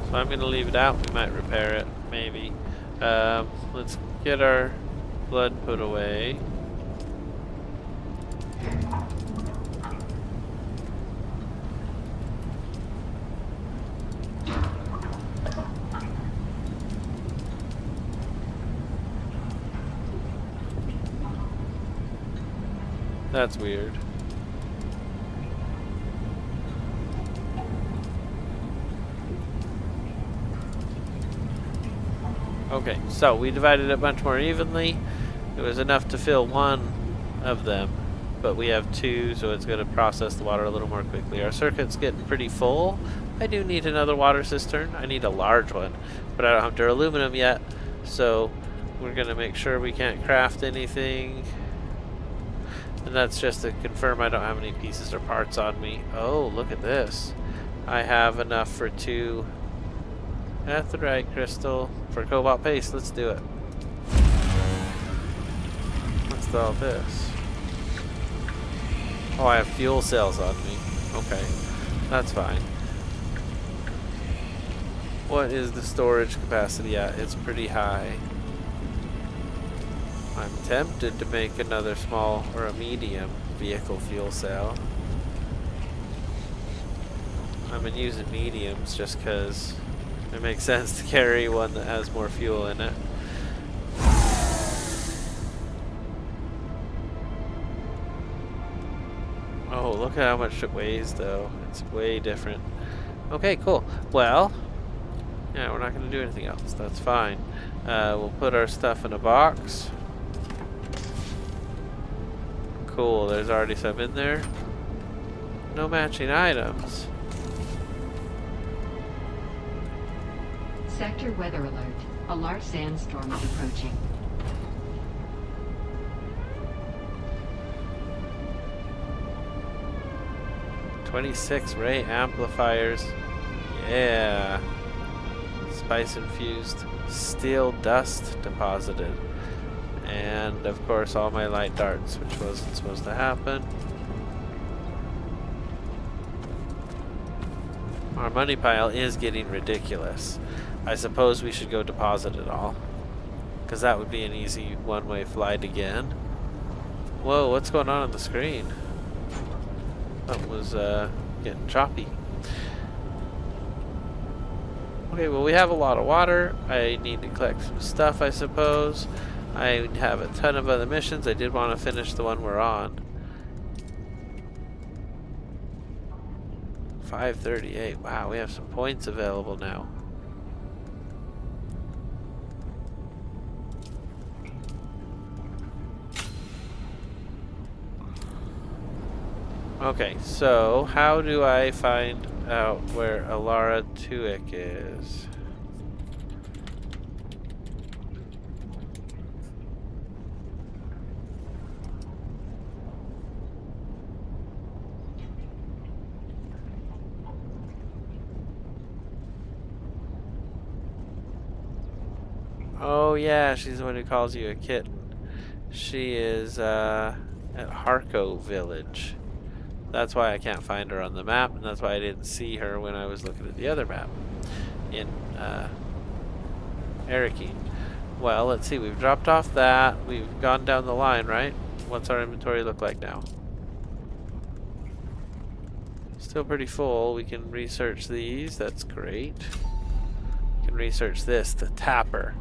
So I'm going to leave it out. We might repair it, maybe. Let's get our blood put away. That's weird. Okay, so we divided it a bunch more evenly. It was enough to fill one of them, but we have two, so it's going to process the water a little more quickly. Our circuit's getting pretty full. I do need another water cistern. I need a large one, but I don't have duraluminum yet, so we're going to make sure we can't craft anything. And that's just to confirm I don't have any pieces or parts on me. Oh, look at this. I have enough for 2 Hydrate crystal for cobalt paste. Let's do it. What's all this? Oh, I have fuel cells on me. Okay, that's fine. What is the storage capacity at? It's pretty high. I'm tempted to make another small or a medium vehicle fuel cell. I've been using mediums just because it makes sense to carry one that has more fuel in it. Oh, look at how much it weighs though. It's way different. Okay, cool. Well, yeah, we're not going to do anything else. That's fine. We'll put our stuff in a box. Cool, there's already some in there. No matching items. Sector weather alert. A large sandstorm is approaching. "26 ray amplifiers." Yeah. Spice infused. Steel dust deposited. And of course all my light darts, which wasn't supposed to happen. Our money pile is getting ridiculous. I suppose we should go deposit it all, because that would be an easy one-way flight again. Whoa, what's going on the screen? That was getting choppy. Okay, well we have a lot of water. I need to collect some stuff, I suppose. I have a ton of other missions. I did want to finish the one we're on. 538. Wow, we have some points available now. Okay, so how do I find out where Alara Tuick is? Oh yeah, she's the one who calls you a kitten. She is at Harco Village. That's why I can't find her on the map, and that's why I didn't see her when I was looking at the other map in Arakeen. Well, let's see, we've dropped off that. We've gone down the line, right? What's our inventory look like now? Still pretty full. We can research these. That's great. We can research this, the tapper.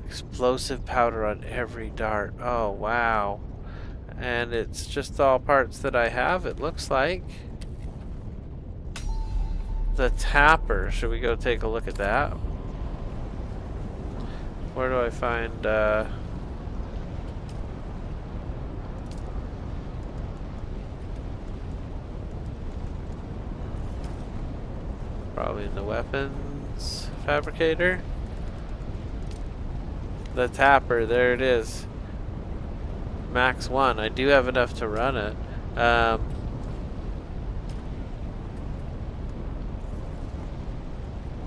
Explosive powder on every dart. Oh, wow. And it's just all parts that I have, it looks like. The tapper. Should we go take a look at that? Where do I find... probably in the weapons fabricator. The tapper, there it is. Max 1. I do have enough to run it.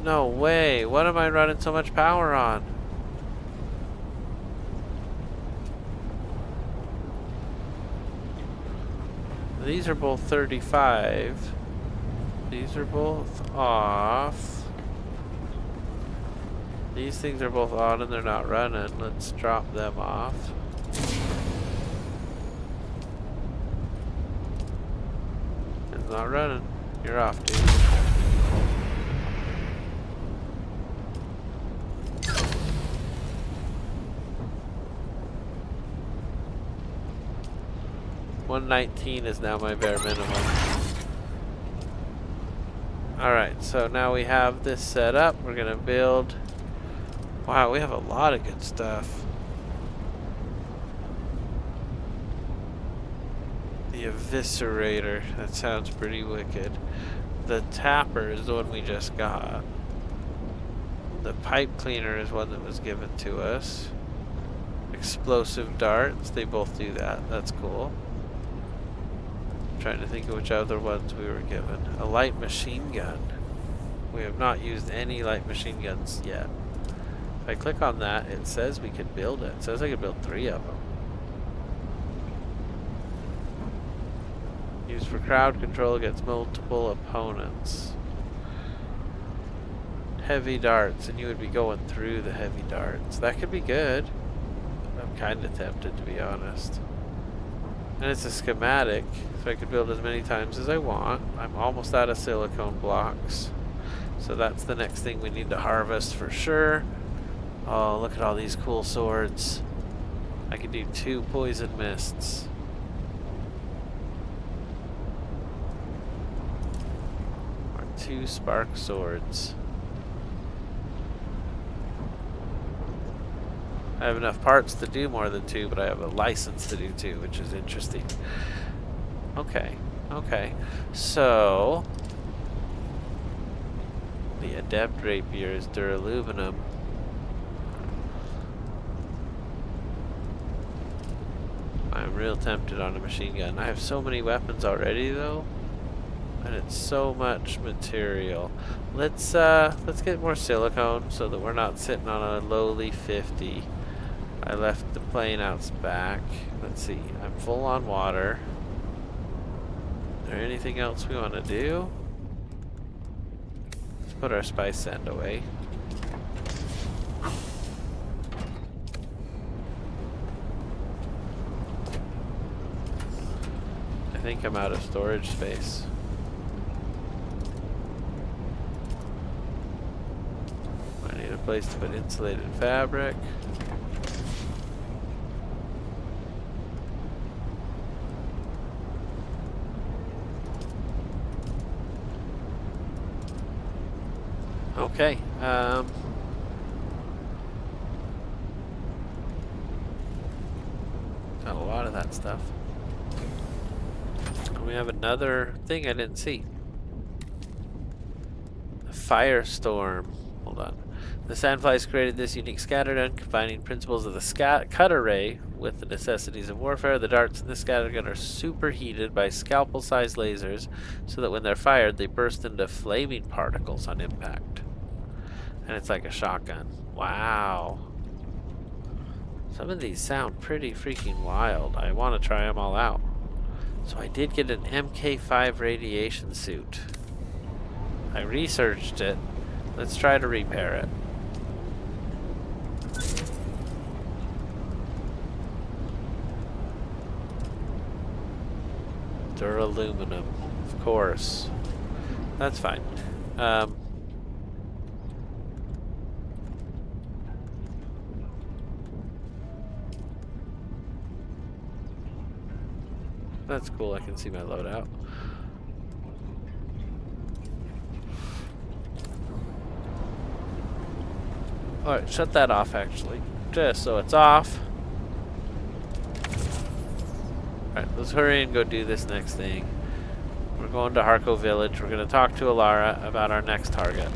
No way. What am I running so much power on? These are both 35. These are both off. These things are both on and they're not running. Let's drop them off. It's not running. You're off, dude. $119 is now my bare minimum. Alright, so now we have this set up. We're gonna build. Wow, we have a lot of good stuff. The Eviscerator, that sounds pretty wicked. The Tapper is the one we just got. The Pipe Cleaner is one that was given to us. Explosive Darts, they both do that. That's cool. I'm trying to think of which other ones we were given. A light machine gun. We have not used any light machine guns yet. If I click on that, it says we could build it. It says I could build 3 of them. Used for crowd control against multiple opponents. Heavy darts, and you would be going through the heavy darts. That could be good. I'm kind of tempted, to be honest. And it's a schematic, so I could build as many times as I want. I'm almost out of silicone blocks. So that's the next thing we need to harvest for sure. Oh, look at all these cool swords. I could do 2 poison mists. Or 2 spark swords. I have enough parts to do more than 2, but I have a license to do 2, which is interesting. Okay, okay. So, the Adept Rapier is duraluminum. I'm real tempted on a machine gun. I have so many weapons already, though, and it's so much material. Let's get more silicone so that we're not sitting on a lowly 50. I left the plane out back. Let's see. I'm full on water. Is there anything else we want to do? Let's put our spice sand away. I think I'm out of storage space. I need a place to put insulated fabric. Okay, got a lot of that stuff. And we have another thing I didn't see. A firestorm. Hold on. The sandflies created this unique scattergun, combining principles of the cutter ray with the necessities of warfare. The darts in this scattergun are superheated by scalpel-sized lasers, so that when they're fired, they burst into flaming particles on impact. And it's like a shotgun. Wow. Some of these sound pretty freaking wild. I want to try them all out. So I did get an MK5 radiation suit. I researched it. Let's try to repair it. Duraluminum, of course. That's fine. That's cool, I can see my loadout. Alright, shut that off actually. Just so it's off. Alright, let's hurry and go do this next thing. We're going to Harco Village. We're going to talk to Alara about our next target.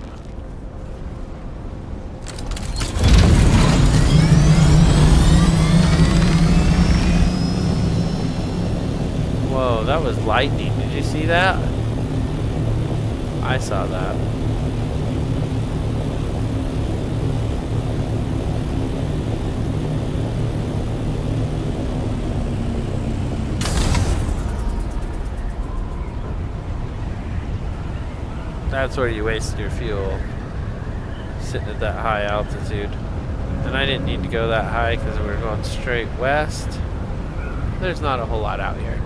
Whoa, that was lightning. Did you see that? I saw that. That's where you wasted your fuel, sitting at that high altitude. And I didn't need to go that high because we were going straight west. There's not a whole lot out here.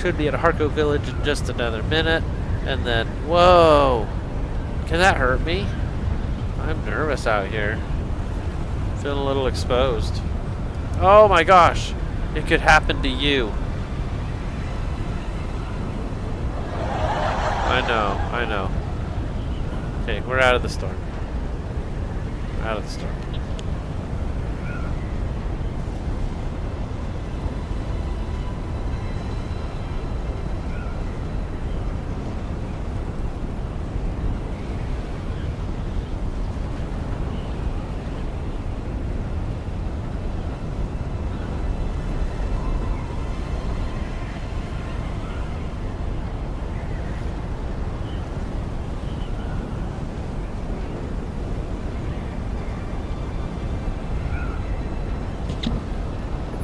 Should be at Harco Village in just another minute. And then, whoa! Can that hurt me? I'm nervous out here. Feeling a little exposed. Oh my gosh! It could happen to you. I know. Okay, we're out of the storm. Out of the storm.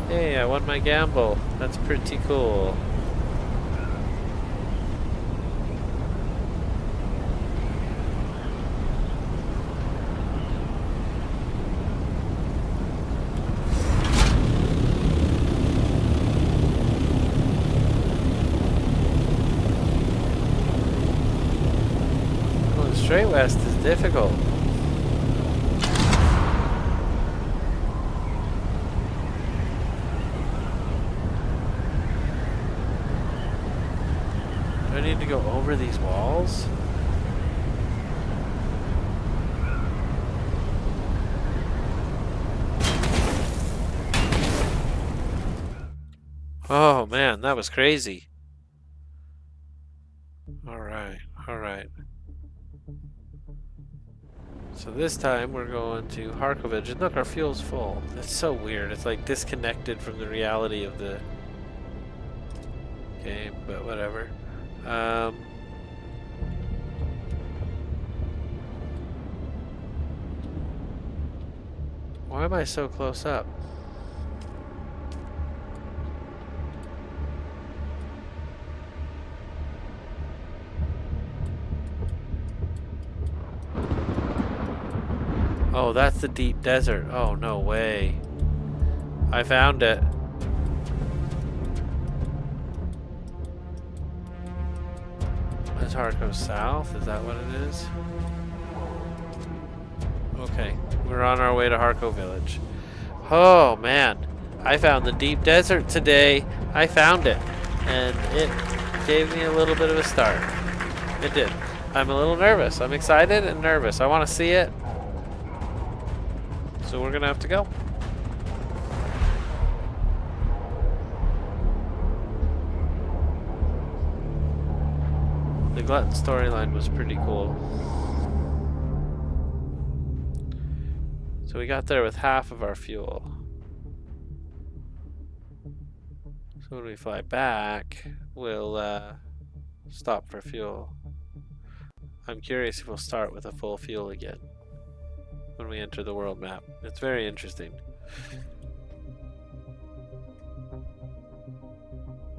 Hey, I won my gamble. That's pretty cool. Going straight west is difficult. Do I need to go over these walls? Oh man, that was crazy. Alright. So this time we're going to Harco Village. And look, our fuel's full. That's so weird. It's like disconnected from the reality of the game, but whatever. Why am I so close up? Oh, that's the deep desert. Oh, no way. I found it. Is Harco south? Is that what it is? Okay, we're on our way to Harco Village. Oh man, I found the deep desert today. I found it, and it gave me a little bit of a start. It did. I'm a little nervous. I'm excited and nervous. I want to see it. So we're gonna have to go. The Glutton storyline was pretty cool. So we got there with half of our fuel. So when we fly back, we'll stop for fuel. I'm curious if we'll start with a full fuel again when we enter the world map. It's very interesting.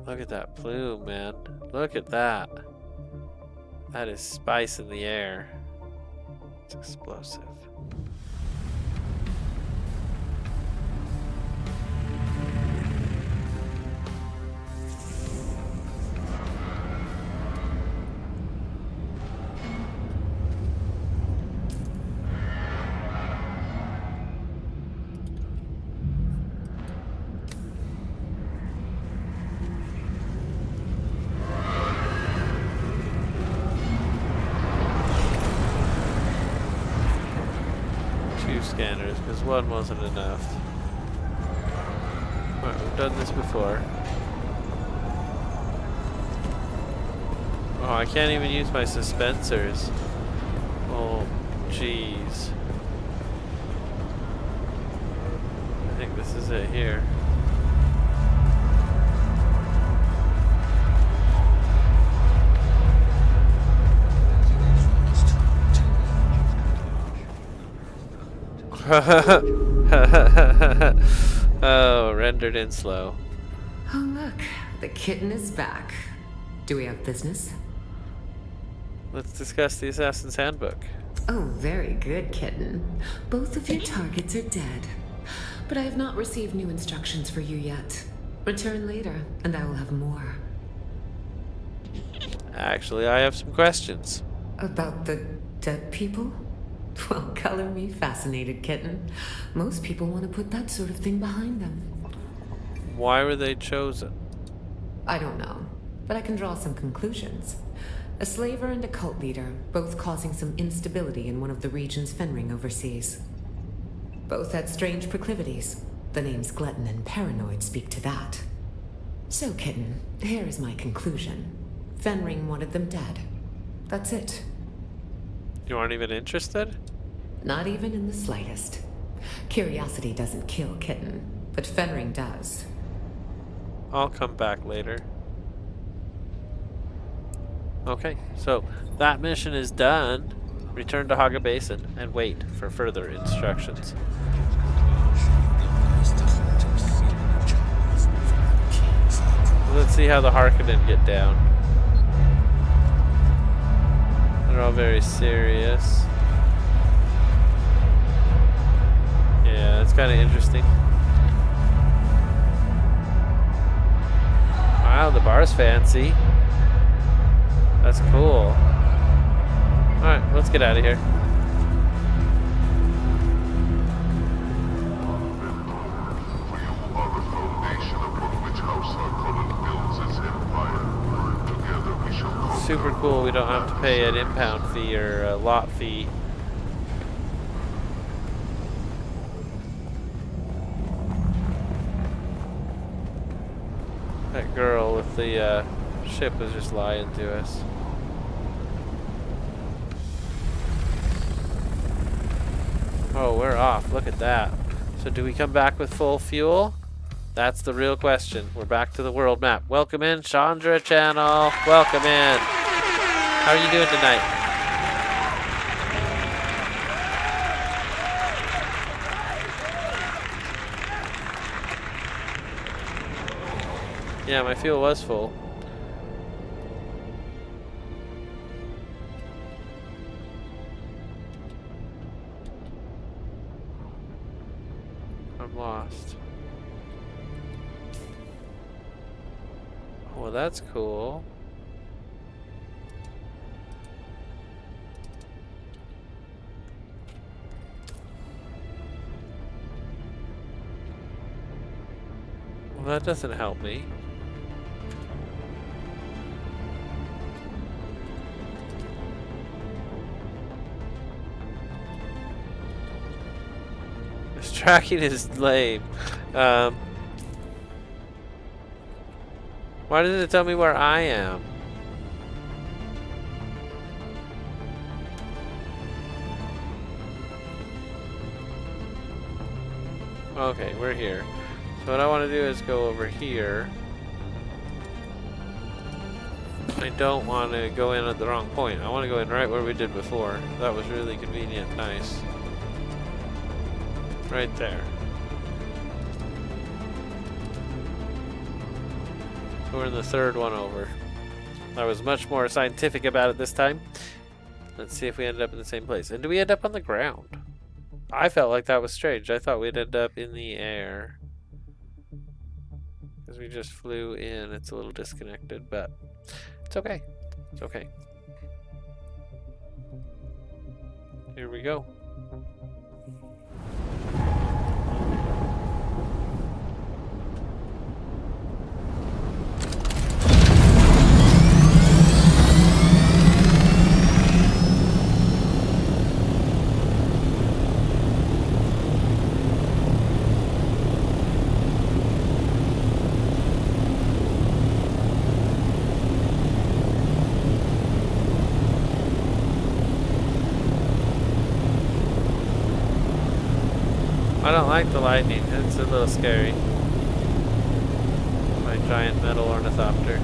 Look at that plume, man. Look at that. That is spice in the air. It's explosive. Scanners, because one wasn't enough. Alright, we've done this before. Oh, I can't even use my suspensors. Oh, jeez. I think this is it here. Oh, rendered in slow. Oh, look. The kitten is back. Do we have business? Let's discuss the Assassin's Handbook. Oh, very good, kitten. Both of your targets are dead. But I have not received new instructions for you yet. Return later, and I will have more. Actually, I have some questions. About the dead people? Well, color me fascinated, kitten. Most people want to put that sort of thing behind them. Why were they chosen? I don't know, but I can draw some conclusions. A slaver and a cult leader, both causing some instability in one of the regions Fenring oversees. Both had strange proclivities. The names Glutton and Paranoid speak to that. So, kitten, here is my conclusion. Fenring wanted them dead. That's it. You aren't even interested? Not even in the slightest. Curiosity doesn't kill, kitten, but Fenring does. I'll come back later. Okay, so that mission is done. Return to Haga Basin and wait for further instructions. Let's see how the Harkonnen get down. They're all very serious. Yeah, it's kind of interesting. Wow, the bar's fancy. That's cool. Alright, let's get out of here. Super cool, we don't have to pay an impound fee or a lot fee. That girl with the ship was just lying to us. Oh, we're off. Look at that. So do we come back with full fuel? That's the real question. We're back to the world map. Welcome in, Chandra channel. Welcome in. How are you doing tonight? Yeah, my fuel was full. I'm lost. Well, that's cool. Well, that doesn't help me. This tracking is lame. Why does it tell me where I am? Okay, we're here. So what I want to do is go over here. I don't want to go in at the wrong point. I want to go in right where we did before. That was really convenient. Nice. Right there. So we're in the third one over. I was much more scientific about it this time. Let's see if we ended up in the same place. And do we end up on the ground? I felt like that was strange. I thought we'd end up in the air. Because we just flew in. It's a little disconnected, but it's okay. It's okay. Here we go. I don't like the lightning, it's a little scary. My giant metal ornithopter.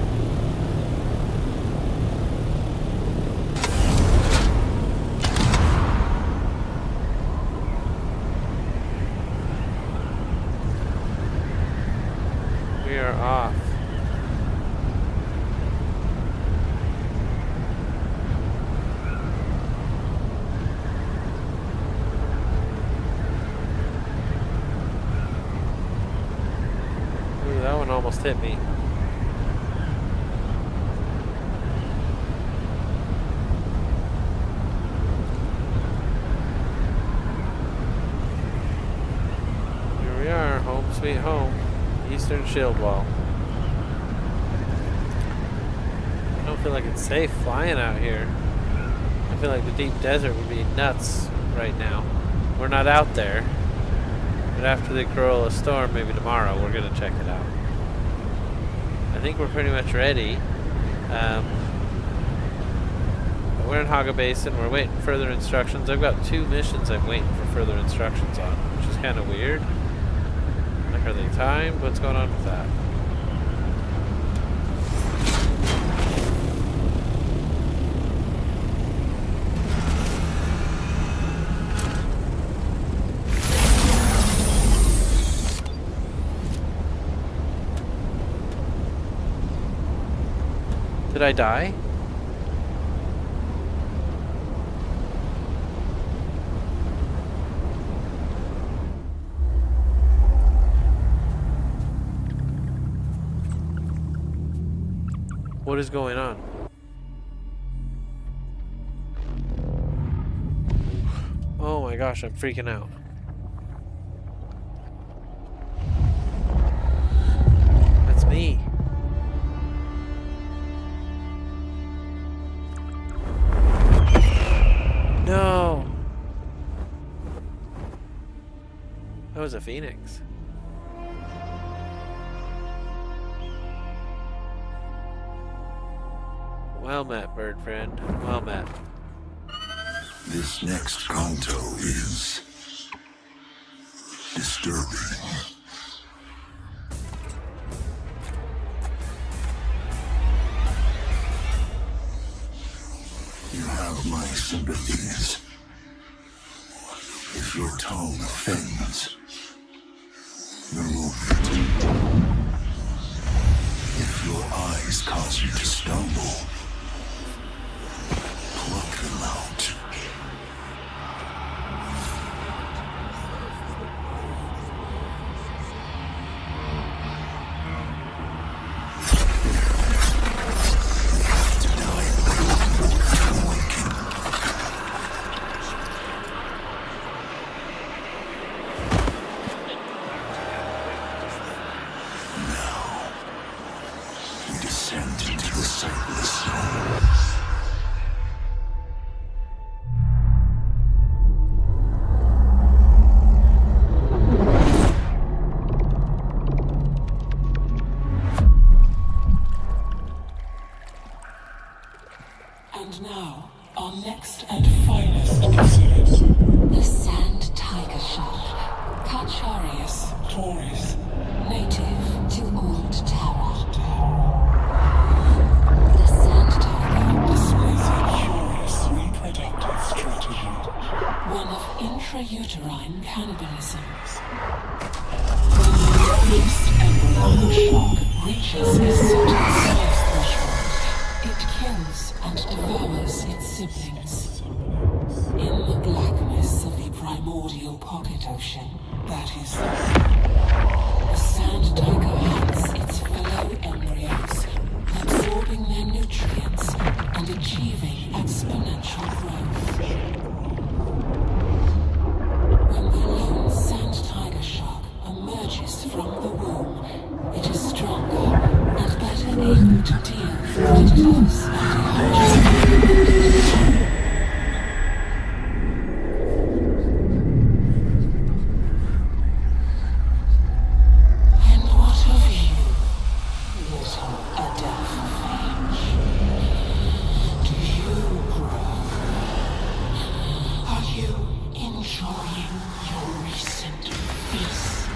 We are off. That one almost hit me. Here we are, home sweet home, Eastern Shield Wall. I don't feel like it's safe flying out here. I feel like the deep desert would be nuts right now. We're not out there. But after the Corolla storm, maybe tomorrow, we're going to check it out. I think we're pretty much ready. But we're in Haga Basin. We're waiting for further instructions. I've got 2 missions I'm waiting for further instructions on, which is kind of weird. Like, are they timed? What's going on with that? Did I die? What is going on? Oh my gosh, I'm freaking out. That's me. No! That was a phoenix. Well met, bird friend. Well met. This next canto is disturbing. You have my sympathies. If your tongue offends, remove it. always cause you to stumble. Pluck them out. And now, our next and finest episode. The Sand Tiger Shark. Cacharius Taurus. Native to Old Terra. The Sand Tiger displays a curious reproductive strategy. One of intrauterine cannibalism. When the first embryo shark reaches a certain size threshold, it kills and devours its siblings. In the blackness of the primordial pocket ocean, that is the sand tiger hunts its fellow embryos, absorbing their nutrients and achieving exponential growth. When the lone sand tiger shark emerges from the womb, it is stronger and better able to deal with predators and And what of you, little Adelphage? Do you grow? Are you enjoying your recent feast?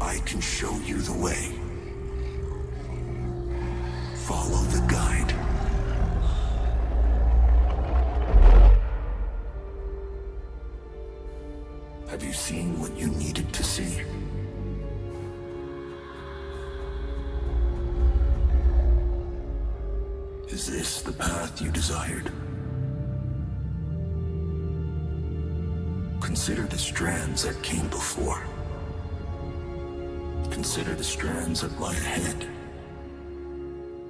I can show you the way. Follow the guide. Have you seen what you needed to see? Is this the path you desired? Consider the strands that came before. Consider the strands that lie ahead.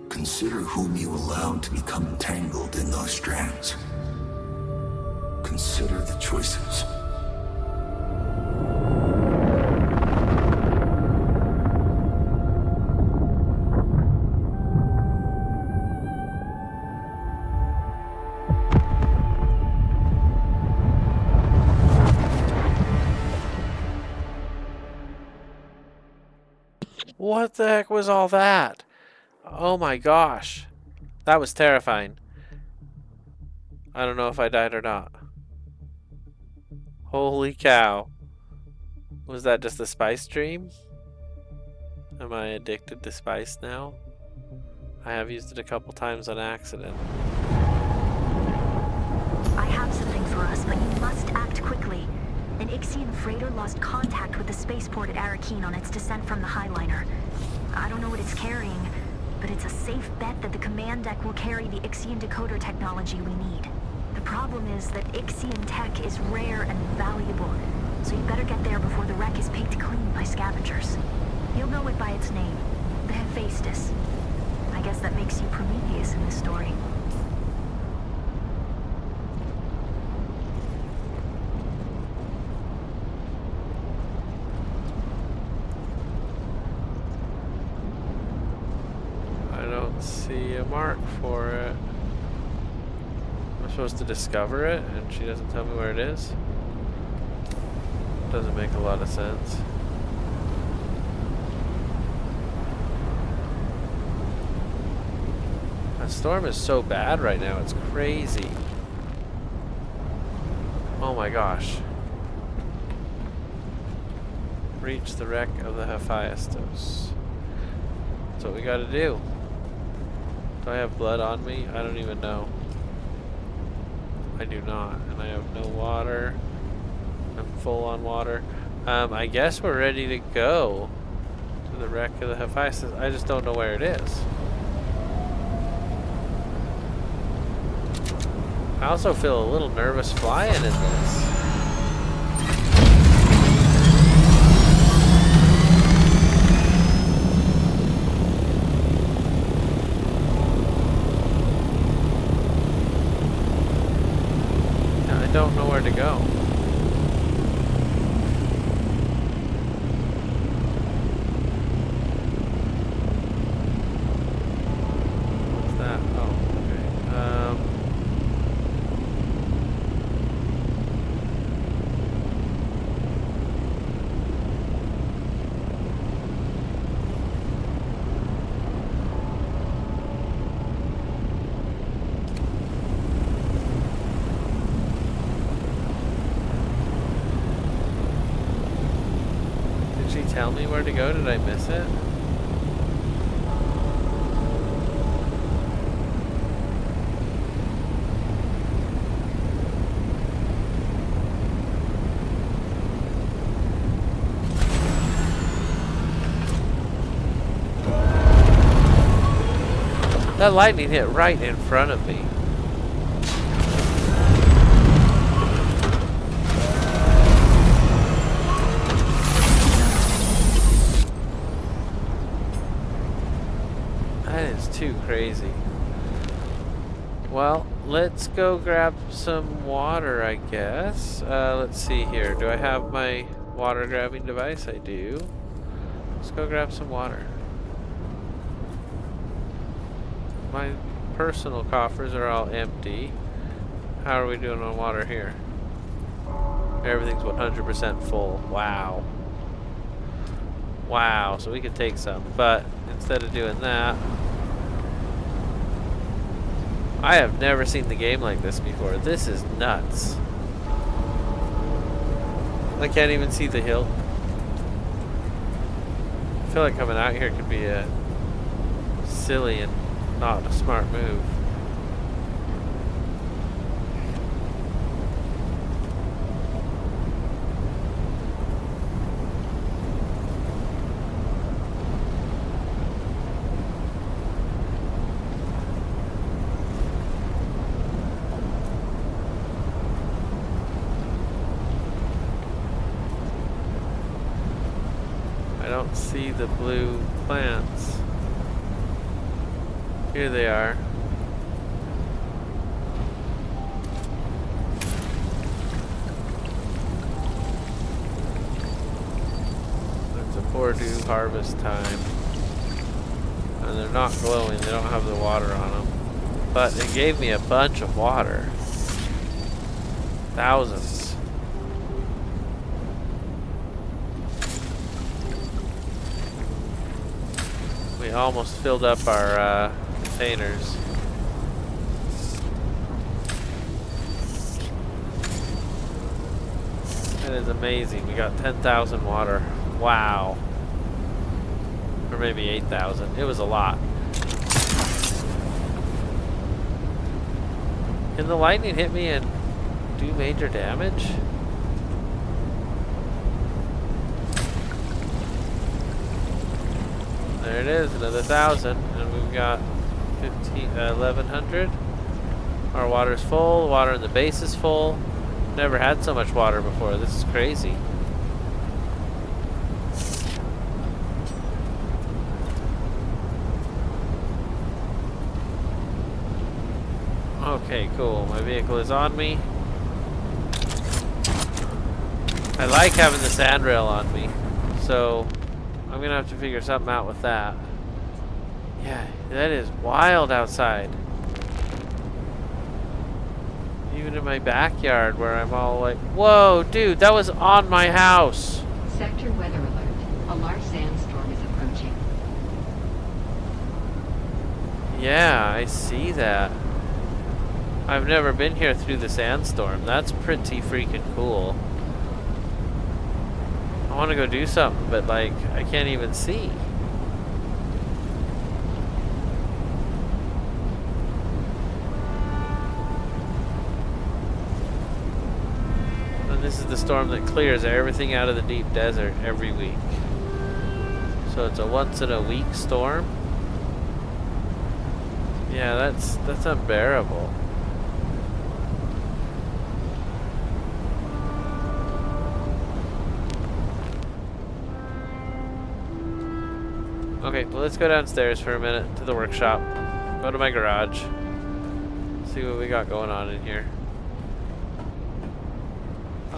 Consider whom you allowed to become entangled in those strands. Consider the choices. What the heck was all that? Oh my gosh. That was terrifying. I don't know if I died or not. Holy cow. Was that just a spice dream? Am I addicted to spice now? I have used it a couple times on accident. I have something for us, but you must act quickly. An Ixian freighter lost contact with the spaceport at Arakeen on its descent from the Highliner. I don't know what it's carrying, but it's a safe bet that the command deck will carry the Ixian decoder technology we need. The problem is that Ixian tech is rare and valuable, so you better get there before the wreck is picked clean by scavengers. You'll know it by its name, the Hephaestus. I guess that makes you Prometheus in this story. See a mark for it. I'm supposed to discover it and she doesn't tell me where it is. Doesn't make a lot of sense. That storm is so bad right now, it's crazy. Oh my gosh. Reach the wreck of the Hephaestus. That's what we gotta do. Do I have blood on me? I don't even know. I do not, and I have no water. I'm full on water. I guess we're ready to go to the wreck of the Hephaestus. I just don't know where it is. I also feel a little nervous flying in this. I don't know where to go. What's that? Oh, okay. Tell me where to go? Did I miss it? That lightning hit right in front of me. Too crazy. Well, let's go grab some water, I guess. Let's see here. Do I have my water grabbing device? I do. Let's go grab some water. My personal coffers are all empty. How are we doing on water here? Everything's 100% full. Wow. Wow, so we could take some, but instead of doing that, I have never seen the game like this before. This is nuts. I can't even see the hill. I feel like coming out here could be a silly and not a smart move. See the blue plants. Here they are. It's a Purdue harvest time. And they're not glowing, they don't have the water on them. But it gave me a bunch of water. Thousands. We almost filled up our containers. That is amazing. We got 10,000 water. Wow. Or maybe 8,000. It was a lot. Can the lightning hit me and do major damage? There it is, another 1,000, and we've got 1,100. Our water's full, the water in the base is full. Never had so much water before, this is crazy. Okay, cool, my vehicle is on me. I like having the sandrail on me, so I'm gonna have to figure something out with that. Yeah, that is wild outside. Even in my backyard where I'm all like, whoa, dude, that was on my house. Sector weather alert. A large sandstorm is approaching. Yeah, I see that. I've never been here through the sandstorm. That's pretty freaking cool. I want to go do something, but like, I can't even see. This is the storm that clears everything out of the deep desert every week. So it's a once-in-a-week storm. Yeah, that's unbearable. Okay, well, let's go downstairs for a minute to the workshop. Go to my garage. See what we got going on in here.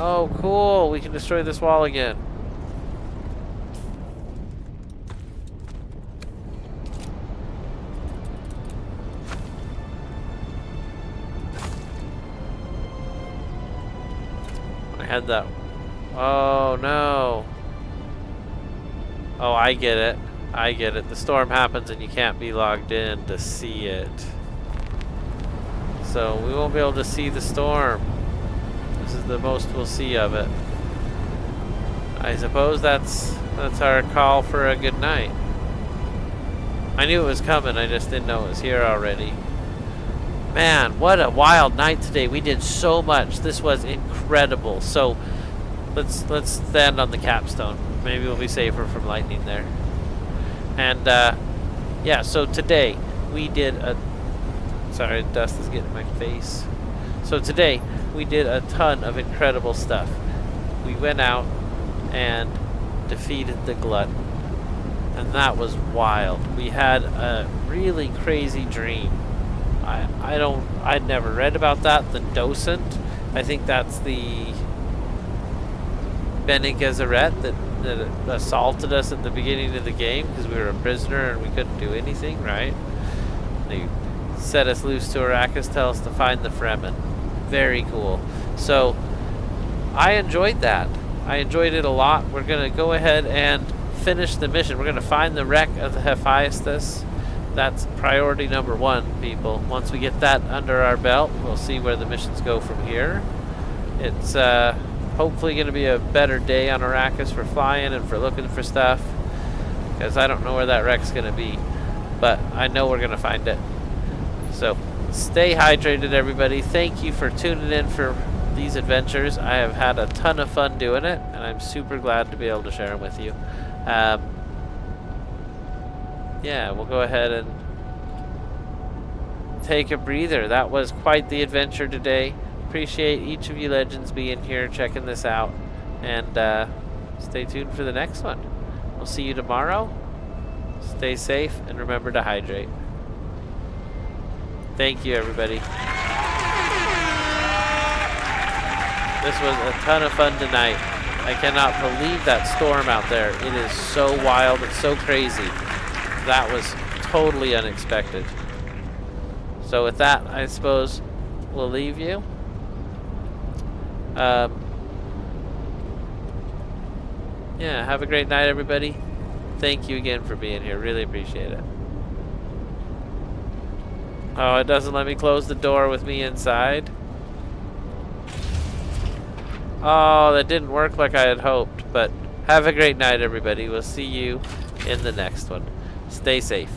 Oh, cool. We can destroy this wall again. I had that. Oh, no. Oh, I get it. I get it. The storm happens and you can't be logged in to see it. So we won't be able to see the storm. This is the most we'll see of it. I suppose that's our call for a good night. I knew it was coming, I just didn't know it was here already. Man, what a wild night today. We did so much. This was incredible. So let's stand on the capstone. Maybe we'll be safer from lightning there. And yeah, so today we did a... Sorry, dust is getting in my face. So today we did a ton of incredible stuff. We went out and defeated the glutton. And that was wild. We had a really crazy dream. I'd never read about that. The docent, I think that's the Bene Gesserit that assaulted us at the beginning of the game because we were a prisoner and we couldn't do anything, right? They set us loose to Arrakis, tell us to find the Fremen. Very cool. So I enjoyed that. I enjoyed it a lot. We're going to go ahead and finish the mission. We're going to find the wreck of the Hephaestus. That's priority number 1, people. Once we get that under our belt, we'll see where the missions go from here. It's hopefully going to be a better day on Arrakis for flying and for looking for stuff, because I don't know where that wreck's going to be, but I know we're going to find it. So stay hydrated, everybody. Thank you for tuning in for these adventures. I have had a ton of fun doing it, and I'm super glad to be able to share them with you. Yeah, we'll go ahead and take a breather. That was quite the adventure today. Appreciate each of you legends being here, checking this out, and stay tuned for the next one. We'll see you tomorrow. Stay safe, and remember to hydrate. Thank you, everybody. This was a ton of fun tonight. I cannot believe that storm out there. It is so wild. It's so crazy. That was totally unexpected. So with that, I suppose we'll leave you. Yeah, have a great night, everybody. Thank you again for being here. Really appreciate it. Oh, it doesn't let me close the door with me inside. Oh, that didn't work like I had hoped. But have a great night, everybody. We'll see you in the next one. Stay safe.